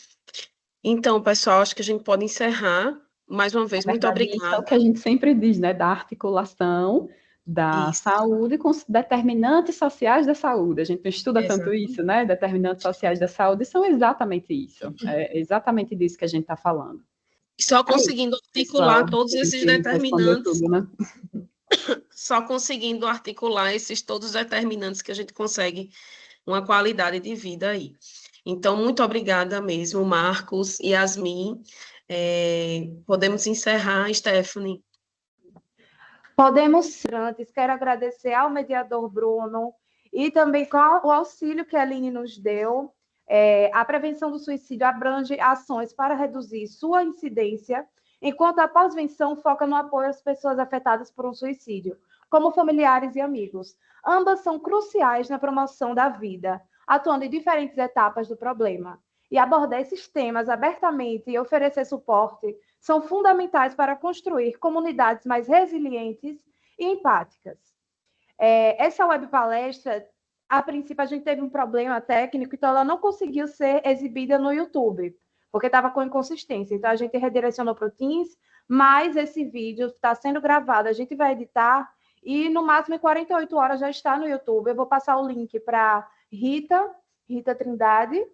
Então, pessoal, acho que a gente pode encerrar. Mais uma vez, muito obrigada. Isso é o que a gente sempre diz, né? Da articulação da saúde com os determinantes sociais da saúde. A gente não estuda tanto isso, né? Determinantes sociais da saúde são exatamente isso. É exatamente disso que a gente está falando. Só conseguindo articular todos esses determinantes. Tudo, né? Só conseguindo articular todos os determinantes que a gente consegue uma qualidade de vida aí. Então, muito obrigada mesmo, Marcos e Yasmin. Podemos encerrar, Stephanie. Podemos, antes, quero agradecer ao mediador Bruno e também com o auxílio que a Aline nos deu. A prevenção do suicídio abrange ações para reduzir sua incidência, enquanto a pós-venção foca no apoio às pessoas afetadas por um suicídio, como familiares e amigos. Ambas são cruciais na promoção da vida, atuando em diferentes etapas do problema. E abordar esses temas abertamente e oferecer suporte são fundamentais para construir comunidades mais resilientes e empáticas. Essa web palestra, a princípio, a gente teve um problema técnico, então ela não conseguiu ser exibida no YouTube, porque estava com inconsistência. Então, a gente redirecionou para o Teams, mas esse vídeo está sendo gravado, a gente vai editar e no máximo em 48 horas já está no YouTube. Eu vou passar o link para Rita Trindade.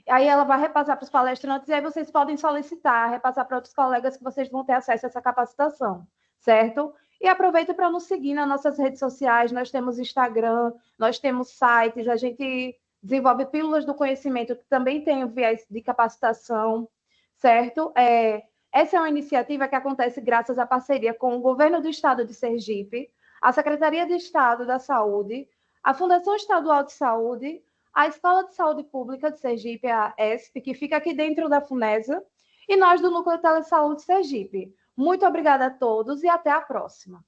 Aí ela vai repassar para os palestrantes e aí vocês podem solicitar, repassar para outros colegas que vocês vão ter acesso a essa capacitação, certo? E aproveita para nos seguir nas nossas redes sociais, nós temos Instagram, nós temos sites, a gente desenvolve pílulas do conhecimento, que também tem o viés de capacitação, certo? Essa é uma iniciativa que acontece graças à parceria com o Governo do Estado de Sergipe, a Secretaria de Estado da Saúde, a Fundação Estadual de Saúde, a Escola de Saúde Pública de Sergipe, a ESP, que fica aqui dentro da FUNESA, e nós do Núcleo Telesaúde Sergipe. Muito obrigada a todos e até a próxima.